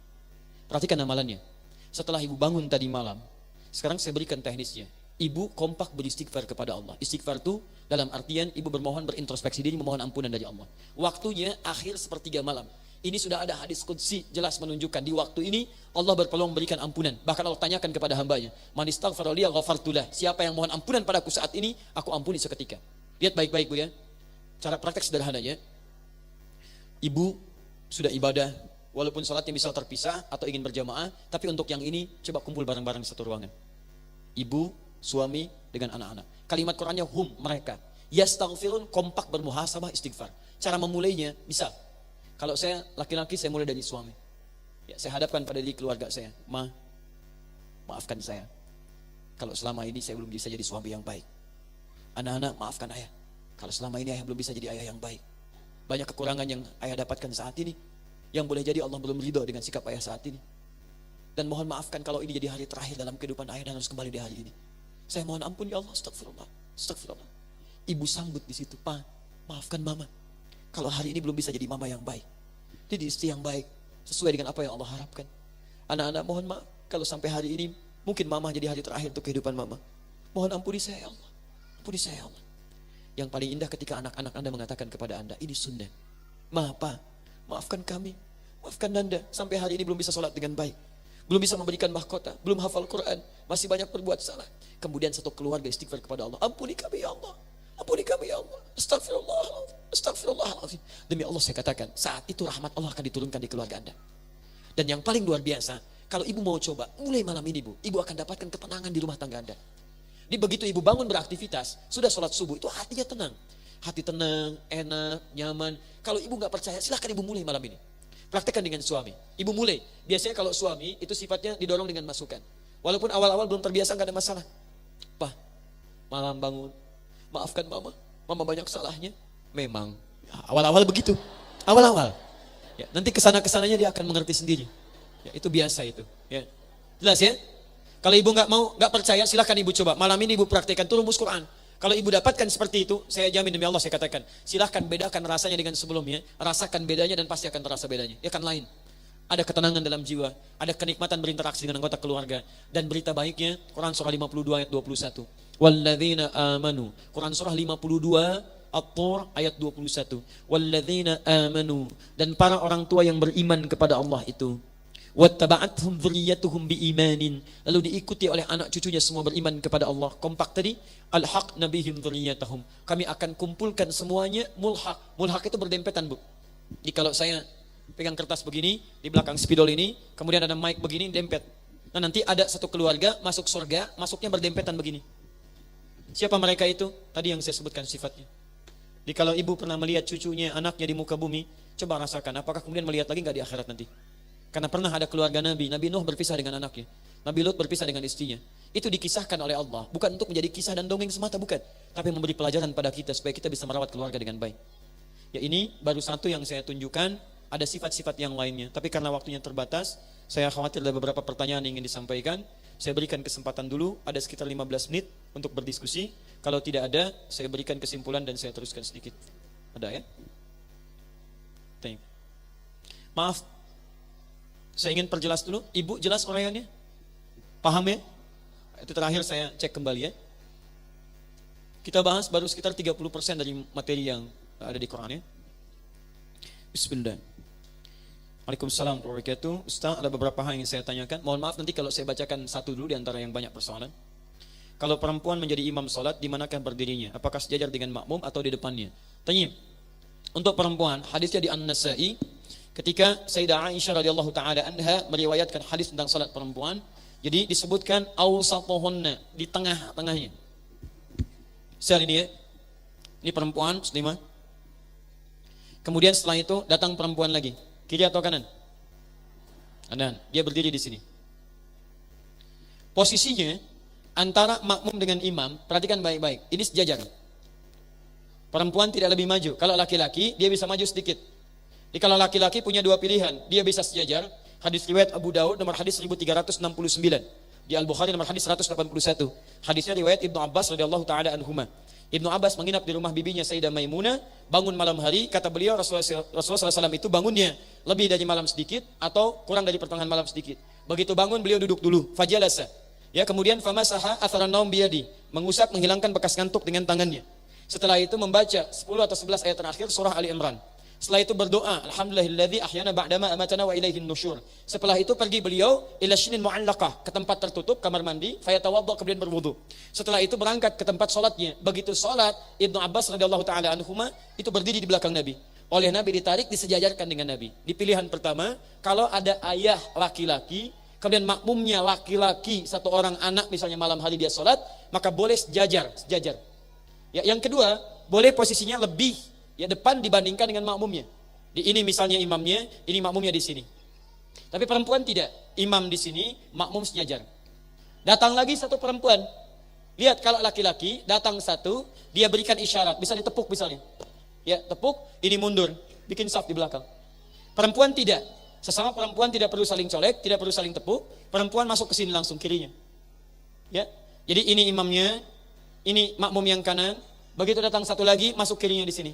Perhatikan amalannya. Setelah ibu bangun tadi malam, sekarang saya berikan teknisnya. Ibu kompak beristighfar kepada Allah. Istighfar itu dalam artian ibu bermohon, berintrospeksi diri, memohon ampunan dari Allah. Waktunya akhir sepertiga malam. Ini sudah ada hadis qudsi jelas menunjukkan di waktu ini Allah berpeluang memberikan ampunan. Bahkan Allah tanyakan kepada hambanya, man istaghfara li ghafartu lah. Siapa yang mohon ampunan padaku saat ini, aku ampuni seketika. Lihat baik-baik Bu ya. Cara praktek sederhananya. Ibu sudah ibadah, walaupun sholatnya bisa terpisah atau ingin berjamaah, tapi untuk yang ini coba kumpul bareng-bareng di satu ruangan. Ibu, suami dengan anak-anak. Kalimat Qurannya hum, mereka. Yastaghfirun, kompak bermuhasabah istighfar. Cara memulainya bisa. Kalau saya laki-laki, saya mulai dari suami. Ya, saya hadapkan pada diri keluarga saya. Maafkan saya. Kalau selama ini saya belum bisa jadi suami yang baik. Anak-anak, maafkan ayah. Kalau selama ini ayah belum bisa jadi ayah yang baik. Banyak kekurangan yang ayah dapatkan saat ini. Yang boleh jadi Allah belum ridho dengan sikap ayah saat ini. Dan mohon maafkan kalau ini jadi hari terakhir dalam kehidupan ayah dan harus kembali di hari ini. Saya mohon ampun ya Allah, astagfirullah, astagfirullah. Ibu sambut di situ, Pak, maafkan mama. Kalau hari ini belum bisa jadi mama yang baik, jadi istri yang baik, sesuai dengan apa yang Allah harapkan. Anak-anak mohon maaf, kalau sampai hari ini mungkin mama jadi hari terakhir untuk kehidupan mama. Mohon ampuni saya ya Allah, ampuni saya ya Allah. Yang paling indah ketika anak-anak Anda mengatakan kepada Anda, ini sunnah. Pak, maafkan kami, maafkan Nanda, sampai hari ini belum bisa sholat dengan baik. Belum bisa memberikan mahkota, belum hafal Quran, masih banyak berbuat salah. Kemudian satu keluarga istighfar kepada Allah, ampuni kami ya Allah, ampuni kami ya Allah, astagfirullah, astagfirullahaladzim. Demi Allah saya katakan, saat itu rahmat Allah akan diturunkan di keluarga Anda. Dan yang paling luar biasa, kalau ibu mau coba, mulai malam ini ibu akan dapatkan ketenangan di rumah tangga Anda. Jadi begitu ibu bangun beraktivitas, sudah sholat subuh, itu hatinya tenang. Hati tenang, enak, nyaman. Kalau ibu gak percaya, silahkan ibu mulai malam ini. Praktekkan dengan suami. Ibu mulai. Biasanya kalau suami itu sifatnya didorong dengan masukan. Walaupun awal-awal belum terbiasa gak ada masalah. Pak, malam bangun, maafkan mama. Mama banyak salahnya. Memang. Ya, awal-awal begitu. Awal-awal. Ya, nanti kesana-kesananya dia akan mengerti sendiri. Ya, itu biasa itu. Ya. Jelas ya? Kalau ibu gak percaya, silahkan ibu coba. Malam ini ibu praktekkan tuh rumus Quran. Kalau ibu dapatkan seperti itu, saya jamin demi Allah saya katakan, silahkan bedakan rasanya dengan sebelumnya, rasakan bedanya dan pasti akan terasa bedanya. Ya kan lain. Ada ketenangan dalam jiwa, ada kenikmatan berinteraksi dengan anggota keluarga. Dan berita baiknya, Quran surah 52 ayat 21. Walladzina amanu. Quran surah 52 At-Tur ayat 21. Walladzina amanu. Dan para orang tua yang beriman kepada Allah itu. Wattaba'athum dzurriyyatuhum biimanin, lalu diikuti oleh anak cucunya semua beriman kepada Allah. Kompak tadi, alhaqna bihim dzurriyyatahum. Kami akan kumpulkan semuanya mulhaq. Mulhaq itu berdempetan, Bu. Jadi kalau saya pegang kertas begini, di belakang spidol ini, kemudian ada mic begini, dempet. Nah nanti ada satu keluarga masuk surga, masuknya berdempetan begini. Siapa mereka itu? Tadi yang saya sebutkan sifatnya. Jadi kalau ibu pernah melihat cucunya, anaknya di muka bumi, coba rasakan, apakah kemudian melihat lagi gak di akhirat nanti? Karena pernah ada keluarga Nabi Nuh berpisah dengan anaknya, Nabi Lut berpisah dengan istrinya. Itu dikisahkan oleh Allah, bukan untuk menjadi kisah dan dongeng semata, bukan, tapi memberi pelajaran pada kita supaya kita bisa merawat keluarga dengan baik. Ya ini baru satu yang saya tunjukkan ada sifat-sifat yang lainnya. Tapi karena waktunya terbatas, saya khawatir ada beberapa pertanyaan yang ingin disampaikan. Saya berikan kesempatan dulu, ada sekitar 15 menit untuk berdiskusi. Kalau tidak ada, saya berikan kesimpulan dan saya teruskan sedikit. Ada ya? Maaf, saya ingin perjelas dulu. Ibu jelas uraiannya? Paham ya? Itu terakhir saya cek kembali ya. Kita bahas baru sekitar 30% dari materi yang ada di Quran ya. Bismillah. Waalaikumsalam warahmatullahi wabarakatuh. Ustaz, ada beberapa hal yang saya tanyakan. Mohon maaf nanti kalau saya bacakan satu dulu di antara yang banyak persoalan. Kalau perempuan menjadi imam salat, di manakah berdirinya? Apakah sejajar dengan makmum atau di depannya? Tanya. Untuk perempuan, hadisnya di An-Nasa'i ketika Sayyidah Aisyah radhiyallahu taala anha meriwayatkan hadis tentang salat perempuan, jadi disebutkan awsatuhunna, di tengah-tengahnya. Misal ini ya. Ini perempuan muslimah. Kemudian setelah itu datang perempuan lagi. Kiri atau kanan? Kanan. Dia berdiri di sini. Posisinya antara makmum dengan imam, perhatikan baik-baik. Ini sejajar. Perempuan tidak lebih maju. Kalau laki-laki, dia bisa maju sedikit. Jadi kalau laki-laki punya dua pilihan, dia bisa sejajar. Hadis riwayat Abu Daud nomor hadis 1369. Di Al-Bukhari nomor hadis 181. Hadisnya riwayat Ibnu Abbas radhiyallahu taala anhuma. Ibnu Abbas menginap di rumah bibinya Sayyidah Maimunah, bangun malam hari, kata beliau Rasulullah SAW itu bangunnya lebih dari malam sedikit atau kurang dari pertengahan malam sedikit. Begitu bangun beliau duduk dulu, fajalasa. Ya, kemudian famasaha atharan naum biyadi, mengusap menghilangkan bekas ngantuk dengan tangannya. Setelah itu membaca 10 atau 11 ayat terakhir surah Ali Imran. Setelah itu berdoa, alhamdulillahilladzi ahyana ba'dama amatana wa ilaihin nusyur. Setelah itu pergi beliau ila syinin mu'allaqah, ke tempat tertutup kamar mandi, fayatawadda, kemudian berwudu. Setelah itu berangkat ke tempat salatnya. Begitu salat, Ibnu Abbas radhiyallahu taala anhuma itu berdiri di belakang Nabi. Oleh Nabi ditarik, disejajarkan dengan Nabi. Di pilihan pertama, kalau ada ayah laki-laki, kemudian makmumnya laki-laki, satu orang anak misalnya malam hari dia salat, maka boleh sejajar. Ya, yang kedua, boleh posisinya lebih ya depan dibandingkan dengan makmumnya. Di ini misalnya imamnya, ini makmumnya di sini. Tapi perempuan tidak, imam di sini, makmum sejajar. Datang lagi satu perempuan. Lihat kalau laki-laki datang satu, dia berikan isyarat, bisa ditepuk misalnya. Ya, tepuk, ini mundur, bikin saf di belakang. Perempuan tidak. Sesama perempuan tidak perlu saling colek, tidak perlu saling tepuk. Perempuan masuk ke sini langsung kirinya. Ya. Jadi ini imamnya, ini makmum yang kanan. Begitu datang satu lagi, masuk kirinya di sini.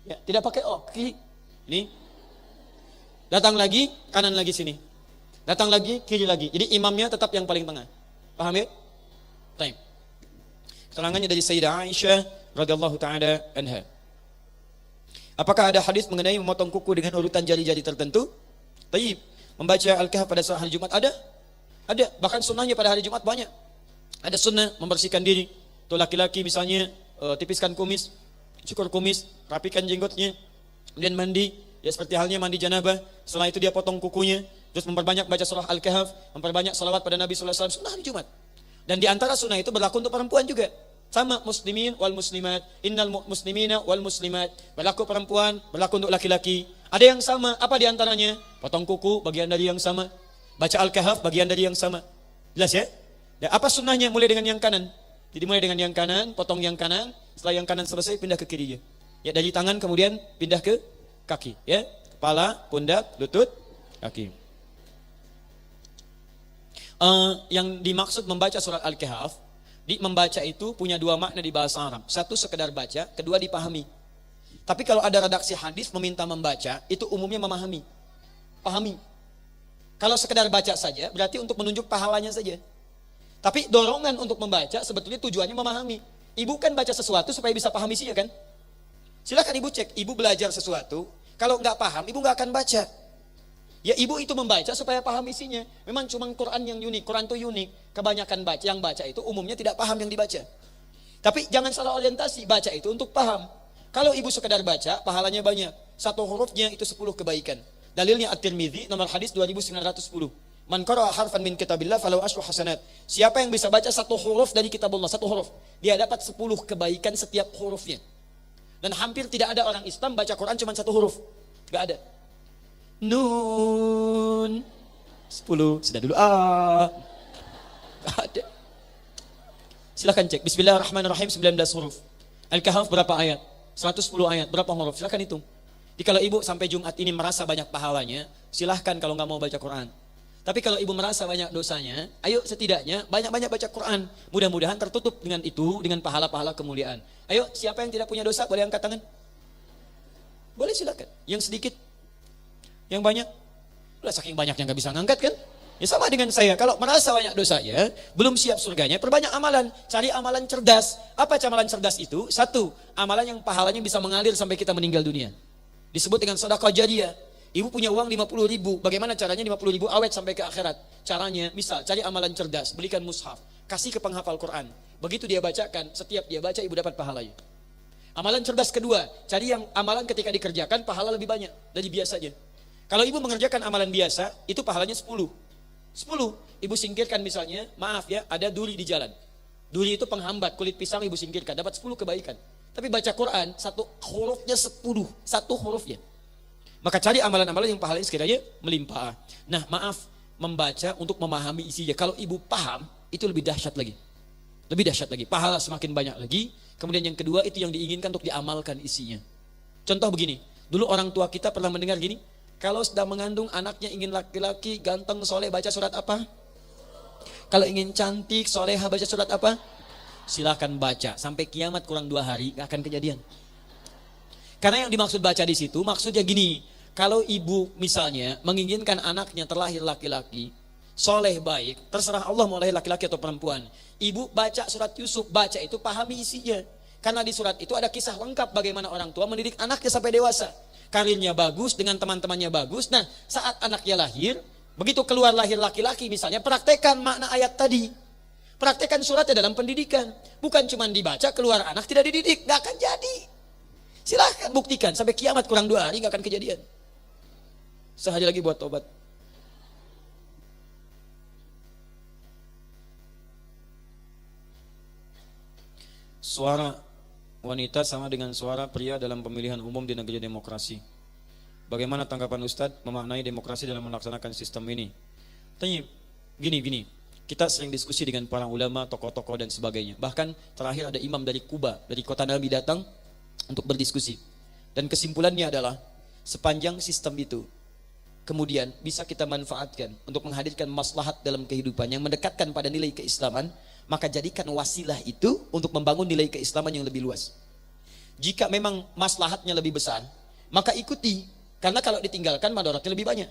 Ya, tidak pakai kiri. Ini. Datang lagi, kanan lagi sini. Datang lagi, kiri lagi. Jadi imamnya tetap yang paling tengah. Paham ya? Baik. Keterangannya dari Sayyidah Aisyah radhiyallahu taala anha. Apakah ada hadis mengenai memotong kuku dengan urutan jari-jari tertentu? Baik. Membaca Al-Kahf pada saat hari Jumat ada? Ada. Bahkan sunnahnya pada hari Jumat banyak. Ada sunnah membersihkan diri. Untuk laki-laki misalnya tipiskan kumis, cukur kumis, rapikan jenggotnya, kemudian mandi, ya seperti halnya mandi janabah. Setelah itu dia potong kukunya, terus memperbanyak baca surah Al-Kahf, memperbanyak salawat pada Nabi sallallahu alaihi wasallam. Sunnah hari Jumat. Dan di antara sunnah itu berlaku untuk perempuan juga. Sama muslimin wal muslimat, innal muslimina wal muslimat. Berlaku perempuan, berlaku untuk laki-laki. Ada yang sama, apa di antaranya? Potong kuku, bagian dari yang sama. Baca Al-Kahf, bagian dari yang sama. Jelas ya? Dan apa sunnahnya? Mulai dengan yang kanan. Jadi mulai dengan yang kanan, potong yang kanan, setelah yang kanan selesai pindah ke kirinya. Ya, dari tangan kemudian pindah ke kaki, ya. Kepala, pundak, lutut, kaki. Yang dimaksud membaca surat Al-Kahf, membaca itu punya dua makna di bahasa Arab. Satu sekedar baca, kedua dipahami. Tapi kalau ada redaksi hadis meminta membaca, itu umumnya memahami. Pahami. Kalau sekedar baca saja, berarti untuk menunjuk pahalanya saja. Tapi dorongan untuk membaca sebetulnya tujuannya memahami. Ibu kan baca sesuatu supaya bisa paham isinya kan? Silakan ibu cek, ibu belajar sesuatu, kalau nggak paham, ibu nggak akan baca. Ya ibu itu membaca supaya paham isinya. Memang cuma Quran yang unik, Quran itu unik. Kebanyakan yang baca itu umumnya tidak paham yang dibaca. Tapi jangan salah orientasi, baca itu untuk paham. Kalau ibu sekedar baca, pahalanya banyak. Satu hurufnya itu 10 kebaikan. Dalilnya At-Tirmidzi nomor hadis 2910. Man qara'a harfan min kitabillah falahu asyru hasanat. Siapa yang bisa baca satu huruf dari kitabullah, satu huruf, dia dapat 10 kebaikan setiap hurufnya. Dan hampir tidak ada orang Islam baca Quran cuma satu huruf. Enggak ada. Nun 10, sudah dulu Enggak ada. Silakan cek. Bismillahirrahmanirrahim 19 huruf. Al-Kahf berapa ayat? 110 ayat, berapa huruf? Silakan hitung. Jadi kalau ibu sampai Jumat ini merasa banyak pahalanya, silahkan kalau nggak mau baca Quran. Tapi kalau ibu merasa banyak dosanya, ayo setidaknya banyak-banyak baca Quran. Mudah-mudahan tertutup dengan itu, dengan pahala-pahala kemuliaan. Ayo, siapa yang tidak punya dosa boleh angkat tangan? Boleh silakan. Yang sedikit, yang banyak, udah saking banyaknya nggak bisa ngangkat kan? Ya sama dengan saya, kalau merasa banyak dosanya, belum siap surganya, perbanyak amalan. Cari amalan cerdas. Apa amalan cerdas itu? Satu, amalan yang pahalanya bisa mengalir sampai kita meninggal dunia. Disebut dengan sedekah jariyah. Ibu punya uang 50 ribu, bagaimana caranya 50 ribu awet sampai ke akhirat? Caranya, misal cari amalan cerdas, belikan mushaf, kasih ke penghafal Quran. Begitu dia bacakan, setiap dia baca ibu dapat pahalanya. Amalan cerdas kedua, cari yang amalan ketika dikerjakan pahala lebih banyak dari biasanya. Kalau ibu mengerjakan amalan biasa, itu pahalanya 10. 10, ibu singkirkan misalnya, maaf ya, ada duri di jalan. Duri itu penghambat, kulit pisang ibu singkirkan, dapat 10 kebaikan. Tapi baca Quran, satu hurufnya 10, satu hurufnya. Maka cari amalan-amalan yang pahalanya sekiranya melimpah. Nah maaf, membaca untuk memahami isinya. Kalau ibu paham, itu lebih dahsyat lagi. Lebih dahsyat lagi, pahala semakin banyak lagi. Kemudian yang kedua, itu yang diinginkan untuk diamalkan isinya. Contoh begini, dulu orang tua kita pernah mendengar gini, kalau sedang mengandung anaknya ingin laki-laki, ganteng, soleh, baca surat apa? Kalau ingin cantik, soleha, baca surat apa? Silahkan baca, sampai kiamat kurang 2 hari, gak akan kejadian. Karena yang dimaksud baca di situ, maksudnya gini, kalau ibu misalnya menginginkan anaknya terlahir laki-laki, soleh baik, terserah Allah mau lahir laki-laki atau perempuan. Ibu baca surat Yusuf, baca itu pahami isinya. Karena di surat itu ada kisah lengkap bagaimana orang tua mendidik anaknya sampai dewasa. Karirnya bagus, dengan teman-temannya bagus. Nah saat anaknya lahir, begitu keluar lahir laki-laki misalnya, praktekkan makna ayat tadi. Praktekkan suratnya dalam pendidikan. Bukan cuma dibaca, keluar anak tidak dididik, gak akan jadi. Silahkan buktikan, sampai kiamat kurang 2 hari gak akan kejadian. Sehari lagi buat tobat. Suara wanita sama dengan suara pria dalam pemilihan umum di negeri demokrasi. Bagaimana tanggapan Ustadz memaknai demokrasi dalam melaksanakan sistem ini? Tanya, gini. Kita sering diskusi dengan para ulama, tokoh-tokoh dan sebagainya. Bahkan terakhir ada imam dari Kuba, dari kota Nabi datang untuk berdiskusi. Dan kesimpulannya adalah sepanjang sistem itu kemudian bisa kita manfaatkan untuk menghadirkan maslahat dalam kehidupan yang mendekatkan pada nilai keislaman, maka jadikan wasilah itu untuk membangun nilai keislaman yang lebih luas. Jika memang maslahatnya lebih besar, maka ikuti. Karena kalau ditinggalkan madaratnya lebih banyak.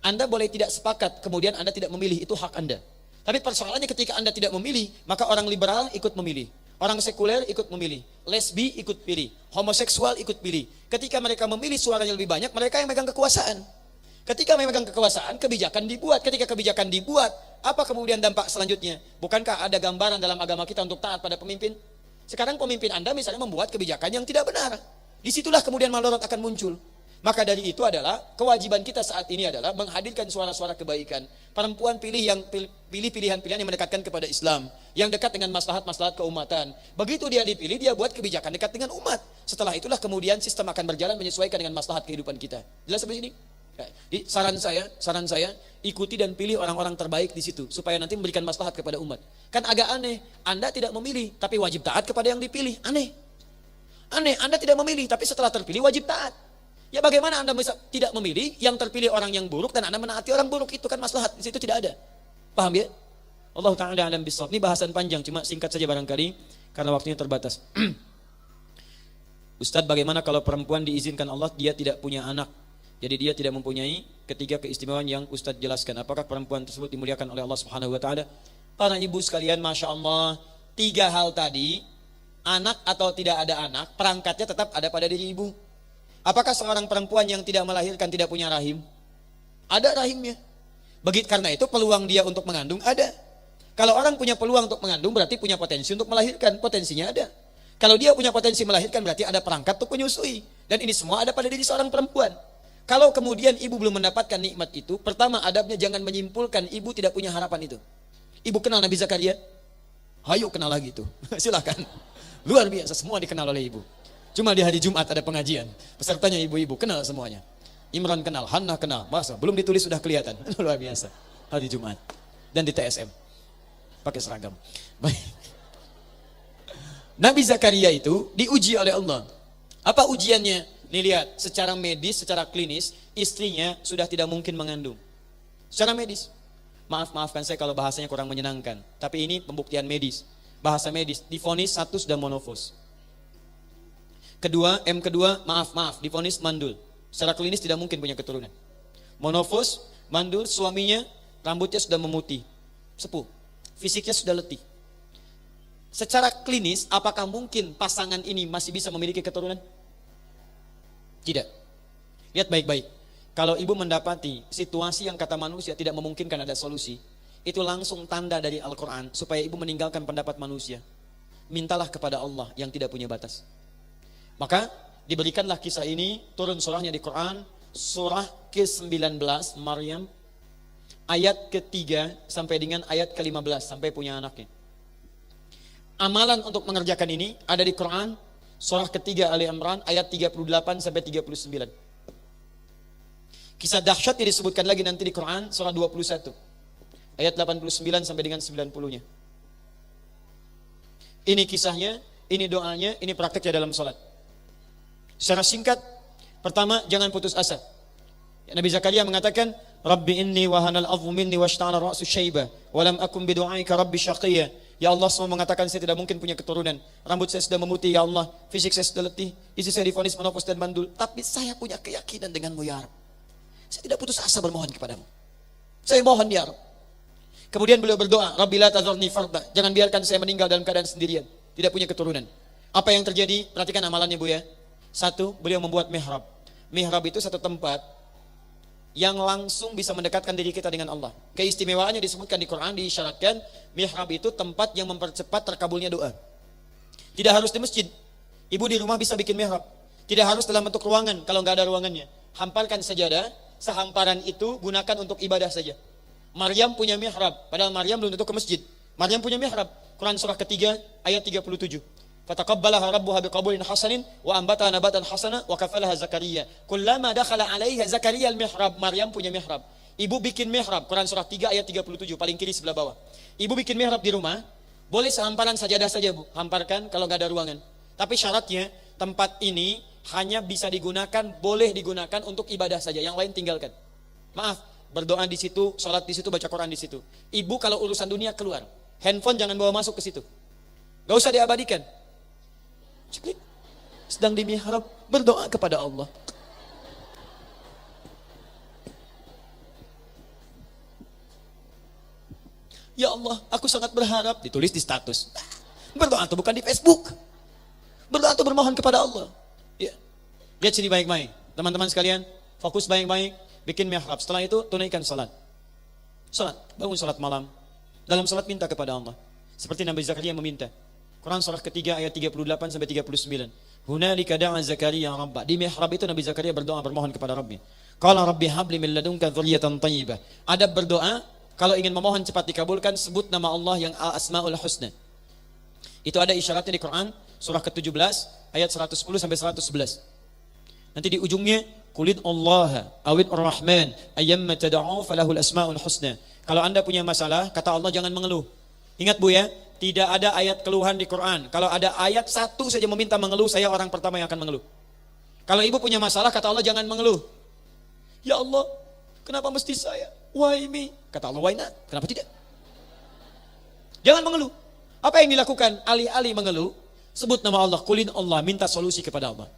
Anda boleh tidak sepakat, kemudian Anda tidak memilih, itu hak Anda. Tapi persoalannya ketika Anda tidak memilih, maka orang liberal ikut memilih. Orang sekuler ikut memilih, lesbi ikut pilih, homoseksual ikut pilih. Ketika mereka memilih suaranya lebih banyak, mereka yang megang kekuasaan. Ketika memegang kekuasaan, kebijakan dibuat. Ketika kebijakan dibuat, apa kemudian dampak selanjutnya? Bukankah ada gambaran dalam agama kita untuk taat pada pemimpin? Sekarang pemimpin Anda misalnya membuat kebijakan yang tidak benar. Disitulah kemudian madarat akan muncul. Maka dari itu adalah kewajiban kita saat ini adalah menghadirkan suara-suara kebaikan. Perempuan pilih pilihan-pilihan yang mendekatkan kepada Islam, yang dekat dengan maslahat-maslahat keumatan. Begitu dia dipilih, dia buat kebijakan dekat dengan umat. Setelah itulah kemudian sistem akan berjalan menyesuaikan dengan maslahat kehidupan kita. Jelas sampai sini? Jadi saran saya ikuti dan pilih orang-orang terbaik di situ supaya nanti memberikan maslahat kepada umat. Kan agak aneh, Anda tidak memilih tapi wajib taat kepada yang dipilih. Aneh, Anda tidak memilih tapi setelah terpilih wajib taat. Ya bagaimana Anda bisa tidak memilih yang terpilih orang yang buruk dan Anda menaati orang buruk? Itu kan maslahat, di situ tidak ada. Paham ya? Allah Ta'ala alam bisawab. Ini bahasan panjang, cuma singkat saja barangkali karena waktunya terbatas. Ustadz, bagaimana kalau perempuan diizinkan Allah dia tidak punya anak? Jadi dia tidak mempunyai ketiga keistimewaan yang Ustadz jelaskan. Apakah perempuan tersebut dimuliakan oleh Allah Subhanahu wa taala? Para ibu sekalian, Masya Allah, 3 hal tadi, anak atau tidak ada anak, perangkatnya tetap ada pada diri ibu. Apakah seorang perempuan yang tidak melahirkan tidak punya rahim? Ada rahimnya. Karena itu peluang dia untuk mengandung ada. Kalau orang punya peluang untuk mengandung berarti punya potensi untuk melahirkan. Potensinya ada. Kalau dia punya potensi melahirkan berarti ada perangkat untuk menyusui. Dan ini semua ada pada diri seorang perempuan. Kalau kemudian ibu belum mendapatkan nikmat itu, pertama adabnya jangan menyimpulkan ibu tidak punya harapan itu. Ibu kenal Nabi Zakaria? Hayo kenal lagi itu. Silakan. Luar biasa, semua dikenal oleh ibu. Cuma di hari Jumat ada pengajian, pesertanya ibu-ibu, kenal semuanya. Imran kenal, Hannah kenal, masa belum ditulis sudah kelihatan. Luar biasa, hari Jumat. Dan di TSM, pakai seragam. Baik. Nabi Zakaria itu diuji oleh Allah. Apa ujiannya? Nih lihat, secara medis, secara klinis, istrinya sudah tidak mungkin mengandung. Secara medis. Maafkan saya kalau bahasanya kurang menyenangkan. Tapi ini pembuktian medis. Bahasa medis, divonis satu sudah monofos. Kedua, maaf, divonis mandul. Secara klinis tidak mungkin punya keturunan. Monofos, mandul, suaminya rambutnya sudah memutih. Sepuh. Fisiknya sudah letih. Secara klinis, apakah mungkin pasangan ini masih bisa memiliki keturunan? Tidak. Lihat baik-baik. Kalau ibu mendapati situasi yang kata manusia tidak memungkinkan ada solusi, itu langsung tanda dari Al-Quran supaya ibu meninggalkan pendapat manusia. Mintalah kepada Allah yang tidak punya batas. Maka diberikanlah kisah ini, turun surahnya di Quran, surah ke-19 Maryam, ayat ke-3 sampai dengan ayat ke-15 sampai punya anaknya. Amalan untuk mengerjakan ini ada di Quran, surah ke-3 Ali Imran ayat 38 sampai 39. Kisah dahsyat yang disebutkan lagi nanti di Quran surah 21 ayat 89 sampai dengan 90-nya. Ini kisahnya, ini doanya, ini prakteknya dalam salat. Secara singkat, pertama jangan putus asa. Nabi Zakaria mengatakan, Rabbi inni wahanal azmu minni washta'ala ra'su syaiba wa lam akun bidu'aika rabbi syaqiyya. Ya Allah, semua mengatakan saya tidak mungkin punya keturunan. Rambut saya sudah memutih, ya Allah. Fisik saya sudah letih. Istri saya divonis menopause dan mandul. Tapi saya punya keyakinan denganmu, ya Rabb. Saya tidak putus asa bermohon kepadamu. Saya mohon, ya Rabb. Kemudian beliau berdoa, Rabbi la tadharni farda. Jangan biarkan saya meninggal dalam keadaan sendirian. Tidak punya keturunan. Apa yang terjadi? Perhatikan amalannya, Bu ya. Satu, beliau membuat mihrab. Mihrab itu satu tempat yang langsung bisa mendekatkan diri kita dengan Allah. Keistimewaannya disebutkan di Quran, diisyaratkan mihrab itu tempat yang mempercepat terkabulnya doa. Tidak harus di masjid. Ibu di rumah bisa bikin mihrab. Tidak harus dalam bentuk ruangan kalau nggak ada ruangannya. Hamparkan sajadah, sehamparan itu gunakan untuk ibadah saja. Maryam punya mihrab, padahal Maryam belum tentu ke masjid. Maryam punya mihrab. Quran surah ketiga ayat 37. Fataqabbalaha rabbuha biqabulin hasanin wa ambataha nabatan hasana wa kafalaha Zakaria. Kullama dakhala 'alaiha Zakaria al-mihrab, Maryam punya mihrab. Ibu bikin mihrab, Quran surah 3 ayat 37 paling kiri sebelah bawah. Ibu bikin mihrab di rumah, boleh sehamparan sajadah saja, Bu. Hamparkan kalau enggak ada ruangan. Tapi syaratnya tempat ini hanya bisa digunakan, boleh digunakan untuk ibadah saja, yang lain tinggalkan. Maaf, berdoa di situ, sholat di situ, baca Quran di situ. Ibu kalau urusan dunia keluar. Handphone jangan bawa masuk ke situ. Enggak usah diabadikan. Sedang di mihrab berdoa kepada Allah. Ya Allah, aku sangat berharap, ditulis di status. Berdoa itu bukan di Facebook. Berdoa itu bermohon kepada Allah. Ya. Lihat sini baik-baik. Teman-teman sekalian, fokus baik-baik, bikin mihrab. Setelah itu tunaikan salat. Salat, bangun salat malam. Dalam salat minta kepada Allah. Seperti Nabi Zakaria meminta. Quran surah ketiga ayat 38 sampai 39. Hunalika da'a Zakaria rabbah. Di mihrab itu Nabi Zakaria berdoa bermohon kepada Rabbi. Qala rabbi habli min ladunka dzurriyyatan thayyibah. Adab berdoa, kalau ingin memohon cepat dikabulkan, sebut nama Allah yang Al-Asmaul Husna. Itu ada isyaratnya di Quran surah ke-17 ayat 110 sampai 111. Nanti di ujungnya Qulid Allah awid ar-Rahman ayyamma tad'u falahul asmaul husna. Kalau Anda punya masalah, kata Allah jangan mengeluh. Ingat Bu ya, tidak ada ayat keluhan di Quran. Kalau ada ayat satu saja meminta mengeluh, saya orang pertama yang akan mengeluh. Kalau ibu punya masalah, kata Allah jangan mengeluh. Ya Allah, kenapa mesti saya? Why me? Kata Allah, why not? Kenapa tidak? Jangan mengeluh. Apa yang dilakukan? Alih-alih mengeluh, sebut nama Allah, kulin Allah, minta solusi kepada Allah.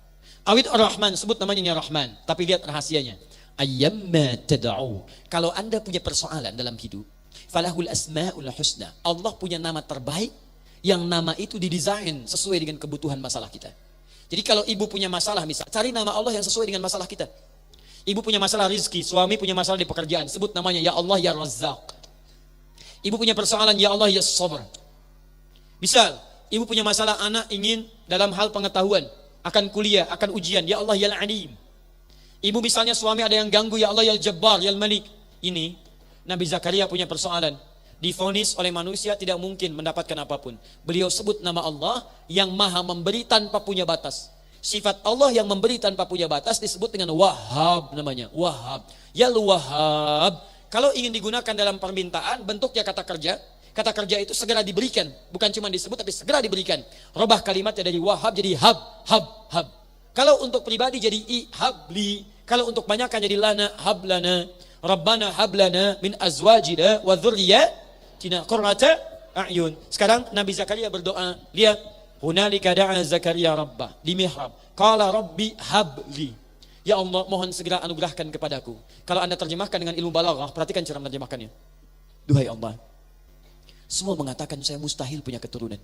Awid ar-Rahman, sebut namanya Rahman. Tapi lihat rahasianya. Ayyamma tad'u. Kalau Anda punya persoalan dalam hidup, falahul asmaul husna. Allah punya nama terbaik yang nama itu didesain sesuai dengan kebutuhan masalah kita. Jadi kalau ibu punya masalah misal, cari nama Allah yang sesuai dengan masalah kita. Ibu punya masalah rizki, suami punya masalah di pekerjaan, sebut namanya ya Allah ya Razzaq. Ibu punya persoalan ya Allah ya Sabr. Misal, ibu punya masalah anak ingin dalam hal pengetahuan, akan kuliah, akan ujian, ya Allah ya Alim. Ibu misalnya suami ada yang ganggu, ya Allah ya Jabbar ya Malik. Ini Nabi Zakaria punya persoalan. Divonis oleh manusia tidak mungkin mendapatkan apapun. Beliau sebut nama Allah yang maha memberi tanpa punya batas. Sifat Allah yang memberi tanpa punya batas disebut dengan Wahhab namanya. Wahhab. Ya Wahhab. Kalau ingin digunakan dalam permintaan, bentuknya kata kerja. Kata kerja itu segera diberikan. Bukan cuma disebut tapi segera diberikan. Robah kalimatnya dari Wahhab jadi Hab. Hab. Hab. Kalau untuk pribadi jadi habli, kalau untuk banyakan jadi lana hablana, rabbana hablana min azwajina wa dzurriyyatina qurrata a'yun. Sekarang Nabi Zakaria berdoa, lihat, hunalika da'a Zakaria rabbah di mihrab, qala rabbi habli. Ya Allah, mohon segera anugerahkan kepadaku. Kalau Anda terjemahkan dengan ilmu balaghah, perhatikan cara menerjemahkannya. Duhai Allah, semua mengatakan saya mustahil punya keturunan.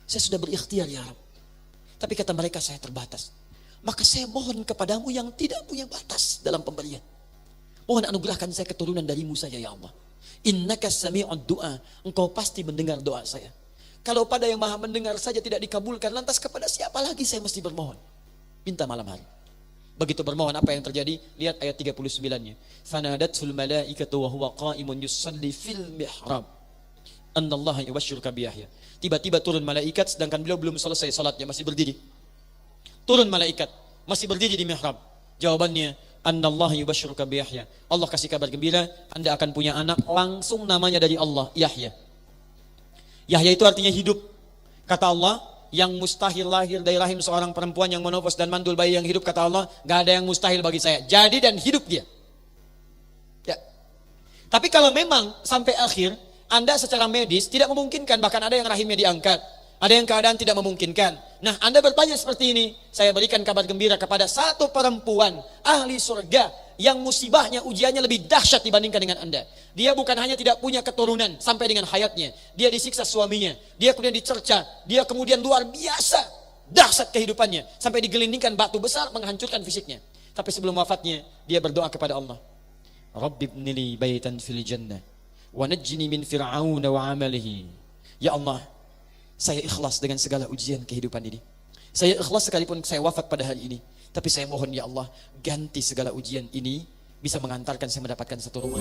Saya sudah berikhtiar ya Rabb, tapi kata mereka saya terbatas. Maka saya mohon kepadamu yang tidak punya batas dalam pemberian. Mohon anugerahkan saya keturunan darimu saja ya Allah. Innaka sami'ud du'a, engkau pasti mendengar doa saya. Kalau pada yang maha mendengar saja tidak dikabulkan, lantas kepada siapa lagi saya mesti bermohon? Minta malam hari. Begitu bermohon, apa yang terjadi? Lihat ayat 39-nya. Fanadatul malaikatu wa huwa qa'imun yusalli fil mihrab, annallaha yubashshiruka bi Yahya. Tiba-tiba turun malaikat sedangkan beliau belum selesai salatnya, masih berdiri. Turun malaikat, masih berdiri di mihrab. Jawabannya, annallaha yubashshiruka bi Yahya. Allah kasih kabar gembira, Anda akan punya anak, langsung namanya dari Allah, Yahya. Yahya itu artinya hidup. Kata Allah, yang mustahil lahir dari rahim seorang perempuan yang menopos dan mandul bayi yang hidup, kata Allah, gak ada yang mustahil bagi saya. Jadi dan hidup dia. Ya. Tapi kalau memang sampai akhir Anda secara medis tidak memungkinkan, bahkan ada yang rahimnya diangkat, ada yang keadaan tidak memungkinkan. Nah, Anda bertanya seperti ini, saya berikan kabar gembira kepada satu perempuan ahli surga yang musibahnya, ujiannya lebih dahsyat dibandingkan dengan Anda. Dia bukan hanya tidak punya keturunan sampai dengan hayatnya, dia disiksa suaminya, dia kemudian dicerca, dia kemudian luar biasa dahsyat kehidupannya sampai digelindingkan batu besar menghancurkan fisiknya. Tapi sebelum wafatnya dia berdoa kepada Allah, Rabbi ibnili baitan fil jannah wa najjini min fir'aun wa amalihi. Ya Allah, saya ikhlas dengan segala ujian kehidupan ini. Saya ikhlas sekalipun saya wafat pada hari ini. Tapi saya mohon ya Allah, ganti segala ujian ini bisa mengantarkan saya mendapatkan satu rumah.